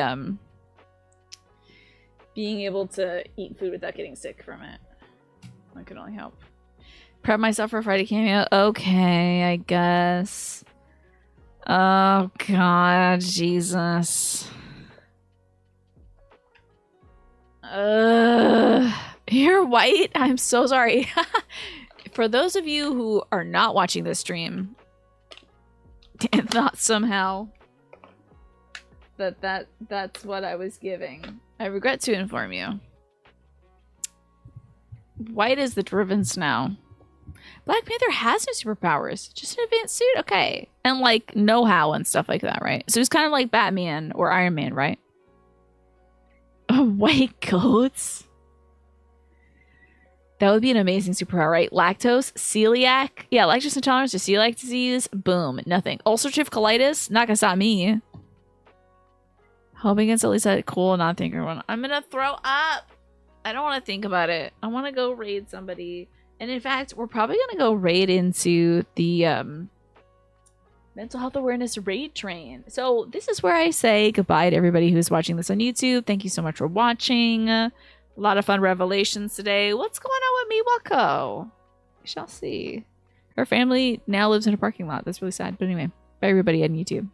being able to eat food without getting sick from it. That can only help. Prep myself for a Friday cameo. Okay, I guess. Oh, God, Jesus. You're white? I'm so sorry. For those of you who are not watching this stream and thought somehow that's what I was giving, I regret to inform you. White is the driven now. Black Panther has no superpowers. Just an advanced suit? Okay. And like know-how and stuff like that, right? So he's kind of like Batman or Iron Man, right? White coats? That would be an amazing superpower, right? Lactose, celiac. Yeah, lactose intolerance to celiac disease. Boom. Nothing. Ulcerative colitis. Not gonna stop me. Hoping against at least a cool non-thinker one. I'm gonna throw up. I don't want to think about it. I want to go raid somebody. And in fact, we're probably gonna go raid into the mental health awareness raid train. So this is where I say goodbye to everybody who's watching this on YouTube. Thank you so much for watching. A lot of fun revelations today. What's going on with Miwako? We shall see. Her family now lives in a parking lot. That's really sad. But anyway, bye everybody on YouTube.